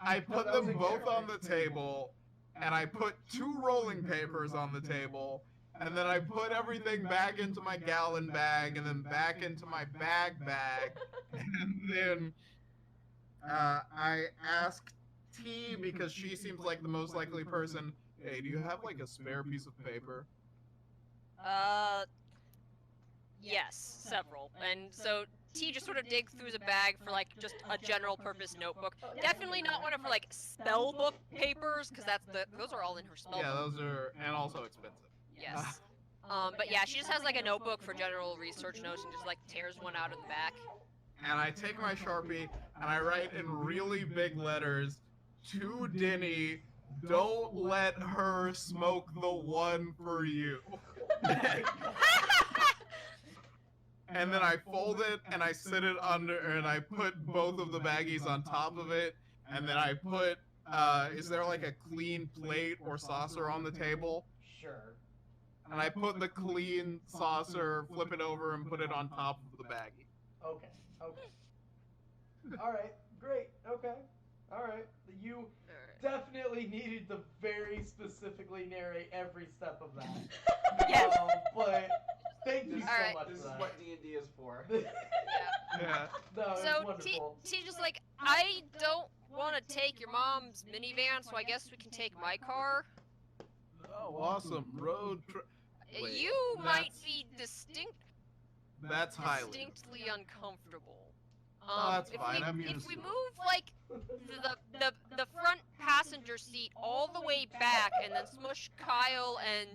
I put That was them a both on character. the table, and I put 2 rolling papers on the table, and then I put everything back into my gallon bag, and then back into my bag, and then I asked T, because she seems like the most likely person, hey, do you have like a spare piece of paper? Yes, several. And so T just sort of digs through the bag for like just a general purpose notebook. Definitely not one of her like spell book papers, because those are all in her spell Yeah, book. those are, and also expensive. Yes. But yeah, she just has like a notebook for general research notes and just like tears one out of the back. And I take my Sharpie and I write in really big letters, to Denny, don't let her smoke the one for you. And then I fold it and I sit it under, and I put both of the baggies on top of it, and then I put, is there like a clean plate or saucer on the table? Sure. And I put the clean saucer, flip it over, and put it on top of the baggie. Okay. Okay. All right. Great. Okay. All right. You definitely needed to very specifically narrate every step of that. Yes. But thank you so Alright. much This for is that. what D&D is for. Yeah. No, it was So wonderful. T just like, I don't want to take your mom's minivan, so I guess we can take my car. Oh, awesome. Road trip. Wait, You might that's- be That's highly. distinctly uncomfortable. Oh, that's if fine, We, I'm if used we to it. move like the front passenger seat all the way back and then smush Kyle and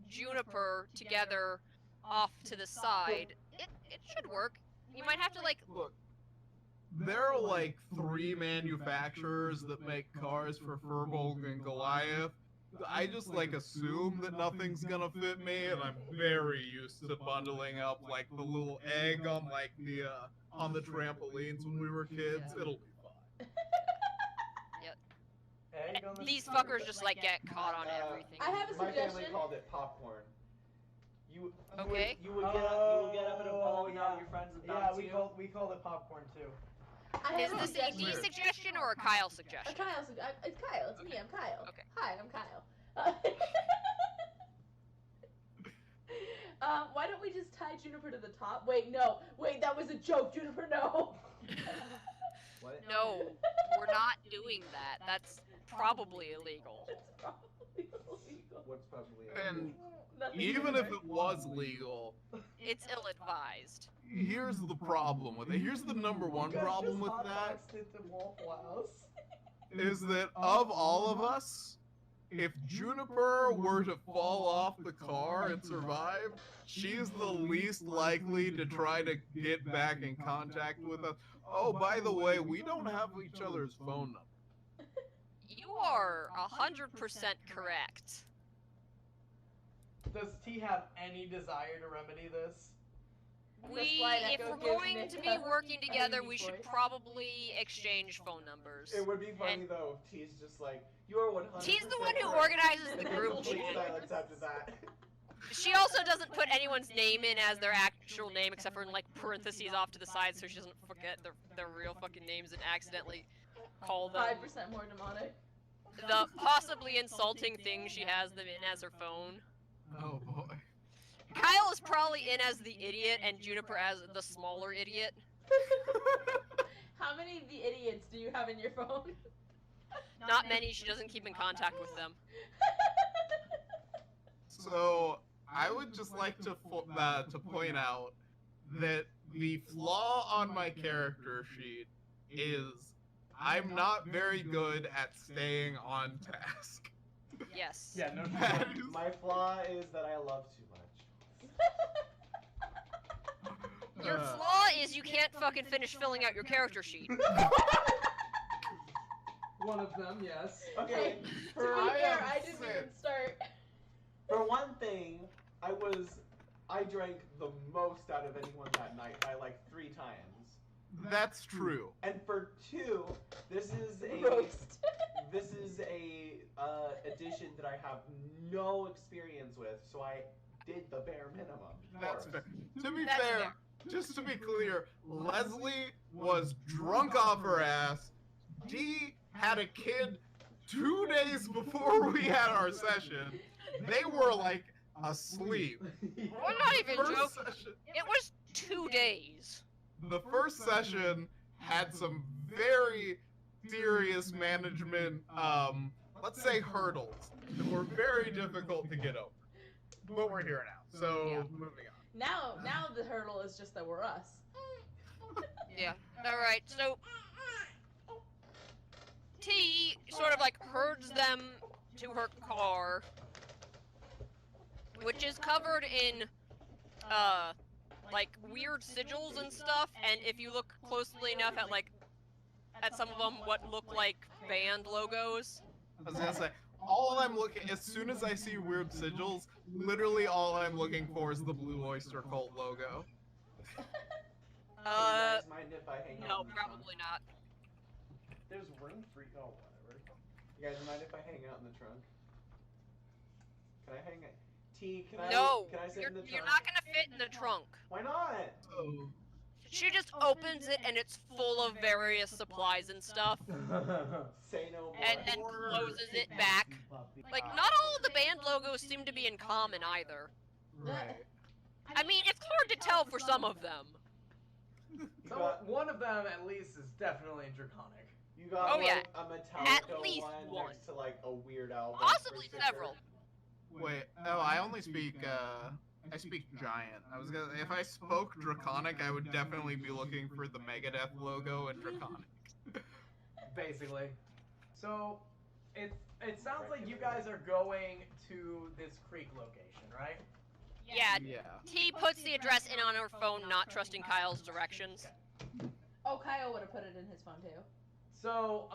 Juniper together off to the side, it should work. You might have to like. Look, there are like 3 manufacturers that make cars for Firbolg and Goliath. I just like assume that nothing's gonna fit me, and I'm very used to bundling up like the little egg on like the on the trampolines when we were kids. Yeah. It'll be fine. Egg on the These stick. fuckers just like get caught on everything. I have a My family suggestion. called it popcorn. You Okay. You would get up in a ball and you have your friends and Yeah, bounce we you. called it popcorn too. I Is have a this a D suggestion. suggestion or a Kyle suggestion? Kyle, it's Kyle. It's me. I'm Kyle. Okay. Hi, I'm Kyle. Why don't we just tie Juniper to the top? Wait, no. Wait, that was a joke. Juniper, no. What? No, we're not doing that. That's probably illegal. It's probably illegal. What's probably And Nothing even to if say. it was legal, It's ill-advised. here's the problem with it. Here's the number one You guys problem just with that. hotboxed into Waffle House. Is that of all of us, if Juniper were to fall off the car and survive, she's the least likely to try to get back in contact with us. Oh, by the way, we don't have each other's phone number. You are 100% correct. Does T have any desire to remedy this? We, Slight if Echo we're gives going Nick to a be working tiny together, we should voice. probably exchange phone numbers. It would be funny though if T's just like, you're 100%. T's the one who correct." organizes the And then group complete chat. silence after that. She also doesn't put anyone's name in as their actual name, except for in like parentheses off to the side, so she doesn't forget their real fucking names and accidentally call them 5% more demonic. the possibly insulting thing she has them in as her phone. Oh boy. Kyle is probably in as the idiot and Juniper as the smaller idiot. How many of the idiots do you have in your phone? Not many, she doesn't keep in contact with them. So I would just like to point out that the flaw on my character sheet is I'm not very good at staying on task. Yes. Yeah, no. That is- My flaw is that I love too much. Your flaw is you can't fucking finish filling out your character sheet. One of them, yes. Okay, Hey, to for, be I fair, am I didn't even sick. start. for one thing, I drank the most out of anyone that night by like 3 times. That's true. And for 2, this is a Roast. addition that I have no experience with, so I did the bare minimum. of That's course. fair. To be That's fair, fair. just to be clear, Leslie was drunk off her ass. Dee had a kid 2 days before we had our session. They were like asleep. We're not even First joking. session, It was 2 days. the first session had some very serious management, let's say hurdles that were very difficult to get over. But we're here now, so Yeah. moving on. Now the hurdle is just that we're us. Yeah. Alright, so T sort of like herds them to her car, which is covered in like weird sigils and stuff, and if you look closely enough at some of them what look like band logos. I was gonna say, all I'm looking, as soon as I see weird sigils, literally all I'm looking for is the Blue Oyster Cult logo. Hey, you guys mind if I hang out No, in the trunk? probably not. There's room for you. Oh, whatever. You guys mind if I hang out in the trunk? Can I hang it? T, can I? No, Can I sit in the you're trunk? not gonna fit in the trunk. Why not? Oh, She just opens it and it's full of various supplies and stuff, Say no more. and then closes it back. Like, not all of the band logos seem to be in common either. Right. I mean, it's hard to tell for some of them. You So got, one of them at least is definitely draconic. you got Oh, yeah. a Metallica At least one one. next to like a Weird Al. Possibly bumper several. sticker. Wait, no, I only speak, I speak giant. If I spoke draconic, I would definitely be looking for the Megadeth logo and draconic. Basically. So it sounds like you guys are going to this creek location, right? Yeah, Yeah. T puts the address in on her phone, not trusting Kyle's directions. Oh, Kyle would have put it in his phone too. So,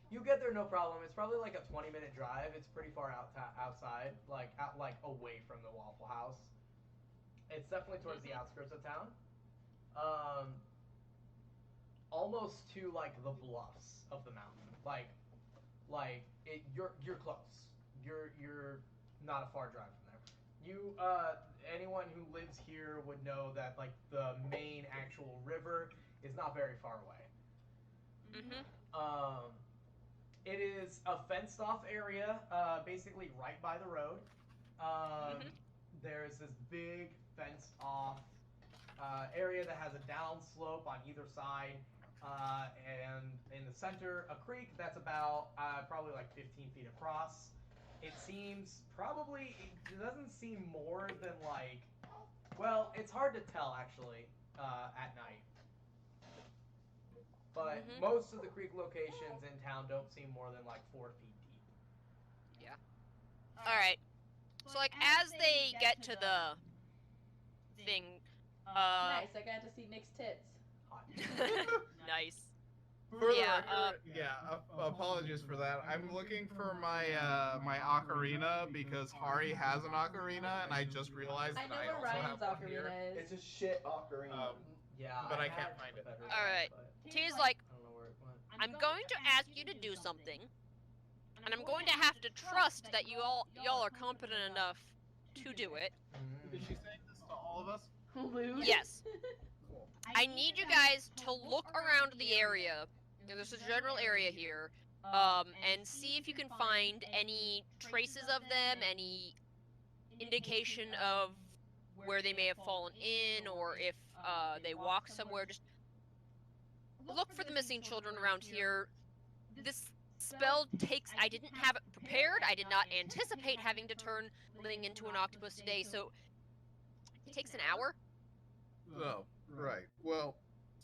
you get there no problem. It's probably like a 20-minute drive. It's pretty far outside, like away from the Waffle House. It's definitely towards the outskirts of town. Almost to like the bluffs of the mountain. You're close. You're not a far drive from there. You anyone who lives here would know that like the main actual river is not very far away. Mm-hmm. It is a fenced off area, basically right by the road. There's this big fenced off area that has a down slope on either side, and in the center, a creek that's about probably like 15 feet across. It seems it doesn't seem more than like, well, it's hard to tell actually at night. But most of the creek locations in town don't seem more than like 4 feet deep. Alright. So, like, as they get to the thing, Nice, I got to see Nick's tits. Hot. nice. For the Yeah, record, apologies for that. I'm looking for my my ocarina because Hari has an ocarina, and I just realized I that know I where also Ryan's have one here. ocarina is. It's a shit ocarina. Yeah, But I can't had find it. better Alright. ones, but T's like, I don't know where it went. I'm going to ask you to do something, and I'm going to have to trust that y'all are competent enough to do it. Is she saying this to all of us? Lewd. Yes. Cool. I need you guys to look around the area. There's a general area here, and see if you can find any traces of them, any indication of where they may have fallen in, or if they walk somewhere. Just look for the missing children around here. This spell takes. I didn't have it prepared. I did not anticipate having to turn Ling into an octopus today, so it takes an hour. Oh, right. Well,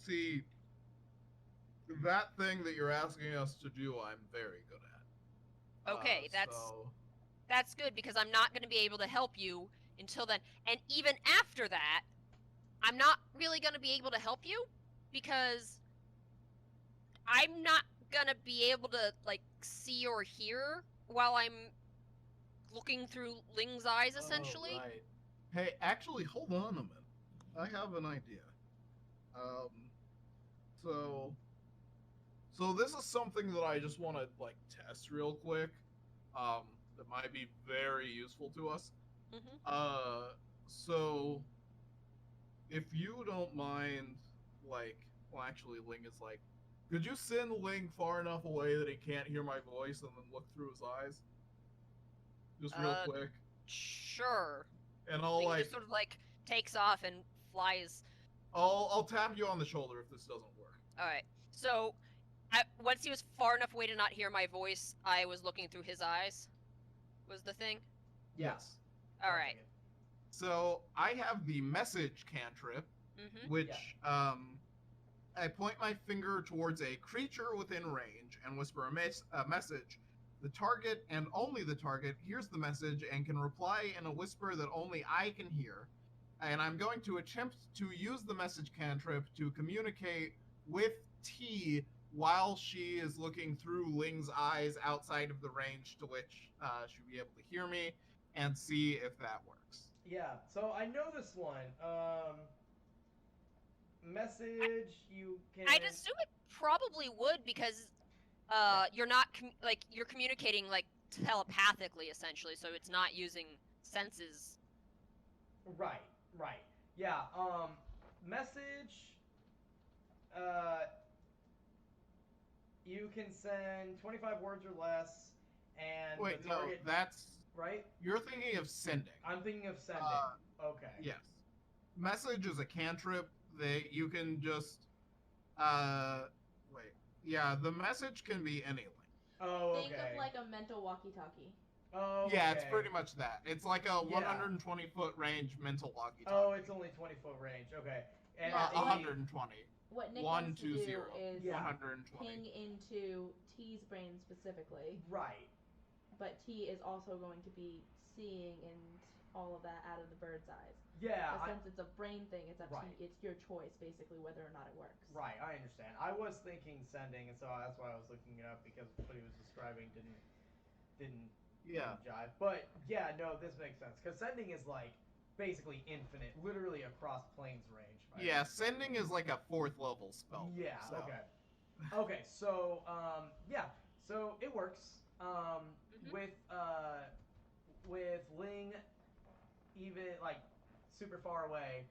see, that thing that you're asking us to do, I'm very good at. Okay, So, that's good because I'm not going to be able to help you until then. And even after that, I'm not really going to be able to help you because I'm not going to be able to like see or hear while I'm looking through Ling's eyes essentially. Oh, right. Hey, actually, hold on a minute. I have an idea. So this is something that I just want to like test real quick. That might be very useful to us. So if you don't mind, like, well, actually, Ling is like, could you send Ling far enough away that he can't hear my voice and then look through his eyes? Just real quick. Sure. And I'll Ling like, just sort of like takes off and flies. I'll tap you on the shoulder if this doesn't work. All right. So, once he was far enough away to not hear my voice, I was looking through his eyes. Was the thing? Yes. All right. So I have the message cantrip, which I point my finger towards a creature within range and whisper a message. The target and only the target hears the message and can reply in a whisper that only I can hear. And I'm going to attempt to use the message cantrip to communicate with T while she is looking through Ling's eyes outside of the range to which she'll be able to hear me and see if that works. Yeah, so I know this one. Message, you can... I'd assume it probably would because you're not you're communicating like telepathically essentially, so it's not using senses. Right, right. Yeah. Message. You can send 25 words or less, and Wait, the no, target. that's Right. you're thinking of sending. I'm thinking of sending. Okay. Yes. Message is a cantrip that you can just wait. Yeah, the message can be anything. Oh, okay. Think of like a mental walkie-talkie. Oh, Yeah, it's okay. pretty much that. It's like a Yeah. 120-foot range mental walkie-talkie. Oh, it's only 20-foot range. Okay. And Yeah, 120. What Nick One, wants to two, do zero. is Yeah. 120. ping into T's brain specifically, Right. but T is also going to be seeing and all of that out of the bird's eyes. Yeah. But since it's a brain thing, it's up Right. to you. It's your choice, basically, whether or not it works. Right. I understand. I was thinking sending, and so that's why I was looking it up because what he was describing didn't Yeah. jive. But yeah, no, this makes sense because sending is like basically infinite, literally across planes range. Right? Yeah, sending is like a 4th level spell. Yeah. so. Okay. Okay. So yeah. So it works. With Ling, even like super far away,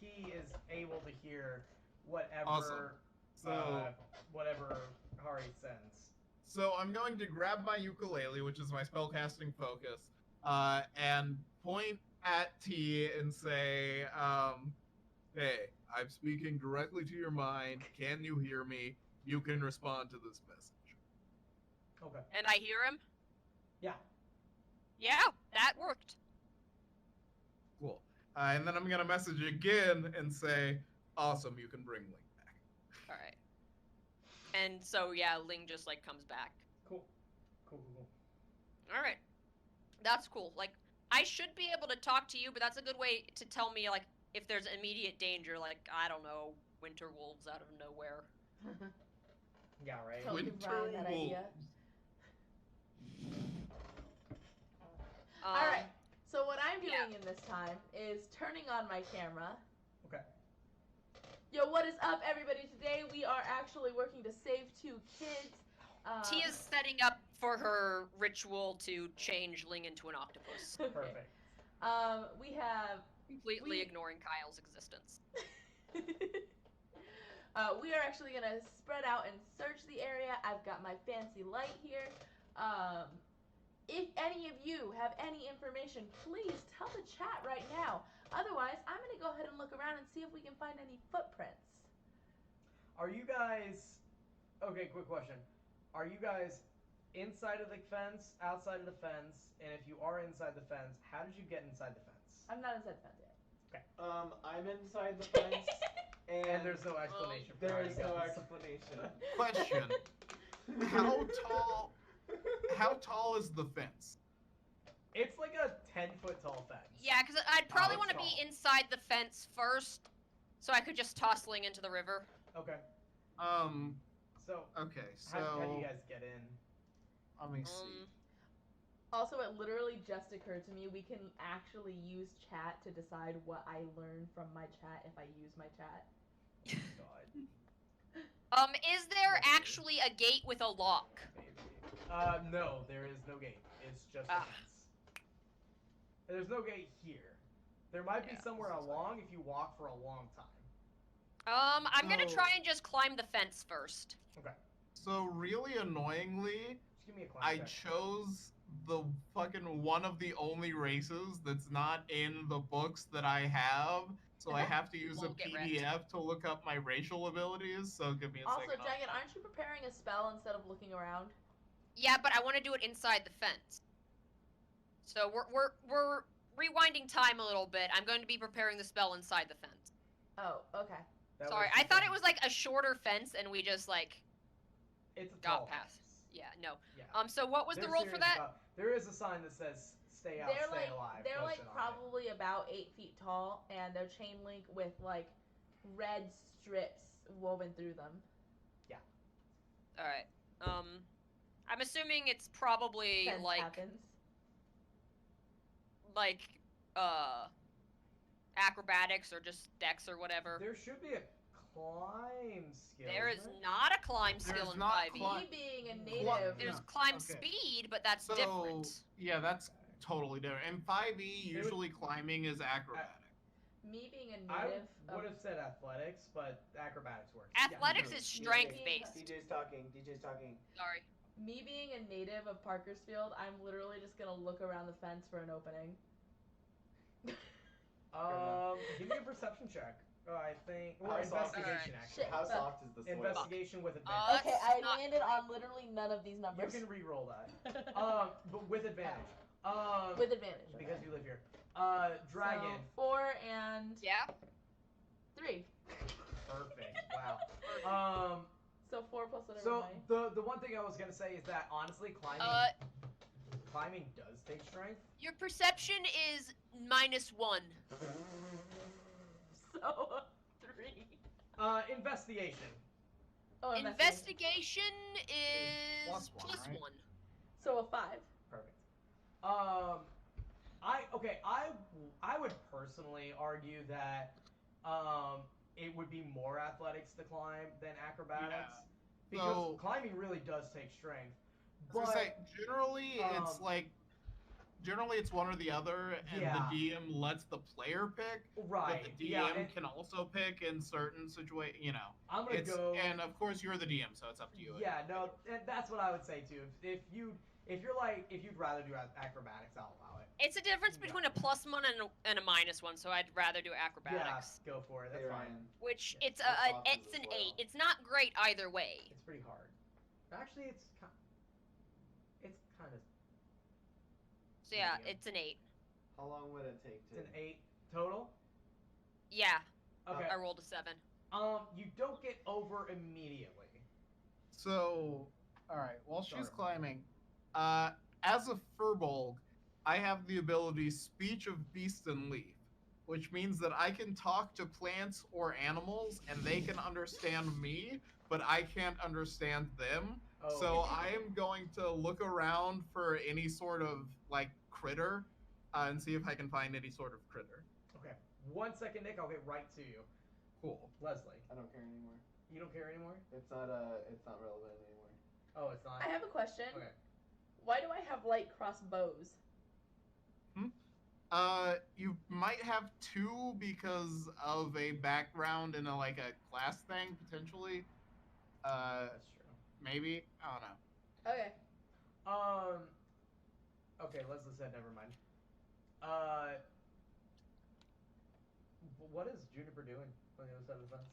T is able to hear whatever Awesome. So whatever Hari sends. So I'm going to grab my ukulele, which is my spellcasting focus, and point at T and say, hey, I'm speaking directly to your mind. Can you hear me? You can respond to this message. Okay. And I hear him. Yeah. Yeah, that worked. Cool. And then I'm going to message again and say, awesome, you can bring Link back. All right. And so yeah, Ling just like comes back. Cool. Cool. All right, that's cool. Like I should be able to talk to you, but that's a good way to tell me like if there's immediate danger. Like I don't know, winter wolves out of nowhere. Yeah. Right. Tell Winter Ryan that idea. wolves. Alright, so what I'm doing yeah. in this time is turning on my camera. Okay. Yo, what is up, everybody? Today we are actually working to save 2 kids. T is setting up for her ritual to change Ling into an octopus, Perfect. We have completely ignoring Kyle's existence. we are actually gonna spread out and search the area. I've got my fancy light here. If any of you have any information, please tell the chat right now. Otherwise, I'm gonna go ahead and look around and see if we can find any footprints. Are you guys? Okay. Quick question. Are you guys inside of the fence, outside of the fence? And if you are inside the fence, how did you get inside the fence? I'm not inside the fence yet. I'm inside the fence, And there's no explanation for there how is you no got inside. explanation. Question. How tall is the fence? It's like a 10-foot tall fence. Yeah, because I'd probably it's want to be tall. inside the fence first, so I could just toss Ling into the river. Okay. So Okay, so how do you guys get in? let me see. Also, it literally just occurred to me we can actually use chat to decide what I learn from my chat if I use my chat. God. Is there actually a gate with a lock? Maybe. No, there is no gate. It's just a Ah. fence. And there's no gate here. There might be Yeah, somewhere this is along if you walk for a long time. I'm gonna So- try and just climb the fence first. Okay. So really annoyingly, Just give me a climb I check. chose the fucking one of the only races that's not in the books that I have. So I have to use a Won't get wrecked. PDF to look up my racial abilities. So give me a Also, second. Dragon, aren't you preparing a spell instead of looking around? Yeah, but I want to do it inside the fence. So we're rewinding time a little bit. I'm going to be preparing the spell inside the fence. Oh, okay. That Sorry, was I the thought thing. it was like a shorter fence, and we just like It's a got tall past. fence. Yeah, no. Yeah. So what was the They're roll for serious that? there is a sign that says "Stay out, They're stay like alive." they're like posted on it. probably about 8 feet tall, and they're chain link with like red strips woven through them. All right. I'm assuming it's probably Sense like happens. acrobatics or just dex or whatever. There should be a climb skill. There is isn't there? not a climb skill There's in not 5e. climb- Me being a Climb- native, There's Yeah, climb okay. speed, but that's So different. yeah, that's totally different. In 5e, usually climbing is acrobatic. Me being a I native would of have said athletics, but acrobatics works. Athletics Yeah. is strength based. DJ's talking. DJ's talking. Sorry. me being a native of Parkersfield, I'm literally just gonna look around the fence for an opening. Give me a perception check. I think, or How soft investigation Shit. actually. How soft is the soil? Investigation with advantage. That's Okay, I not landed great. on literally none of these You numbers. can re-roll that. But with advantage. With advantage. Because okay. you live here. Dragon. So 4 and Yeah. 3. Perfect. Wow. So 4 plus whatever. So my... the one thing I was gonna say is that honestly, climbing does take strength. Your perception is -1. So 3. Investigation. Oh, Investigation is Plus one, plus right? 1. So a 5. Perfect. I would personally argue that it would be more athletics to climb than acrobatics Yeah. because So- climbing really does take strength. I was But gonna say, generally, it's like, generally it's one or the other, and Yeah. the DM lets the player pick, right, but the yeah, DM and can also pick in certain situations, you know. I'm gonna It's, go. and of course you're the DM, so it's up to you. Yeah, no, and that's what I would say too. If you'd rather do acrobatics, I'll allow it. It's a difference Yeah. between a +1 and a -1, so I'd rather do acrobatics. Yeah, go for it. That's Hey, fine. Ryan. Which Yeah, it's how soft is it's the an soil? 8. It's not great either way. It's pretty hard. Actually, it's kind of. So yeah, medium. it's an 8. How long would it take It's to? an 8 total. Yeah, Okay. I rolled a 7. You don't get over immediately. So, alright, while she's Sorry. climbing, as a Furbolg, I have the ability Speech of Beast and Leaf, which means that I can talk to plants or animals and they can understand me, but I can't understand them. Oh. So I am going to look around for any sort of, like, critter, and see if I can find any sort of critter. Okay. 1 second, Nick. I'll get right to you. Cool. Leslie, I don't care anymore. you don't care anymore? It's not relevant anymore. Oh, it's not. I have a question. Okay. Why do I have light crossbows? You might have 2 because of a background in a class thing, potentially. That's true. Maybe? I don't know. Okay. Okay, Leslie said never mind. What is Juniper doing on the other side of the fence?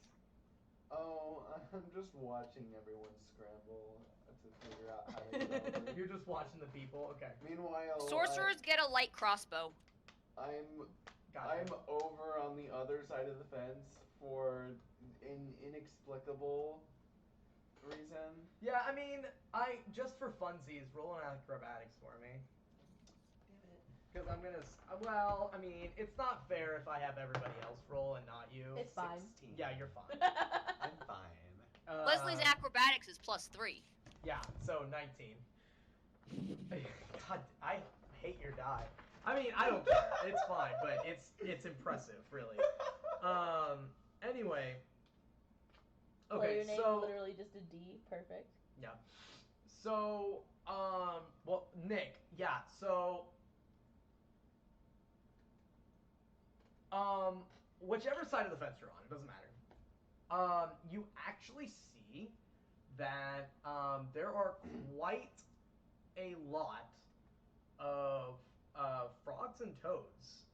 Oh, I'm just watching everyone scramble to figure out how to get over. You're just watching the people. Okay. Meanwhile, Sorcerers get a light crossbow. I'm Got it. over on the other side of the fence for an inexplicable reason. Yeah, I mean, I just for funsies, roll an acrobatics for me. Because I'm gonna. Well, I mean, it's not fair if I have everybody else roll and not you. It's fine. 16. Yeah, you're fine. I'm fine. Leslie's acrobatics is +3. Yeah, so 19. God, I hate your die. I mean, I don't care. It's fine, but it's impressive, really. Anyway. Well, Okay, your name so literally just a D. Perfect. yeah. So, well, Nick, yeah. So, whichever side of the fence you're on, it doesn't matter. You actually see that there are quite a lot of frogs and toads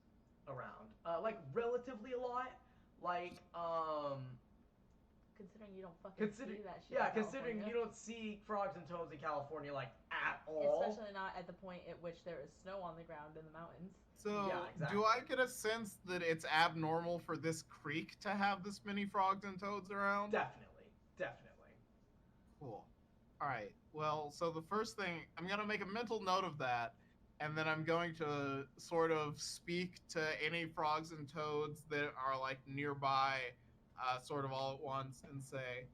around. Like relatively a lot. Like Considering you don't fucking considering see that shit. yeah, in considering California. you don't see frogs and toads in California like at all. Especially not at the point at which there is snow on the ground in the mountains. So, Yeah, exactly. do I get a sense that it's abnormal for this creek to have this many frogs and toads around? Definitely. Cool. Alright, well, so the first thing, I'm going to make a mental note of that, and then I'm going to sort of speak to any frogs and toads that are, like, nearby, sort of all at once, and say,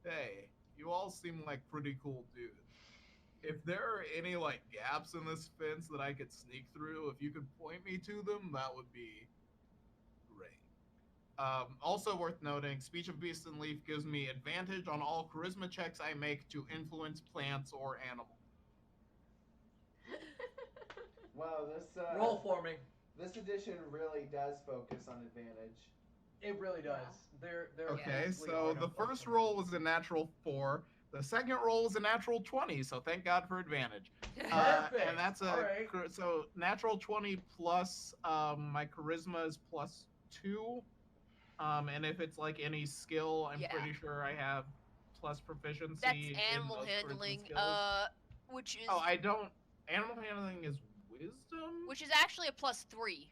hey, you all seem like pretty cool dudes. If there are any, like, gaps in this fence that I could sneak through, if you could point me to them, that would be great. Also worth noting, Speech of Beast and Leaf gives me advantage on all charisma checks I make to influence plants or animals. Wow, this Roll for me. this edition really does focus on advantage. It really does. There Okay, honestly so are no the fucks first in roll was a natural 4. The second roll was a natural 20, so thank God for advantage. Perfect. And that's Alright. so natural 20 plus my charisma is plus 2. And if it's like any skill, I'm Yeah. pretty sure I have plus proficiency That's in animal those charisma handling, skills. which is Oh, I don't. Animal handling is wisdom, which is actually a +3.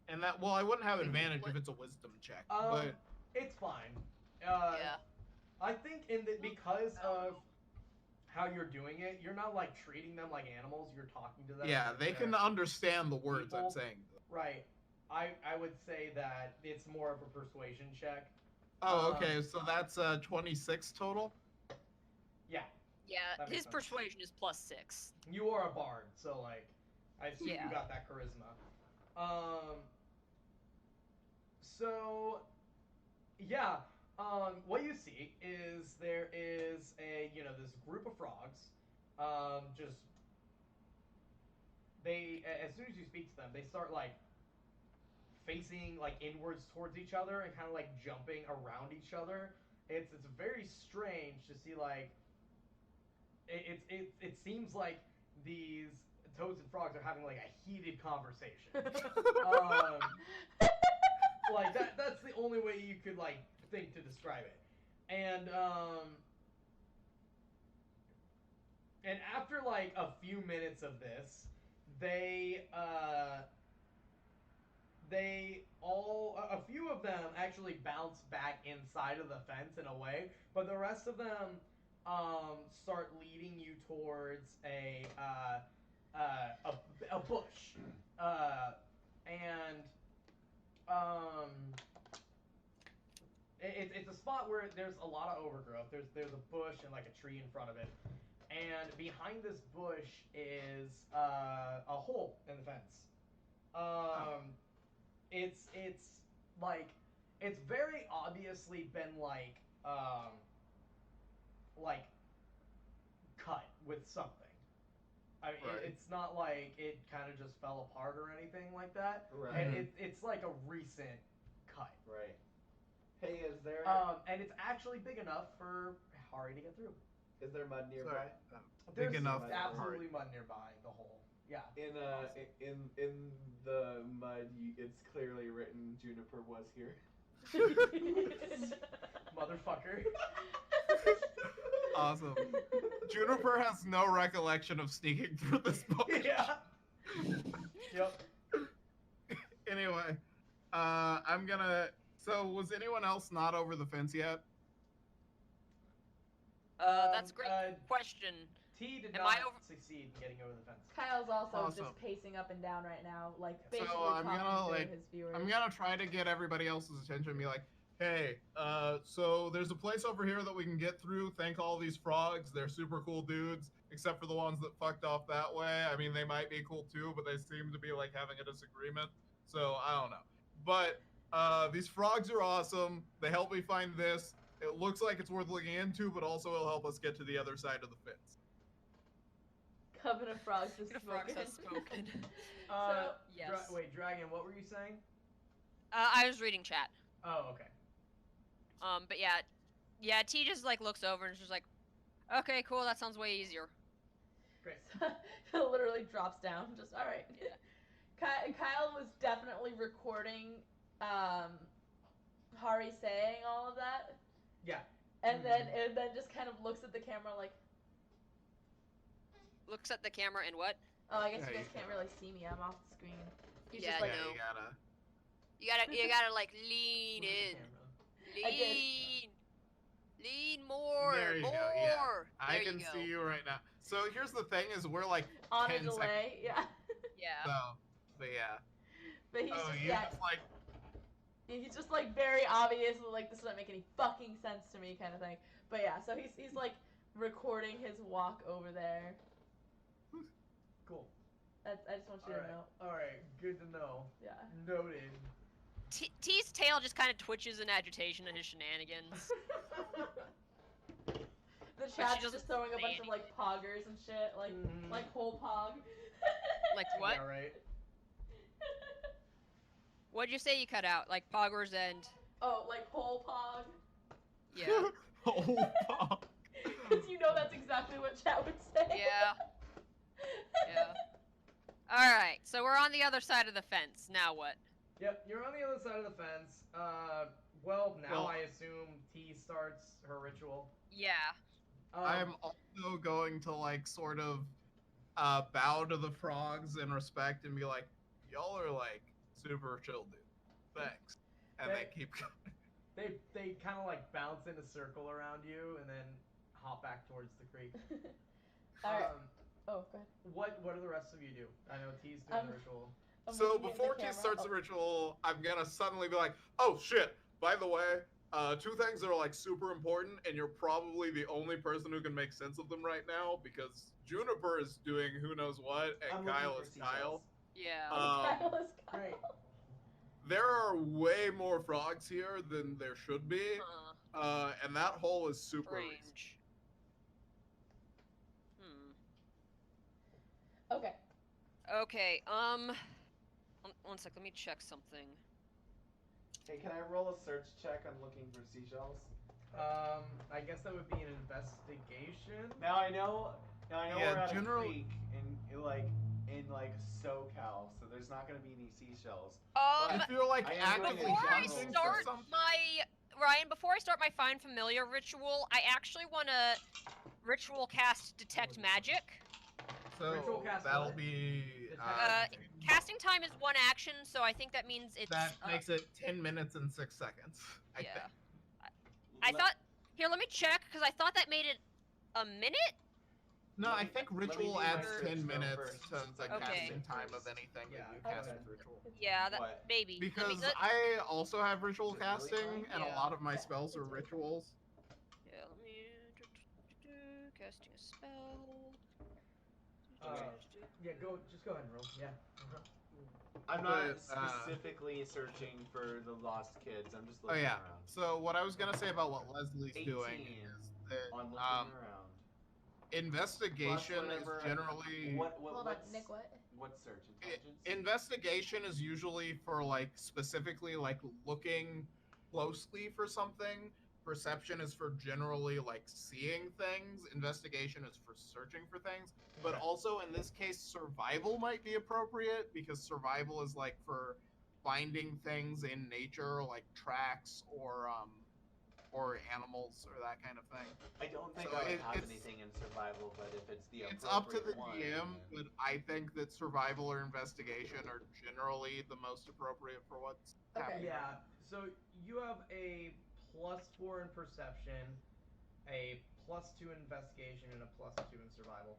and that I wouldn't have advantage if it's a wisdom check. But It's fine. Yeah. I think because of how you're doing it, you're not like treating them like animals. You're talking to them. yeah, like they they're- can understand the words I'm people. saying. Right. I would say that it's more of a persuasion check. Oh, okay. So that's 26 total. Yeah. Yeah, That makes his sense. persuasion is +6. You are a bard, so like, I assume Yeah. you got that charisma. So, yeah. What you see is there is this group of frogs. Just as soon as you speak to them, they start like facing like inwards towards each other and kind of like jumping around each other. It's very strange to see like. It seems like these toads and frogs are having like a heated conversation. Like that's the only way you could like think to describe it. And after like a few minutes of this, a few of them actually bounce back inside of the fence in a way, but the rest of them start leading you towards a bush, and it's a spot where there's a lot of overgrowth. There's a bush and like a tree in front of it, and behind this bush is a hole in the fence. It's like it's very obviously been like cut with something. I mean, Right. it's not like it kind of just fell apart or anything like that. Right. And it's like a recent cut. Right. Hey, is there And it's actually big enough for Hari to get through. is there mud nearby? There's Big enough. for absolutely mud nearby the hole. Yeah. In the mud, it's clearly written Juniper was here. Motherfucker. Awesome. Juniper has no recollection of sneaking through this book. Yeah. Yep. Anyway, I'm gonna. So, was anyone else not over the fence yet? That's a great uh, question. T did Am not I over- succeed in getting over the fence. Kyle's also Awesome. just pacing up and down right now, like So, basically I'm talking gonna, to like- his viewers. I'm gonna try to get everybody else's attention and be like, hey, so there's a place over here that we can get through. Thank all these frogs. They're super cool dudes, except for the ones that fucked off that way. I mean, they might be cool too, but they seem to be like having a disagreement. So I don't know. But these frogs are awesome. They helped me find this. It looks like it's worth looking into, but also it'll help us get to the other side of the fence. Coven of Frogs has The frogs spoken. have spoken. So- Yes. Wait, Dragon, what were you saying? I was reading chat. Oh, okay. But yeah, T just like looks over and is just like, okay, cool, that sounds way easier. Great. Literally drops down. Just all right. Kyle was definitely recording Hari saying all of that, Yeah. and then just kind of looks at the camera like, Looks at the camera and what? oh, I guess Yeah, you guys you can't really see me. I'm off the screen. He's Yeah, just like, no. You gotta. You gotta like lean Look at the in. camera. I did. Lean more. There you more. go, yeah. I There can you go. see you right now. So here's the thing: is we're like on a 10 seconds. delay. Yeah. Yeah. So, but yeah. But he's Oh, just you yeah, just like. he's just like very obvious, like this doesn't make any fucking sense to me, kind of thing. But yeah, so he's like recording his walk over there. Cool. I just want you to know. Alright, good to know. Yeah. Noted. T's tail just kind of twitches in agitation at his shenanigans. The she chat's doesn't just throwing a say bunch of like poggers and shit, like Mhm. like whole pog. Like what? Yeah, right. What'd you say you cut out? Like Pogger's End. Oh, like whole pog? Yeah. Oh, fuck. Because you know that's exactly what chat would say. Yeah. Yeah. Alright, so we're on the other side of the fence. Now what? Yep, you're on the other side of the fence. Well, now Well- I assume T starts her ritual. Yeah. I am also going to like sort of bow to the frogs in respect and be like, y'all are like super chill, dude. Thanks. And they keep going. They kind of like bounce in a circle around you and then hop back towards the creek. Alright. Oh, go ahead. What do the rest of you do? I know T's doing the ritual. I'm So looking at the before T camera. starts Oh. the ritual, I'm gonna suddenly be like, oh shit, by the way, two things that are like super important, and you're probably the only person who can make sense of them right now because Juniper is doing who knows what, and I'm looking Kyle for is seashells. Kyle. Yeah. Kyle is Kyle. Great. There are way more frogs here than there should be, and that hole is super easy. Strange. Okay. Okay, one sec, let me check something. Hey, can I roll a search check on looking for seashells? I guess that would be an investigation. Now I know Yeah, we're at general- a creek in like SoCal, so there's not gonna be any seashells. If you're like I am actively doing before I hunting for start something, Ryan, before I start my Find Familiar ritual, I actually want to ritual cast Detect Magic. Ritual so cast that'll what? be Detect- Casting time is 1 action, so I think that means it's. that makes it 10 minutes and 6 seconds. I Yeah. think. I thought. Here, let me check, because I thought that made it a minute? No, Let I me- think let me ritual do my adds search 10 though minutes first, to since the I Okay. casting time first. of anything Yeah, that you okay. cast with ritual. Yeah, that What? maybe. Let me- Because let- I also have ritual Is it really casting, fine? and a Yeah. lot of my Yeah, spells are it's really fine. rituals. Yeah, let me. Casting a spell. Yeah, just go ahead and roll. Yeah. I'm not But, specifically searching for the lost kids. I'm just Oh looking yeah. around. So what I was gonna say about what Leslie's doing 18 is that On looking around. investigation Plus is whatever- generally Hold on, what's, Nick, what? What's search intelligence? investigation is usually for like specifically like looking closely for something. Perception is for generally like seeing things. Investigation is for searching for things. But Okay. also in this case, survival might be appropriate because survival is like for finding things in nature, like tracks or animals or that kind of thing. I don't think So I would it- have it's- anything in survival, but if it's the It's up to the appropriate one, DM, then- but I think that survival or investigation are generally the most appropriate for what's Okay. happening. Yeah. So you have a +4 in perception, a +2 in investigation, and a +2 in survival.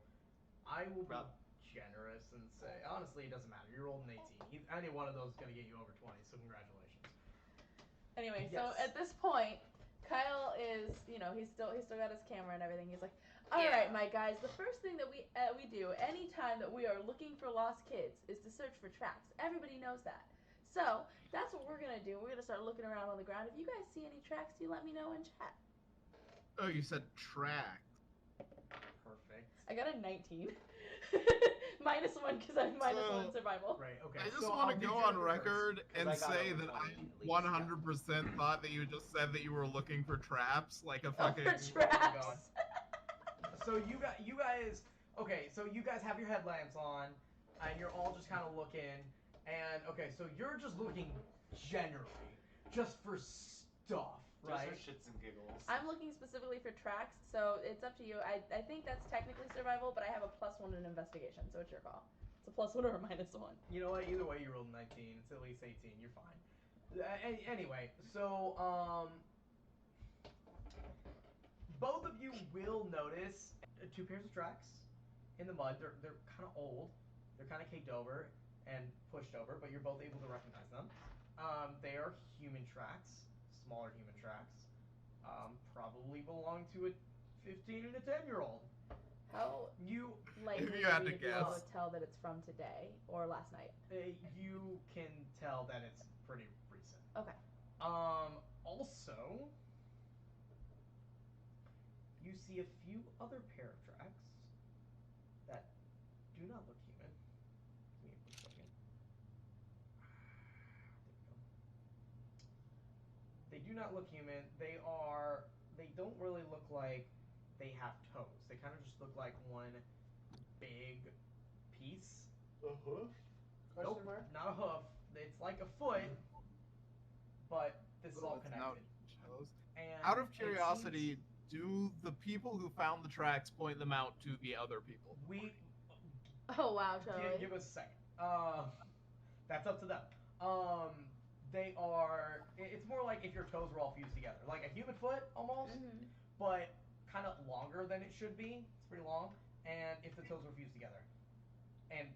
I will be Rob. generous and say, honestly, it doesn't matter. You rolled an 18. Any one of those is gonna get you over 20. So congratulations. Anyway, Yes. so at this point, Kyle is, he's still got his camera and everything. He's like, "All Yeah. right, my guys, the first thing that we do anytime that we are looking for lost kids is to search for tracks. Everybody knows that. So that's what we're gonna do. We're gonna start looking around on the ground. If you guys see any tracks, you let me know in chat." Oh, you said track. Perfect. I got a 19. -1 because I'm -1 in So- survival. Right. Okay. I just so want I'll to do go on Jennifer record and I got say over that 20 I at least, 100% thought that you just said that you were looking for traps, like a Oh, fucking. for traps. God. So you guys, okay. So you guys have your headlamps on, and you're all just kind of looking. And okay, so you're just looking generally, just for stuff, Just right? for shits and giggles. I'm looking specifically for tracks, so it's up to you. I think that's technically survival, but I have a +1 in investigation, so it's your call. It's a +1 or a -1. You know what? Either way, you rolled 19. It's at least 18. You're fine. Anyway, so both of you will notice 2 pairs of tracks in the mud. They're kind of old. They're kind of caked over and pushed over, but you're both able to recognize them. They are human tracks, smaller human tracks. Probably belong to a 15 and a 10-year-old. How You likely you had are we to to be able guess. to tell that it's from today or last night? you can tell that it's pretty recent. Okay. Also, you see a few other pair of tracks that do not look human. They do not look human. They don't really look like they have toes. They kind of just look like one big piece. A hoof? Nope, not a hoof. It's like a foot, but this is all It's connected. not toes. And Out of it curiosity, seems do the people who found the tracks point them out to the other people? we Oh wow, Charlie. give us a second. That's up to them. They are. It's more like if your toes were all fused together, like a human foot almost, Mhm. but kind of longer than it should be. It's pretty long, and if the toes were fused together, and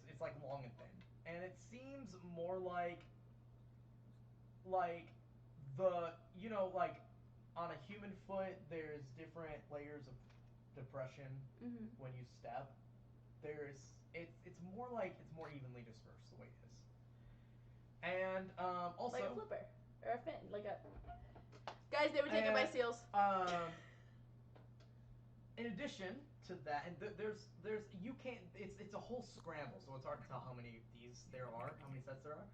it's like long and thin, and it seems more like the like on a human foot, there's different layers of depression Mhm. when you step. It's more like it's more evenly dispersed the way it is. And also Like a flipper or a fin, like a. Guys, they were taken by And- seals. in addition to that, and there's you can't it's a whole scramble, so it's hard to tell how many of these there are, how many sets there are.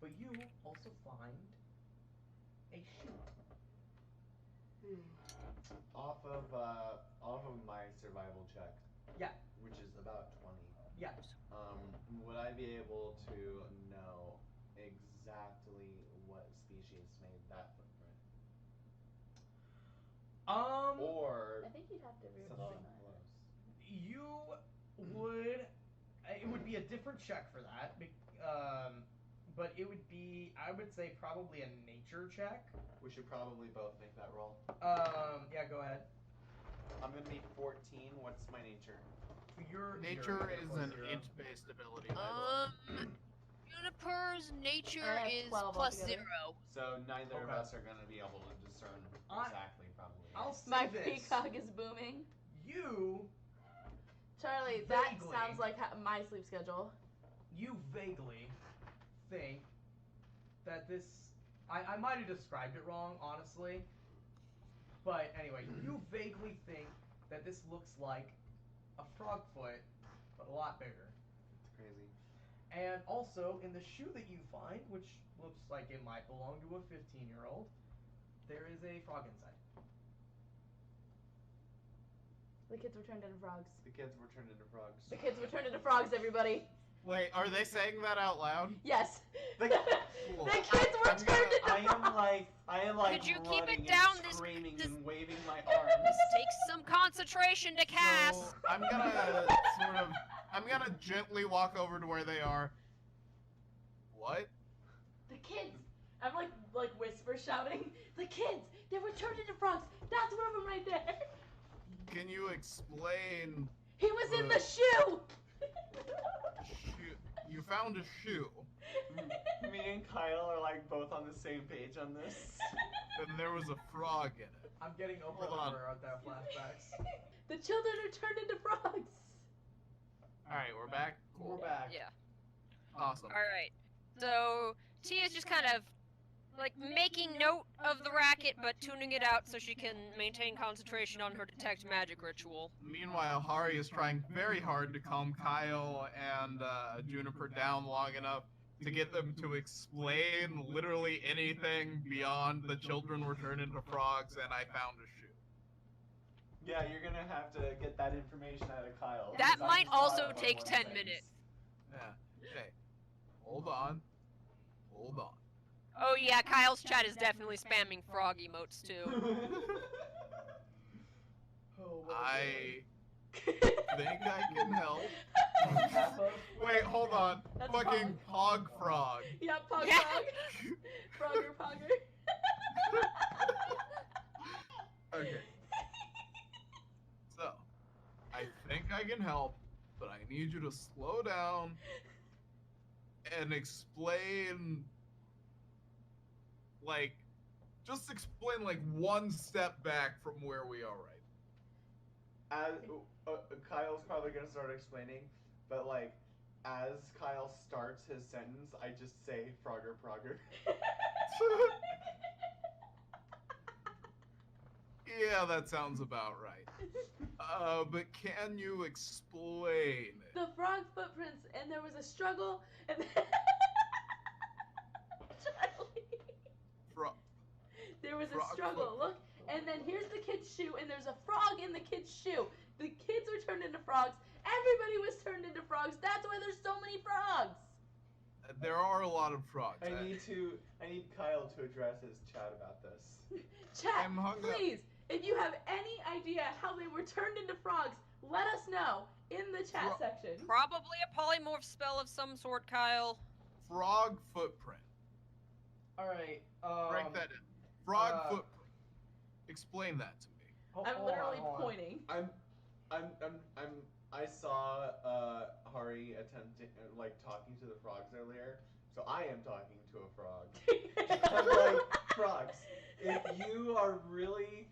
But you also find a shoe. Off of my survival check. Yeah. Which is about 20. Yeah. Would I be able to know exactly what species made that footprint? Or I think you'd have to something re-roll close. You would it would be a different check for that, but it would be, I would say, probably a nature check. We should probably both make that roll. Yeah, go ahead. I'm gonna be 14. What's my nature? Your Nature is an zero. int-based ability. I believe. Juniper's nature I have is 12 plus altogether. 0. So neither of Okay. us are gonna be able to discern I- exactly, probably. I'll say My this. peacock is booming. You Charlie, that Vaguely. sounds like my sleep schedule. vaguely think that this I might have described it wrong, honestly. But anyway, you vaguely think that this looks like a frog foot, but a lot bigger. It's crazy. And also, in the shoe that you find, which looks like it might belong to a 15-year-old, there is a frog inside. The kids were turned into frogs. The kids were turned into frogs. The kids were turned into frogs, everybody. Wait, are they saying that out loud? Yes. The- Cool. The kids were I'm turned gonna- into I am like Could you keep it running down and this- screaming this- and waving my arms. This takes some concentration to cast. So I'm gonna gently walk over to where they are. What? The kids. I'm like whisper shouting. The kids. They were turned into frogs. That's one of them right there. Can you explain? He was in the shoe. Shoe. You found a shoe, Me and Kyle are like both on the same page on this. and there was a frog in it. I'm getting over Hold on. at that flashbacks. The children are turned into frogs. All right, we're back. We're Cool. back. Yeah. Awesome. Alright. So, Tia's just kind of, like, making note of the racket, but tuning it out so she can maintain concentration on her detect magic ritual. Meanwhile, Hari is trying very hard to calm Kyle and Juniper down long enough to get them to explain literally anything beyond the children were turned into frogs and I found a shoe. Yeah, you're gonna have to get that information out of Kyle. That because I might just brought also up on take one 10 sentence. minutes. Yeah. Okay. Hold on. Hold on. Oh yeah, Kyle's chat is definitely spamming frog emotes too. Oh, what I think I can help. Wait, hold on. That's Fucking Pog Frog. Yeah, pog Yeah. frog. Frogger pogger. Okay. So, I think I can help, but I need you to slow down and explain, like, just explain, like, one step back from where we are right As Kyle's probably gonna start explaining, but like, as Kyle starts his sentence, I just say Frogger Progger. Yeah, that sounds about right. But can you explain it? The frog footprints, and there was a struggle, and Charlie. was a Frog struggle. foot. Look, and then here's the kid's shoe, and there's a frog in the kid's shoe. The kids were turned into frogs. Everybody was turned into frogs. That's why there's so many frogs. There are a lot of frogs. I need Kyle to address his chat about this. Chat, I'm hung up. please, if you have any idea how they were turned into frogs, let us know in the chat section. Probably a polymorph spell of some sort, Kyle. Frog footprint. All right. Break that in. Frog uh, footprint. Explain that to me. I'm literally pointing. I saw Hari attempting talking to the frogs earlier, so I am talking to a frog. I'm like, frogs, if you are really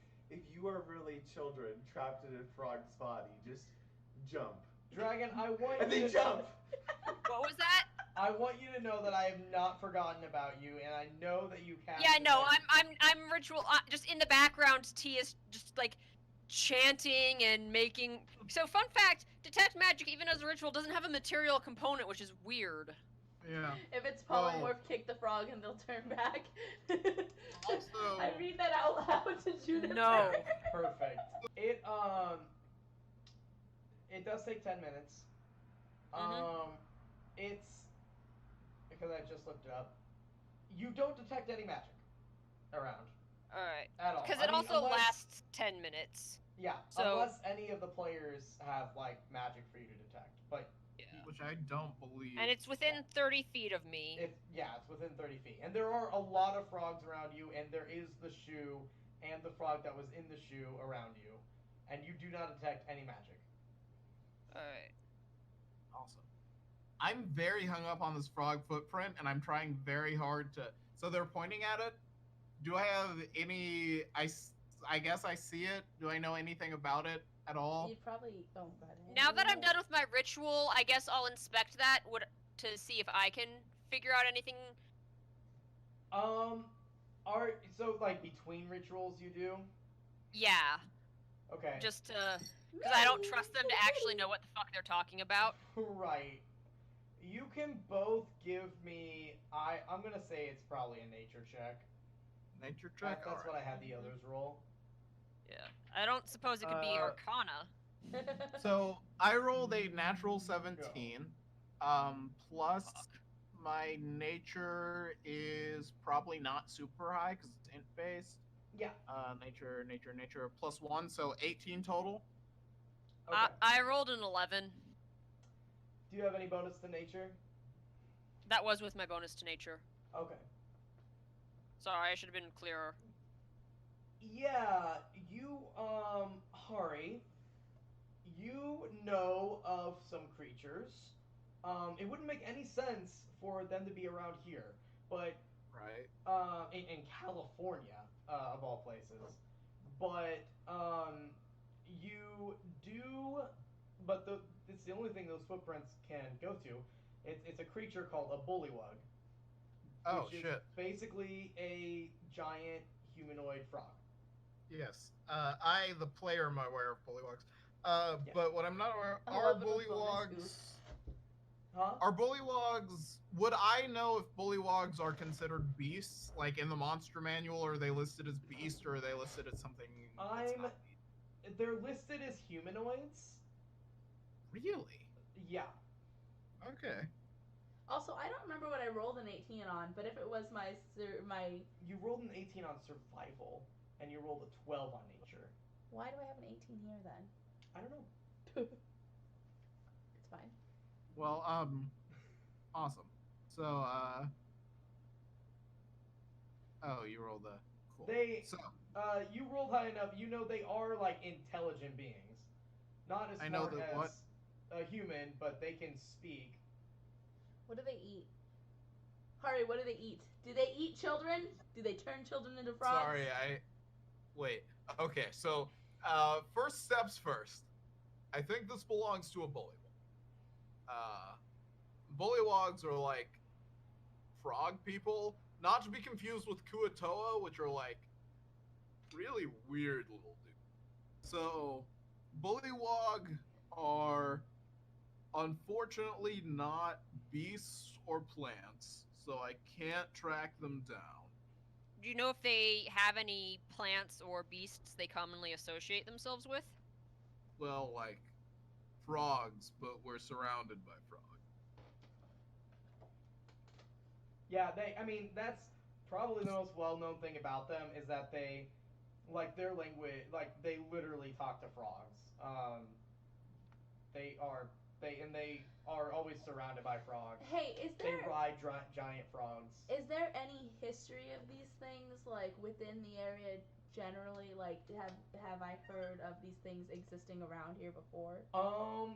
children trapped in a frog's body, just jump. Dragon, I want And you they to jump. What was that? I want you to know that I have not forgotten about you, and I know that you have. Yeah, no, I'm ritual. Just in the background, T is just like chanting and making. So, fun fact: detect magic, even as a ritual, doesn't have a material component, which is weird. Yeah. If it's Well- polymorph, kick the frog and they'll turn back. Also- I read that out loud to Judith. No. Perfect. It does take 10 minutes. It's because I just looked it up. You don't detect any magic around All right. at all. Because I it mean, also unless- lasts 10 minutes. Yeah, So- unless any of the players have magic for you to detect, but Which I don't believe. And it's within 30 feet of me. it's within 30 feet, and there are a lot of frogs around you, and there is the shoe and the frog that was in the shoe around you, and you do not detect any magic. All right. Awesome. I'm very hung up on this frog footprint, and I'm trying very hard to. So they're pointing at it. Do I have any? I guess I see it. Do I know anything about it at all? You probably don't. Now that I'm done with my ritual, I guess I'll inspect that to see if I can figure out anything. Between rituals you do? Yeah, Okay. just because I don't trust them to actually know what the fuck they're talking about. Right. You can both give me. I'm gonna say it's probably a nature check. Nature check. That's what I had the others roll. Yeah. I don't suppose it could be Arcana. So I rolled a natural 17. Plus my nature is probably not super high because it's int based. Yeah. Nature +1, so 18 total. Okay. I rolled an 11. Do you have any bonus to nature? That was with my bonus to nature. Okay. Sorry, I should have been clearer. Yeah, you, Hari, you know of some creatures. It wouldn't make any sense for them to be around here, but Right. in California, of all places. But you do, but it's the only thing those footprints can go to. It's a creature called a bullywug. Oh which is shit. basically a giant humanoid frog. Yes. I, the player, am aware of bullywogs. Yeah. But what I'm not aware I are love it as bonus. bullywogs. Huh? Are bullywogs? Would I know if bullywogs are considered beasts, like in the monster manual? Or are they listed as beast, or are they listed as something? That's I'm- not They're listed as humanoids. really. Yeah. Okay. Also, I don't remember what I rolled an 18 on, but if it was my You rolled an 18 on survival, and you rolled a 12 on nature. why do I have an 18 here then? I don't know. It's fine. Well, awesome. So, oh, you rolled a cool. So, you rolled high enough. You know they are intelligent beings, not as I know smart that as what? a human, but they can speak. What do they eat? Hari, what do they eat? Do they eat children? Do they turn children into frogs? Sorry, wait. Okay, so first steps first. I think this belongs to a bullywog. Bullywogs are like frog people, not to be confused with Kuatoa, which are really weird little dudes. So, bullywog are unfortunately not beasts or plants, so I can't track them down. Do you know if they have any plants or beasts they commonly associate themselves with? Well, like frogs, but we're surrounded by frogs. Yeah, I mean, that's probably the most well-known thing about them is that they, like, their language, like, they literally talk to frogs. They are always surrounded by frogs. Hey, is They there ride giant frogs. is there any history of these things like within the area generally? Like, have I heard of these things existing around here before?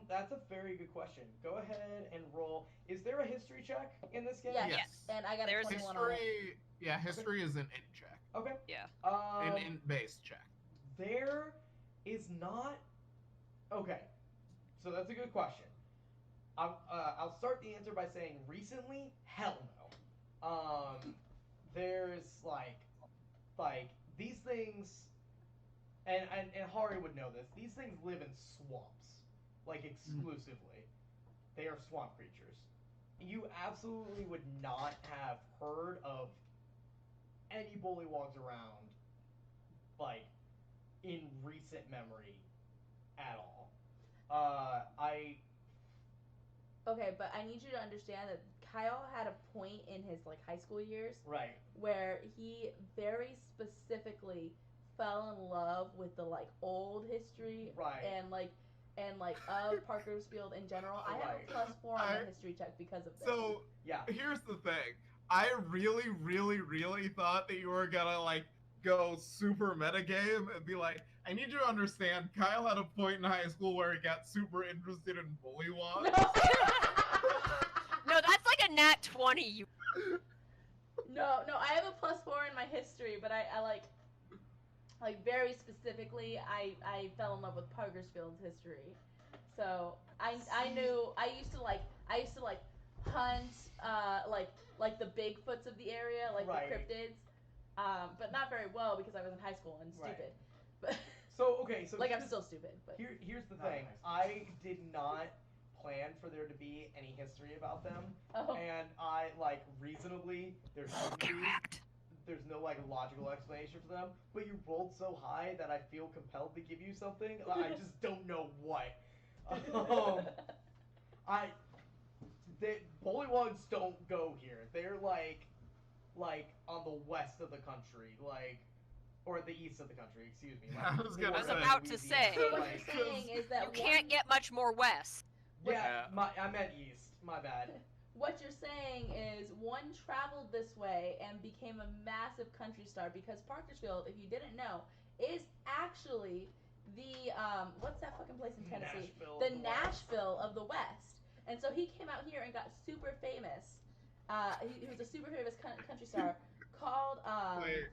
That's a very good question. Go ahead and roll. Is there a history check in this game? Yes. Yes. And I got There's a 21 on it. History, yeah, history is an int check, Okay. Yeah. an int-based check. There is not. Okay, so that's a good question. I'll start the answer by saying recently, hell no. There's like these things, and Hari would know this. These things live in swamps, like exclusively. They are swamp creatures. You absolutely would not have heard of any bullywogs around, like, in recent memory at all. Okay, but I need you to understand that Kyle had a point in his like high school years Right. where he very specifically fell in love with the like old history Right. and of Parkersfield in general. I have Right. a +4 on I- my history check because of this. So Yeah. here's the thing. I really, really, really thought that you were gonna like go super metagame and be like, I need you to understand, Kyle had a point in high school where he got super interested in bullywogs. No, that's like a nat 20. You. No, I have a +4 in my history, but I like very specifically, I fell in love with Parkersfield's history. So I used to like hunt like the Bigfoots of the area, like Right. the cryptids, but not very well because I was in high school and Right. stupid. But So okay, so like I'm here's- still stupid, but here's the Not thing. nice. I did not plan for there to be any history about them, oh. and I like reasonably there's no like logical explanation for them. But you rolled so high that I feel compelled to give you something. I just don't know what. Bullywogs don't go here. They're like on the west of the country, or the east of the country. Excuse me. I was gonna I was say. about to say. So what Like, you're saying is that You can't get much more west. yeah, I meant east. My bad. What you're saying is one traveled this way and became a massive country star because Parkersfield, if you didn't know, is actually the what's that fucking place in Tennessee? Nashville The of the West. Nashville of the West. And so he came out here and got super famous. He was a super famous country star called Wait,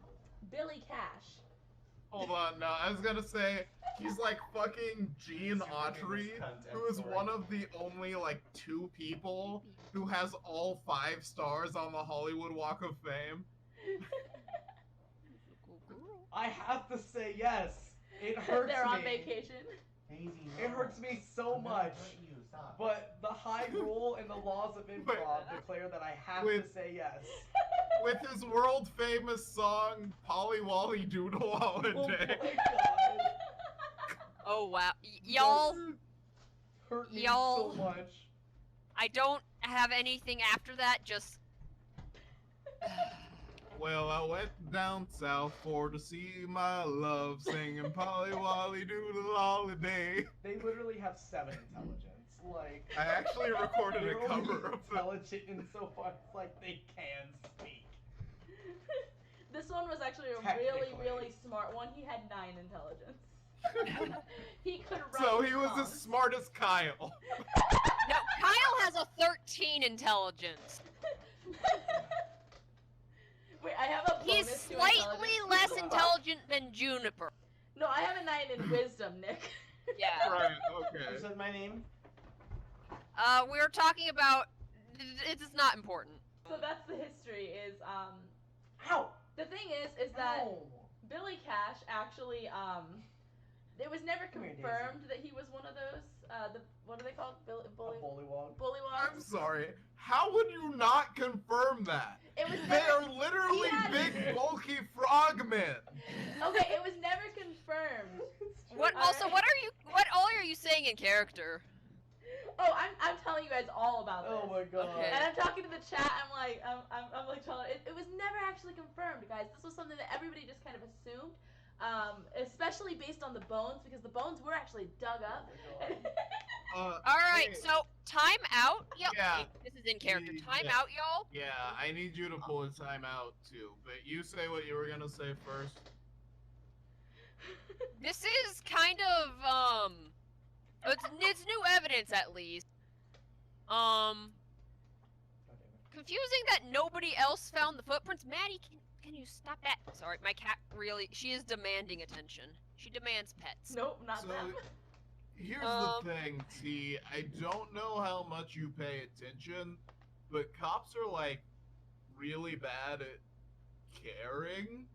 Billy Cash. hold on. No, I was gonna say he's like fucking Gene Super Autry, famous cunt, who I'm is sorry. one of the only like 2 people who has all 5 stars on the Hollywood Walk of Fame. I have to say yes. It hurts They're on me. vacation. Daisy, It no. hurts me so I'm gonna much. hurt you, stop. But the high rule and the laws of improv declare that I have to With- say yes. With his world famous song Polly Wally Doodle Oh Holiday. my god. Oh wow, y'all. Hurt me Y'all. so much. I don't have anything after that. Just. Well, I went down south for to see my love, singing Polly Wally Doodle Holiday. They literally have 7 intelligence. Like I actually recorded they're a cover only of it. intelligent insofar as like they can speak. This one was actually a Technically. really smart one. He had 9 intelligence. He could write So he was songs. as smart as Kyle. No, Kyle has a 13 intelligence. Wait, I have a He's bonus to slightly intelligence. less intelligent than Juniper. No, I have a 9 in wisdom, Nick. Yeah. Right, You okay. said my name? We're talking about. It is not important. So that's the history. Is Ow! the thing is that Ow. Billy Cash actually it was never Come here, confirmed that he was one of those what are they called? A bullywog. Bullywogs? I'm sorry. How would you not confirm that? It was They never. are literally Yeah. big, bulky frogmen. Okay, it was never confirmed. What? All Also, right. what all are you saying in character? Oh, I'm telling you guys all about this. Oh my god. Okay. And I'm talking to the chat. I'm like telling it was never actually confirmed, guys. This was something that everybody just kind of assumed, especially based on the bones, because the bones were actually dug up. Oh All right, hey, so time out. Yep, Yeah. this is in character. Yeah. Time out, y'all. Yeah, I need you to pull a timeout too. But you say what you were gonna say first. This is kind of it's new evidence at least. Confusing that nobody else found the footprints. Maddie, can you stop that? Sorry, my cat she is demanding attention. She demands pets. Nope, not So, them. Here's Um, the thing, T. I don't know how much you pay attention, but cops are like really bad at caring.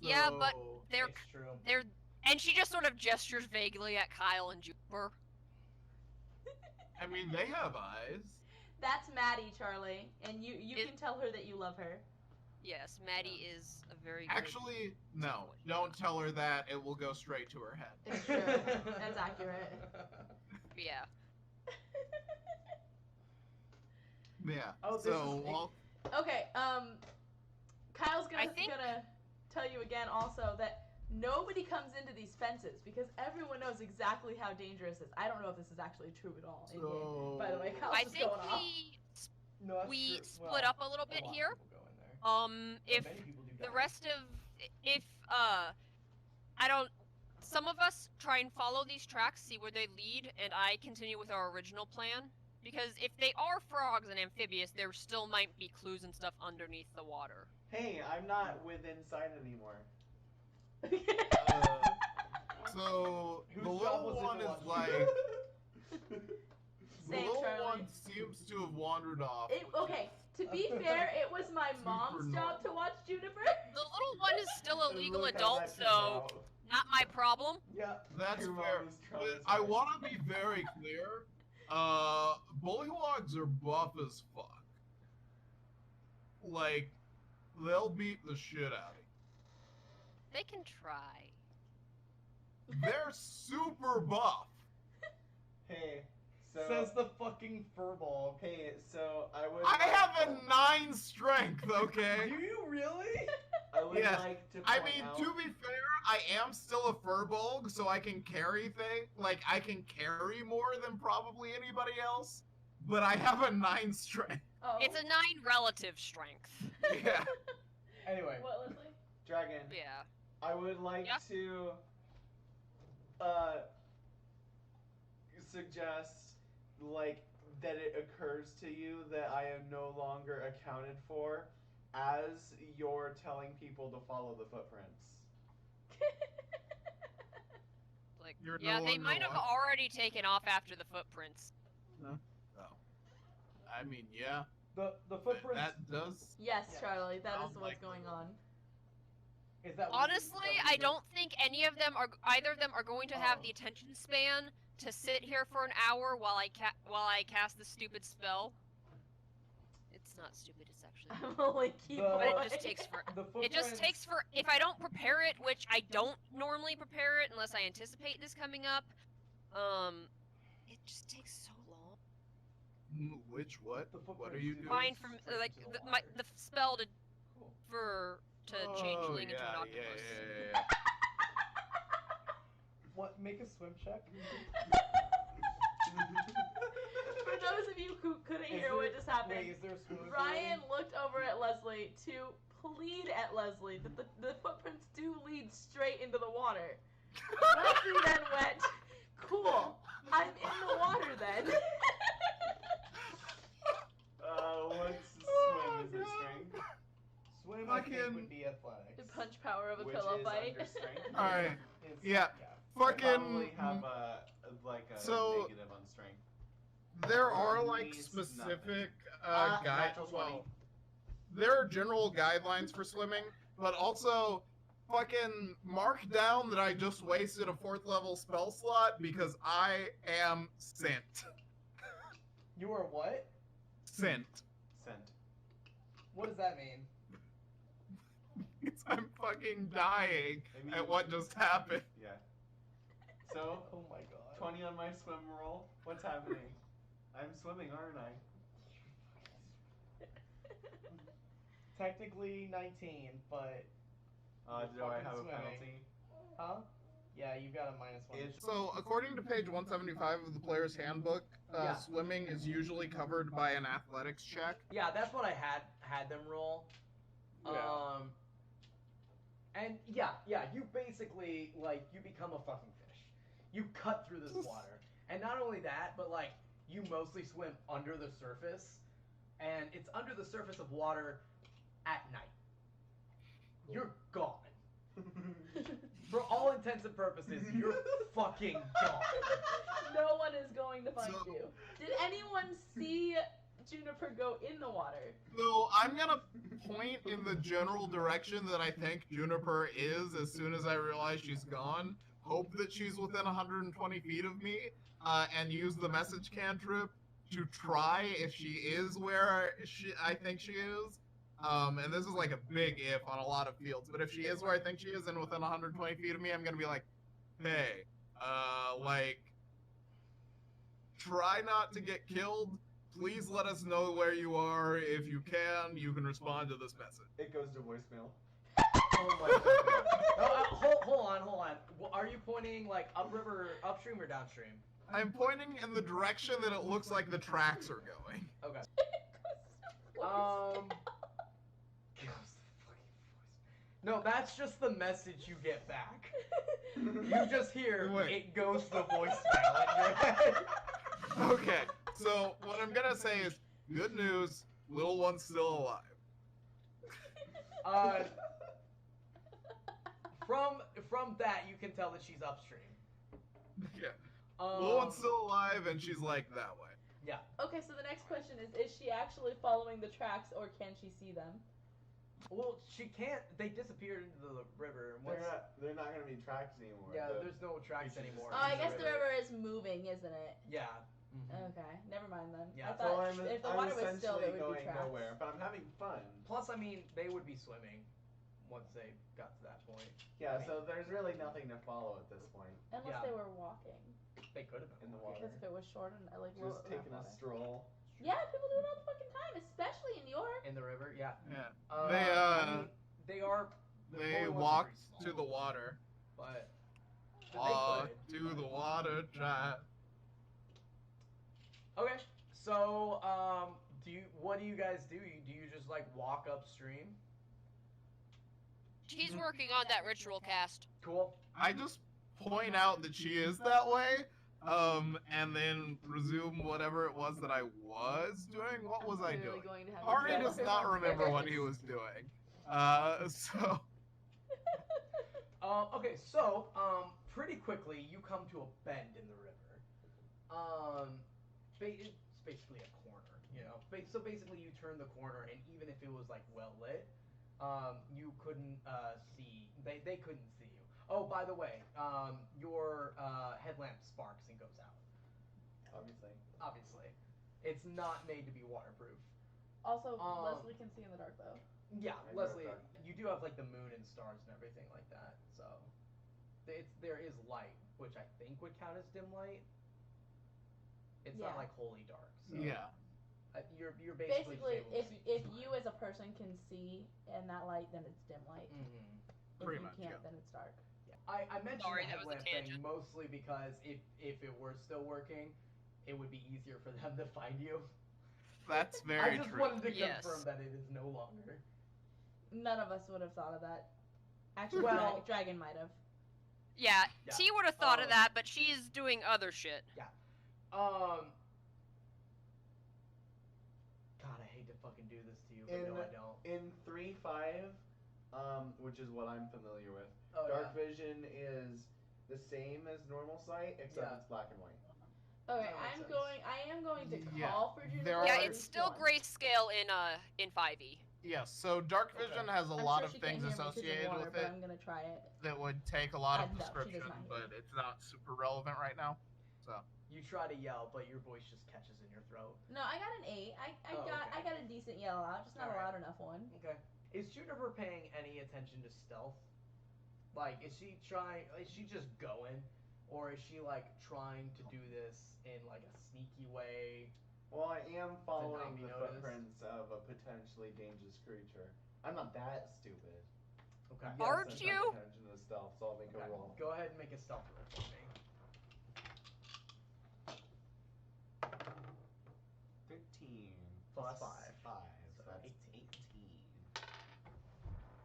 Yeah, but So- They're It's true. and she just sort of gestures vaguely at Kyle and Juniper. I mean, they have eyes. That's Maddie, Charlie, and you It- can tell her that you love her. Yes, Maddie is a very good... Actually, no. Don't tell her that. It will go straight to her head. It's true. That's accurate. Yeah. Yeah. Oh, this so, is- well, Okay, Kyle's I gonna think- tell you again also that nobody comes into these fences because everyone knows exactly how dangerous it is. I don't know if this is actually true at all. in game. By the way, Kyle's I just think going off. No, that's we true. split Well, up a little a bit lot of here. people go in there. If Many people do the die. rest of if some of us try and follow these tracks, see where they lead, and I continue with our original plan. Because if they are frogs and amphibious, there still might be clues and stuff underneath the water. Hey, I'm not with inside anymore. so Whose the job was little it one to is watch like... you? The Same, little Charlie. one seems to have wandered off. Okay, to be fair, it was my Super mom's job normal. to watch Juniper. The little one is still a legal Look how adult, that so turns out. not my problem. Yeah. That's Your fair. mom is But traumatized. I want to be very clear. Bullywogs are buff as fuck. Like, they'll beat the shit out of They can try. you. They're super buff. Hey, so Says the fucking furball. hey, so I would. I have a 9 strength, okay? Do you really? I would Yes. like to. I point mean, out, to be fair, I am still a furbolg, so I can carry I can carry more than probably anybody else. But I have a 9 strength. Oh. It's a 9 relative strength. Yeah. Anyway. What, Leslie? Dragon. Yeah. I would like Yeah. to suggest like that it occurs to you that I am no longer accounted for as you're telling people to follow the footprints. Like, You're yeah, no they longer might have what? already taken off after the footprints. Oh. I mean, yeah. The But footprints. that does. Yes, Yeah. Charlie, that is Sounds what's like going the- on. Is that what you- is Honestly, that what I you do? don't think either of them are going to have Oh. the attention span to sit here for an hour while I cast the stupid spell. It's not stupid. It's actually. I'm only keep But But going. it just takes for. The It just footprints- takes for if I don't prepare it, which I don't normally prepare it unless I anticipate this coming up. It just takes so long. Which what? The What are you footprints do doing? Find from Footprints like to the, water. my the spell to Cool. change Oh, Ling into an yeah, octopus. yeah. What? Make a swim check. For those of you who couldn't Is hear there- what just happened, Wait, is there a swim? Ryan looked over at Leslie to plead at Leslie that the footprints do lead straight into the water. Leslie then went, "Cool, I'm in the water then." What's Oh, swim? Is it God. strength? Swim, I think, Fucking- would be athletics. The punch power of a Which pillow is fight. under strength? Alright. It's- Yeah. I I probably fucking. have a So- negative on strength. There are like Means specific Natural 20. there are general guidelines for swimming, but also fucking mark down that I just wasted a 4th level spell slot because I am sent. You are what? Sent. Sent. What does that mean? I'm fucking dying I mean, at what just happened. Yeah. So, Oh my god. 20 on my swim roll. What's happening? I'm swimming, aren't I? Technically 19, but Do I fucking have a swimming. penalty? huh? Yeah, you've got a -1. It's So, according to page 175 of the player's handbook, Yeah. swimming is usually covered by an athletics check. Yeah, that's what I had them roll. Yeah. And yeah, you basically you become a fucking fish. You cut through this water. And not only that, but you mostly swim under the surface, and it's under the surface of water at night. You're gone. For all intents and purposes, you're fucking gone. No one is going to find So- you. Did anyone see Juniper go in the water? So, I'm gonna point in the general direction that I think Juniper is as soon as I realize she's gone. Hope that she's within 120 feet of me, and use the message cantrip to try if she is where I think she is. And this is like a big if on a lot of fields, but if she is where I think she is and within 120 feet of me, I'm gonna be like, hey, try not to get killed. Please let us know where you are. If you can respond to this message. It goes to voicemail. Oh my god. Hold on. Are you pointing upriver, upstream, or downstream? I'm pointing in the direction that it looks like the tracks are going. Okay. Um. No, that's just the message you get back. You just hear Wait. it goes to voicemail in your head. Okay, so what I'm gonna say is, good news, little one's still alive. From that you can tell that she's upstream. Yeah, little one's still alive, and she's like that way. Yeah. Okay, so the next question is she actually following the tracks or can she see them? Well, she can't. They disappeared into the river. And They're not gonna be tracks anymore. Yeah, The- there's no tracks It's just- anymore. Oh, I in guess the river is moving, isn't it? Yeah. Mhm. Okay, never mind then. Yeah, I So thought I'm, if the I'm water was still, there essentially would be going tracks. nowhere, but I'm having fun. Plus, I mean, they would be swimming once they got to that point. Yeah, I mean- so there's really nothing to follow at this point. Unless Yeah. they were walking. They could have been In the walking. Because if it was short and low Just taking a water. stroll. Yeah, people do it all the fucking time, especially in New York. in the river. Yeah. Yeah, I mean, they are. the they boy wasn't walked pretty to small, the water. But Walk they to the water, try. could. Okay. So, what do you guys do? Do you just walk upstream? She's working on that ritual cast. Cool. I just point out that she is that way, and then resume whatever it was that I was doing. What was I I'm doing? Going to have Ari to does go not remember what upstairs. he was doing. So Okay. So, pretty quickly you come to a bend in the river. It's basically a corner, you know. So basically, you turn the corner, and even if it was well lit, you couldn't see. They couldn't see you. Oh, by the way, your headlamp sparks and goes out. Obviously, it's not made to be waterproof. Also, Um, Leslie can see in the dark though. Yeah, I know Leslie, that. you do have the moon and stars and everything like that, so there is light, which I think would count as dim light. It's not Yeah. wholly dark. So yeah, you're basically Basically, just able to if see you as a person can see in that light, then it's dim light. Mhm. If Pretty you much, can't, yeah. then it's dark. I mentioned Sorry, the that was a headlamp thing tangent. mostly because if it were still working, it would be easier for them to find you. that's I very just true. wanted to Yes. confirm that it is no longer. None of us would have thought of that. Actually, Well- Dragon might have. Yeah, Yeah. T would have thought of Um, that, but she's doing other shit. God, I hate to fucking do this to you, but no, I don't. In 3.5, which is what I'm familiar with, Oh, dark vision is the same as normal sight, except Yeah. it's black and white. Okay, That makes sense. I am going to Yeah, call for Juniper. there Yeah, are- it's still grayscale in 5e. Yes, so Dark Okay. Vision has a I'm lot sure of she can't things hear me 'cause of associated water, with but it I'm gonna try it. that would take a lot of No, she does description, not hear but it's not super relevant right now. So You try to yell, but your voice just catches in your throat. No, I got an 8. Oh, okay. I got a decent yell out, just not a Alright. loud enough one. Okay. Is Juniper paying any attention to stealth? Like, is she just going? Or is she, like, trying to do this in, like, a sneaky way? Well, I am following be the noticed. footprints of a potentially dangerous creature. I'm not that stupid. Okay. Yes, Aren't I'm you? paying attention to the stealth, so I'll make Okay. a roll. Go ahead and make a stealth roll for me. 13 Plus plus five. 5. So That's 18.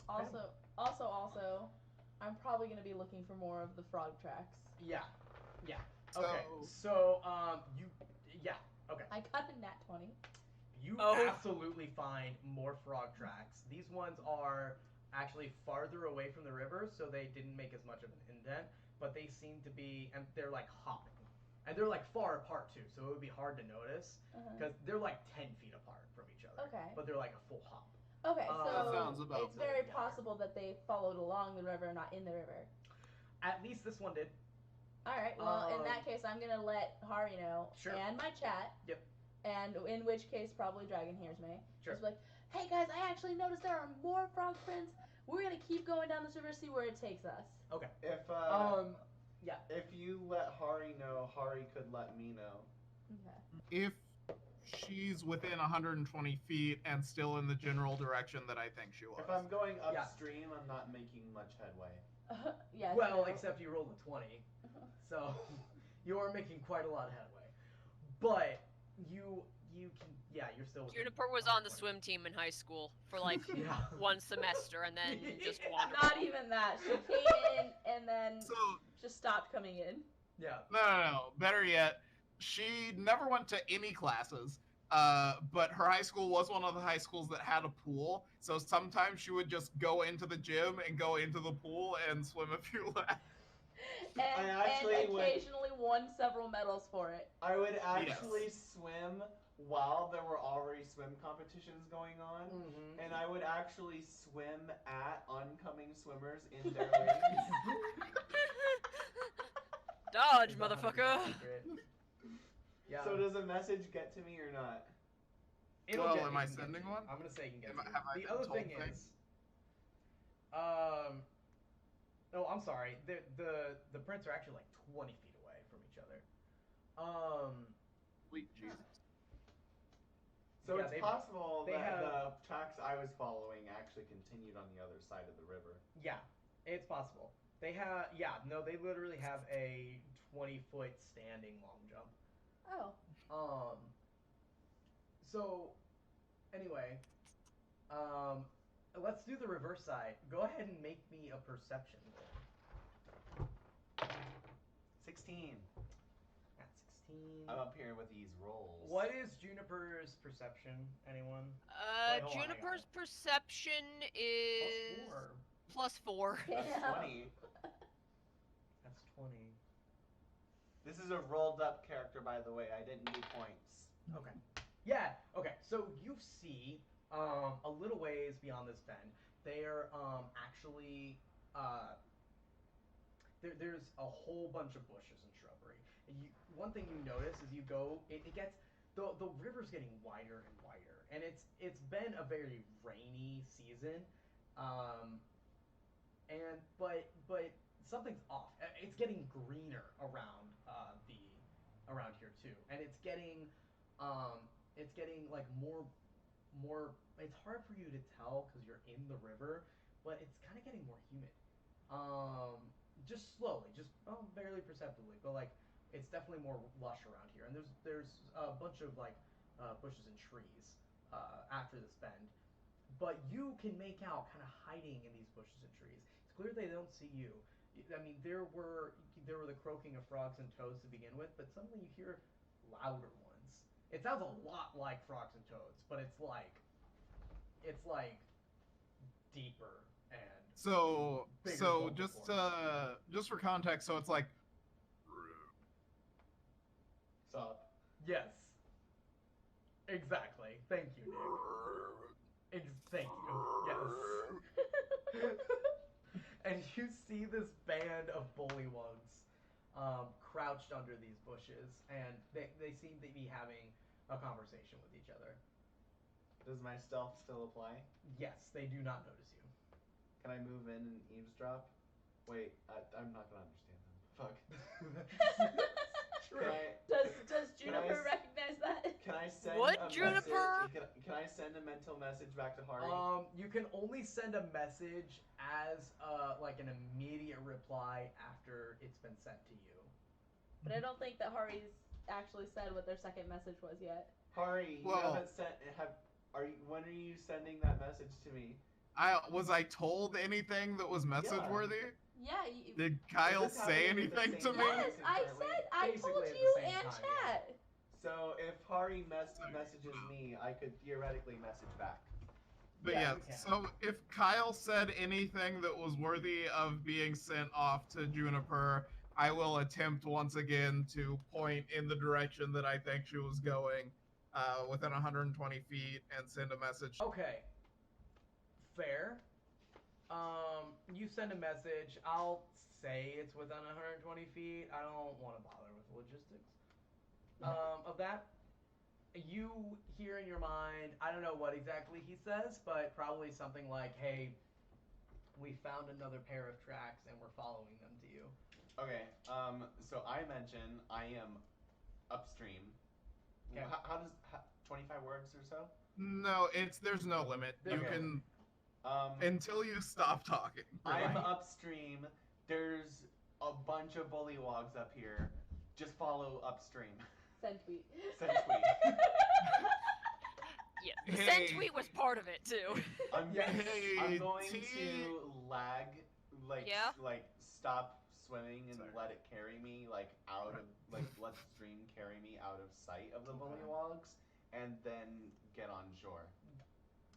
18. Also, I'm probably gonna be looking for more of the frog tracks. Yeah. Yeah. So- Okay. So, yeah. Okay. I got a nat 20. You Oh. absolutely find more frog tracks. These ones are actually farther away from the river, so they didn't make as much of an indent, but they seem to be, and they're like hopping. And they're like far apart too, so it would be hard to notice, because they're like 10 feet apart from each other. Okay. But they're like a full hop. Okay, That so sounds about it's very right. possible that they followed along the river, not in the river. At least this one did. All right. Well, in Um, that case, I'm gonna let Hari know Sure. and my chat. Yep. And in which case, probably Dragon hears me. Sure. Just be like, hey guys, I actually noticed there are more frog prints. We're gonna keep going down this river, see where it takes us. Okay. If you let Hari know, Hari could let me know. Okay. if she's within 120 feet and still in the general direction that I think she was. If I'm going Yeah. upstream, I'm not making much headway. Yeah. Well, so- except you rolled a 20, so you are making quite a lot of headway. But you can, yeah, you're still within Juniper was on the 120. swim team in high school for like Yeah. one semester and then just Yeah. wandered. Not even that. She came in and then So just stopped coming in. Yeah. no. Better yet, she never went to any classes. But her high school was one of the high schools that had a pool, so sometimes she would just go into the gym and go into the pool and swim a few laps. And, actually would- occasionally won several medals for it. I would actually swim while there were already swim competitions going on, Mm-hmm. and I would actually swim at oncoming swimmers in their lanes. Dodge, motherfucker. Yeah. So does a message get to me or not? It'll Well, get- am it I can get sending to you. one? I'm gonna say it can get Am to I- you. have I The been other told thing things? is, oh, I'm sorry. The prints are actually like 20 feet away from each other. Sweet Jesus. So Yeah, it's they- possible they that have- the tracks I was following actually continued on the other side of the river. Yeah, it's possible. They have, yeah, no, they literally have a 20-foot standing long jump. Oh. So, anyway, let's do the reverse side. Go ahead and make me a perception roll. 16. At 16. I'm up here with these rolls. What is Juniper's perception? Anyone? Wait, hold on, I got Juniper's it. perception is Plus 4. +4. Damn. 20. That's 20. This is a rolled up character, by the way. I didn't do points. Okay. Yeah. Okay. So you see, a little ways beyond this bend, they're actually there's a whole bunch of bushes and shrubbery. And one thing you notice is you go, it gets the river's getting wider and wider, and it's been a very rainy season, and but something's off. It's getting greener around around here too, and it's getting like more. It's hard for you to tell because you're in the river, but it's kind of getting more humid. Just slowly, just barely perceptibly, but like it's definitely more lush around here. And there's a bunch of like bushes and trees after this bend, but you can make out kind of hiding in these bushes and trees. It's clear they don't see you. I mean, there were the croaking of frogs and toads to begin with, but suddenly you hear louder ones. It sounds a lot like frogs and toads, but it's like deeper and So Bigger so vocal just for context, so it's like Sup? yes, exactly. Thank you, Nick. Thank you. Yes. And you see this band of bullywugs crouched under these bushes, and they seem to be having a conversation with each other. Does my stealth still apply? Yes, they do not notice you. Can I move in and eavesdrop? Wait, I'm not gonna understand them. Fuck. Can I? Does Juniper recognize that? Can I send What, a Juniper? message? Can I send a mental message back to Hari? You can only send a message as like an immediate reply after it's been sent to you. But I don't think that Hari's actually said what their second message was yet. Hari, you Well- haven't sent. When are you sending that message to me? Was I told anything that was message worthy? Yeah. Did Kyle Is this say happening at the anything to same me? time? Yes, I said I Basically told at the you same and time, chat. So if Hari messages me, I could theoretically message back. But Yeah, yeah, you can. so if Kyle said anything that was worthy of being sent off to Juniper, I will attempt once again to point in the direction that I think she was going, within 120 feet, and send a message. Okay. Fair. You send a message. I'll say it's within 120 feet. I don't want to bother with the logistics of that. You hear in your mind, I don't know what exactly he says, but probably something like, hey, we found another pair of tracks and we're following them to you. Okay. So I mention I am upstream. Okay. How does 25 words or so? No, there's no limit. You Okay. can Um, until you stop talking. I'm Right. upstream. There's a bunch of bullywogs up here. Just follow upstream. Send tweet. Send tweet. Yeah, the Hey. send tweet was part of it too. I'm, Yes. Hey, I'm going T. to lag, like Yeah? like stop swimming and Sorry. let it carry me like out of like let the stream carry me out of sight of the bullywogs, and then get on shore.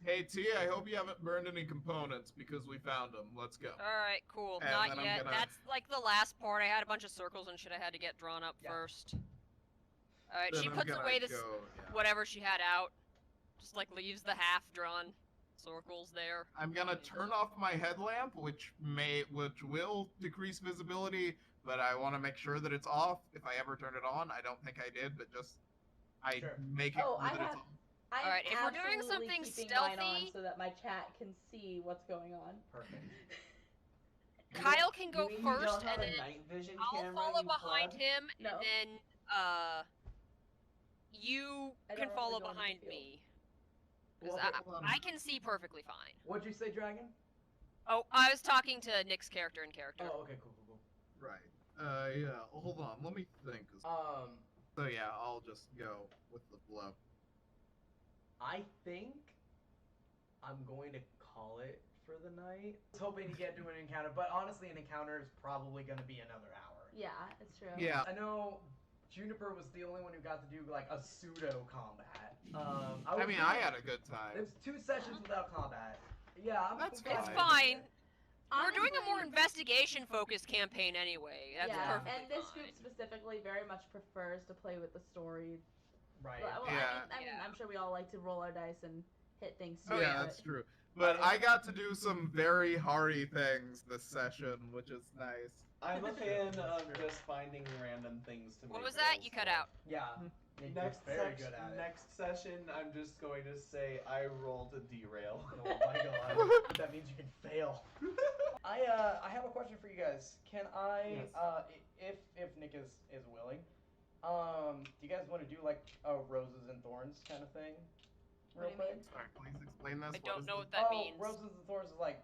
Hey T, I hope you haven't burned any components because we found them. Let's go. Alright, cool. And Not then I'm yet. gonna- That's like the last part. I had a bunch of circles and shit I had to get drawn up Yeah. first. Alright, Then she I'm puts gonna away this go, yeah. whatever she had out. Just like leaves the half drawn circles there. I'm gonna turn off my headlamp, which will decrease visibility, but I want to make sure that it's off. If I ever turn it on, I don't think I did, but just Sure. make it Oh, that I it's have- on. I'm Alright, if we're doing absolutely something keeping mine on stealthy- so that my chat can see what's going on. Perfect. Kyle can go You mean first you don't have and a then night vision I'll camera, follow you behind pleb? him No. and then you I can don't follow really go into the behind field. me. Because Well, okay, hold on. I can see perfectly fine. What'd you say, Dragon? Oh, I was talking to Nick's character in character. Oh, okay, cool. Right. Yeah. Hold on. Let me think. So yeah, I'll just go with the flow. I think I'm going to call it for the night. I was hoping to get to an encounter, but honestly, an encounter is probably going to be another hour. Yeah, it's true. Yeah. I know Juniper was the only one who got to do like a pseudo combat. I mean, I had a good time. There's 2 sessions without combat. Yeah, I'm That's fine. It's fine. fine. We're doing a Honestly, more investigation-focused campaign anyway. That's yeah, perfectly and this fine. group specifically very much prefers to play with the story. Right. Well, Yeah. I mean, Yeah. I'm sure we all like to roll our dice and hit things. Oh too, yeah, but- that's true. But I got to do some very Hari things this session, which is nice. I'm a That's fan true, of that's true. just finding random things to What make was that? rolls You cut for. out. Yeah. You're Next very good at it. next session, I'm just going to say I roll to derail. Oh my god. That means you can fail. I have a question for you guys. Can I Yes. if Nick is willing, do you guys want to do like a roses and thorns kind of thing? What do you mean? Sorry, please explain this. I don't know what this? that means. Roses and thorns is like,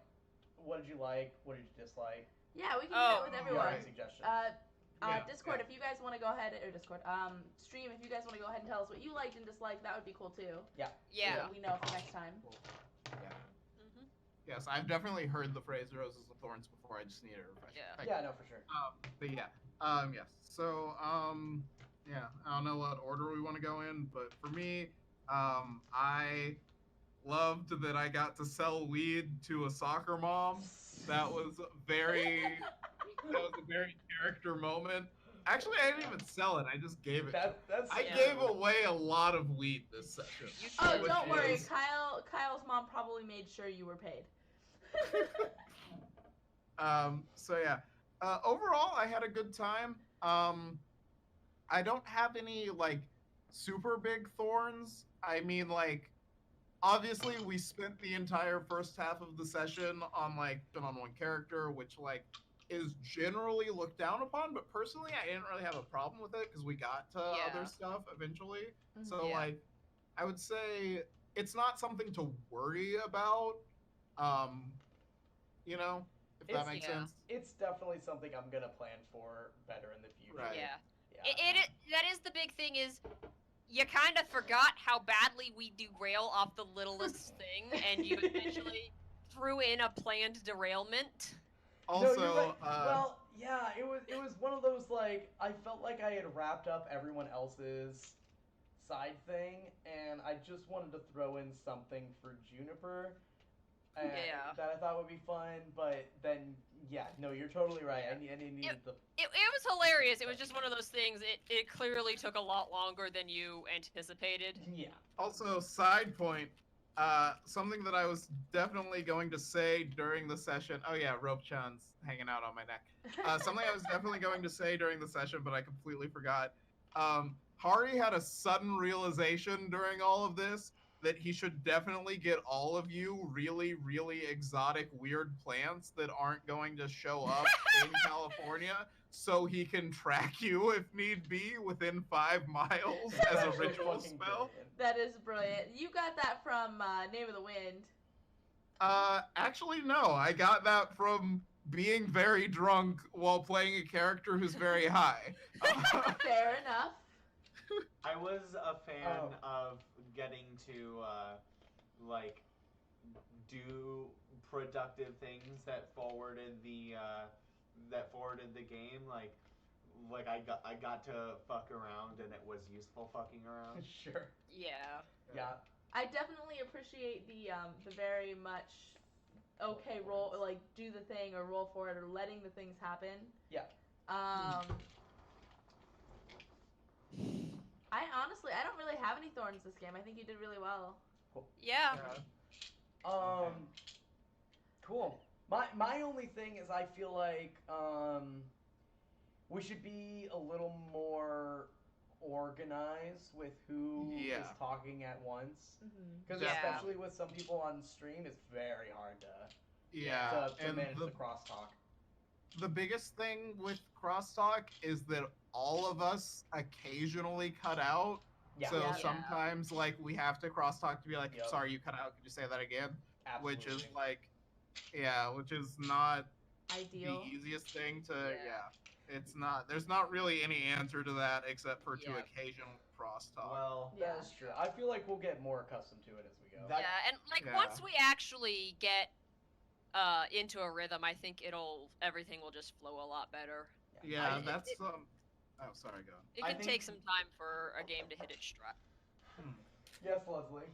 what did you like? What did you dislike? Yeah, we can do Oh. that with Do you everyone. have any suggestions? Yeah, Discord, yeah. if you guys want to go ahead, or Discord, stream, if you guys want to go ahead and tell us what you liked and disliked, that would be cool too. So Yeah. that we know for next time. Mhm. Yes, I've definitely heard the phrase "roses and thorns" before. I just need a refresher. Yeah. Thank Yeah, no, for sure. But yeah, yes. So, yeah, I don't know what order we want to go in, but for me, I loved that I got to sell weed to a soccer mom. That was a very character moment. Actually, I didn't even sell it. I just gave it. That's I Yeah. gave away a lot of wheat this session. You Oh, which don't worry. is- Kyle's mom probably made sure you were paid. So yeah. Overall, I had a good time. I don't have any like super big thorns. I mean, like, obviously we spent the entire first half of the session on like on one character, which like is generally looked down upon. But personally, I didn't really have a problem with it because we got to Yeah. other stuff eventually. Mhm. So Yeah. like, I would say it's not something to worry about. You know, if that It's- makes yeah. sense. It's definitely something I'm gonna plan for better in the future. Right. Yeah. Yeah. That is the big thing is you kind of forgot how badly we derail off the littlest thing, and you eventually threw in a planned derailment. Also, no, you're right. Well, yeah, it was one of those like I felt like I had wrapped up everyone else's side thing, and I just wanted to throw in something for Juniper. Yeah. That I thought would be fun, but then yeah, no, you're totally right. Yeah. I needed the It was hilarious. It was just one of those things. It clearly took a lot longer than you anticipated. yeah. also, side point, something that I was definitely going to say during the session. Oh yeah, Rope Chan's hanging out on my neck. Something I was definitely going to say during the session, but I completely forgot. Hari had a sudden realization during all of this that he should definitely get all of you really, really exotic, weird plants that aren't going to show up in California, so he can track you if need be within 5 miles as a Actually ritual fucking spell. brilliant. That is brilliant. You got that from Name of the Wind. Actually, no. I got that from being very drunk while playing a character who's very high. Fair enough. I was a fan Oh. of getting to like do productive things that forwarded the game. Like I got to fuck around and it was useful fucking around. Sure. Yeah. Yeah. I definitely appreciate the very much okay roll, like do the thing or roll for it or letting the things happen. Yeah. I don't really have any thorns this game. I think you did really well. Yeah. Cool. My only thing is I feel like we should be a little more organized with who is Yeah. talking at once. Mm-hmm. Because Yeah. especially with some people on stream, it's very hard Yeah, to and manage the the crosstalk. the biggest thing with crosstalk is that all of us occasionally cut out. Yeah. So Yeah. sometimes, like, we have to crosstalk to be like, Yep. sorry, you cut out. Could you say that again? Absolutely. Which is like, yeah, which is not Ideal. the easiest thing to, Yeah. yeah. It's not, there's not really any answer to that except for to Yeah. occasional crosstalk. Well, Yeah. That's true. I feel like we'll get more accustomed to it as we go. That- Yeah, and like Yeah. once we actually get into a rhythm, I think everything will just flow a lot better. Yeah, I- that's it- oh, sorry, go on. It I could take think- some time for a game to hit its stride. Yes, Leslie.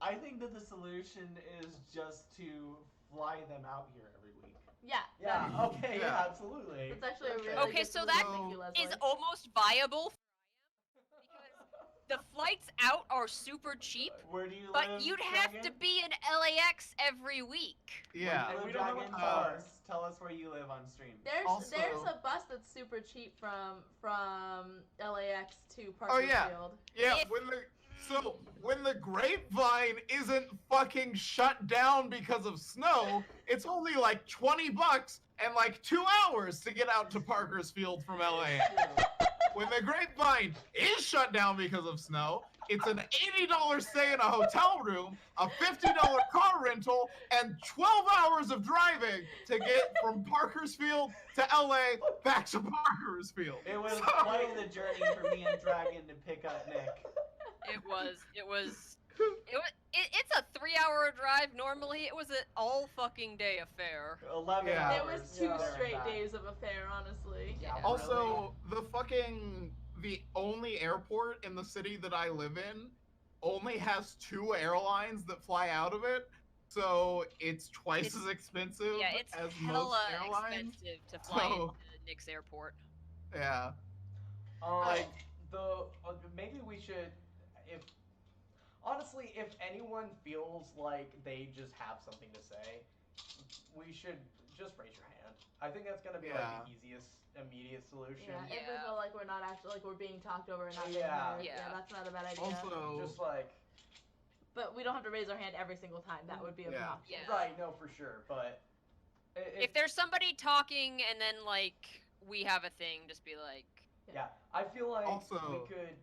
I think that the solution is just to fly them out here every week. Yeah. Yeah. that- Okay. Yeah. Yeah. Absolutely. That's actually a really Okay, good so solution. that Thank you, Leslie. Is almost viable for because the flights out are super cheap, Where do you but live? you'd have to Dragon? be in LAX every week. Yeah. Where do you We live, don't have Dragon? cars. Tell us where you live on stream. There's Also- a bus that's super cheap from LAX to Oh, yeah. Parkersfield. Yeah, If- when the Grapevine isn't fucking shut down because of snow, it's only like $20 and like 2 hours to get out to Parkersfield from LA. When the Grapevine is shut down because of snow, it's an $80 stay in a hotel room, a $50 car rental, and 12 hours of driving to get from Parkersfield to LA back to Parkersfield. It was So- quite the journey for me and Dragon to pick up Nick. It's a 3-hour drive normally. It was an all fucking day affair. 11 Yeah. hours. There was 2 there and straight back. days of affair, honestly. Yeah. Also, the only airport in the city that I live in only has 2 airlines that fly out of it, so it's twice It's- as expensive Yeah, it's as most hella airlines. expensive to fly So- into Nick's airport. Yeah. Like- Maybe we should, honestly, if anyone feels like they just have something to say, we should just raise your hand. I think that's gonna be like Yeah. the easiest immediate solution. Yeah, if we Yeah. feel like we're not actually like we're being talked over and not being Yeah. heard. Yeah. That's not a bad idea. Also, Just like, But we don't have to raise our hand every single time. That would be Yeah. obnoxious. Yeah. right, no, for sure, but If there's somebody talking and then like we have a thing, just be like, yeah, I feel like Also- we could.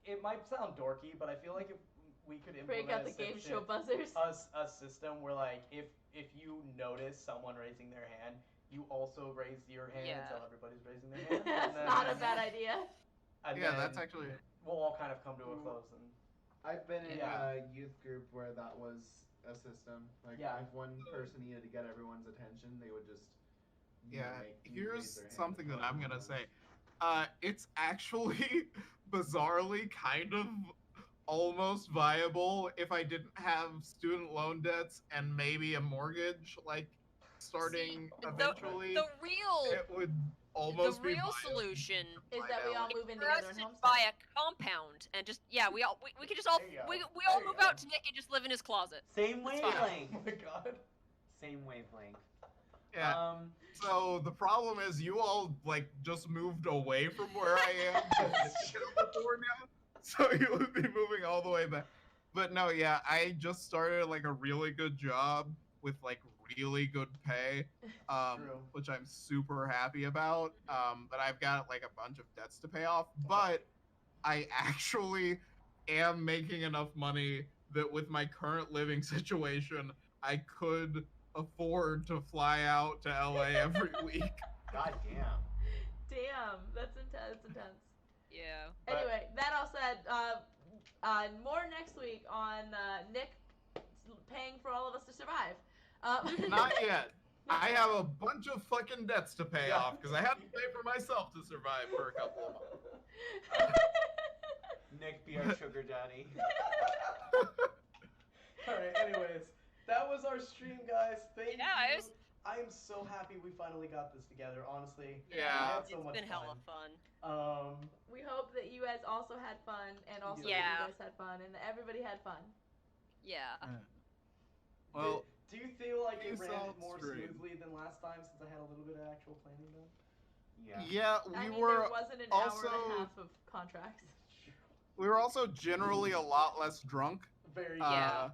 It might sound dorky, but I feel like if we could implement Break out the game show buzzers. a system where like if you notice someone raising their hand, you also raise your hand Yeah. until everybody's raising their hand. That's and then- not a bad idea. and yeah, then that's actually. we'll all kind of come to a close and I've been in Yeah. a youth group where that was a system. Like, Yeah. if one person needed to get everyone's attention, they would just. you know, Yeah, make you raise here's their hand something and that call I'm them gonna out. say. It's actually bizarrely kind of almost viable if I didn't have student loan debts and maybe a mortgage, like starting eventually. the real It would almost be real viable. solution Is that we all move in for us together in to homestead. buy a compound and just we could just all There you go. we all There you move go. out to Nick and just live in his closet. Same It's fine. wavelength. oh my god. Same wavelength. Yeah. So the problem is you all like just moved away from where I am to California, so you would be moving all the way back. But no, yeah, I just started like a really good job with like really good pay, True. which I'm super happy about. But I've got like a bunch of debts to pay off. But I actually am making enough money that with my current living situation, I could afford to fly out to LA every week. God damn. Damn, that's intense. Yeah. But- Anyway, that all said, more next week on Nick paying for all of us to survive. Not yet. I have a bunch of fucking debts to pay Yeah. off because I had to pay for myself to survive for a couple of months. Nick be our sugar daddy. Alright, anyways, that was our stream, guys. Thank Yeah, you. it was- I am so happy we finally got this together, honestly. Yeah. I had so It's much been hella fun. fun. We hope that you guys also had fun, and also Yeah. that you guys had fun, and that everybody had fun. Yeah. Well, do you feel like you it ran saw it more stream. smoothly than last time since I had a little bit of actual planning done? Yeah. yeah, I we mean, were there wasn't an hour and also- a half of contracts. generally a lot less drunk. Very Yeah.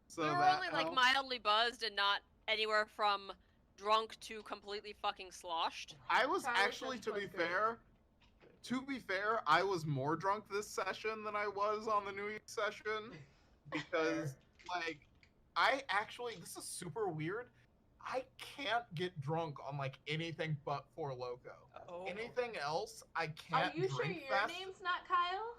So we were that only like helped. mildly buzzed and not anywhere from drunk to completely fucking sloshed. I was Charlie actually, said to be it was great. fair, I was more drunk this session than I was on the New Year's session because, like, this is super weird. I can't get drunk on like anything but Four Loko. Oh. Anything else, I Are can't you sure drink your fast. name's not Kyle?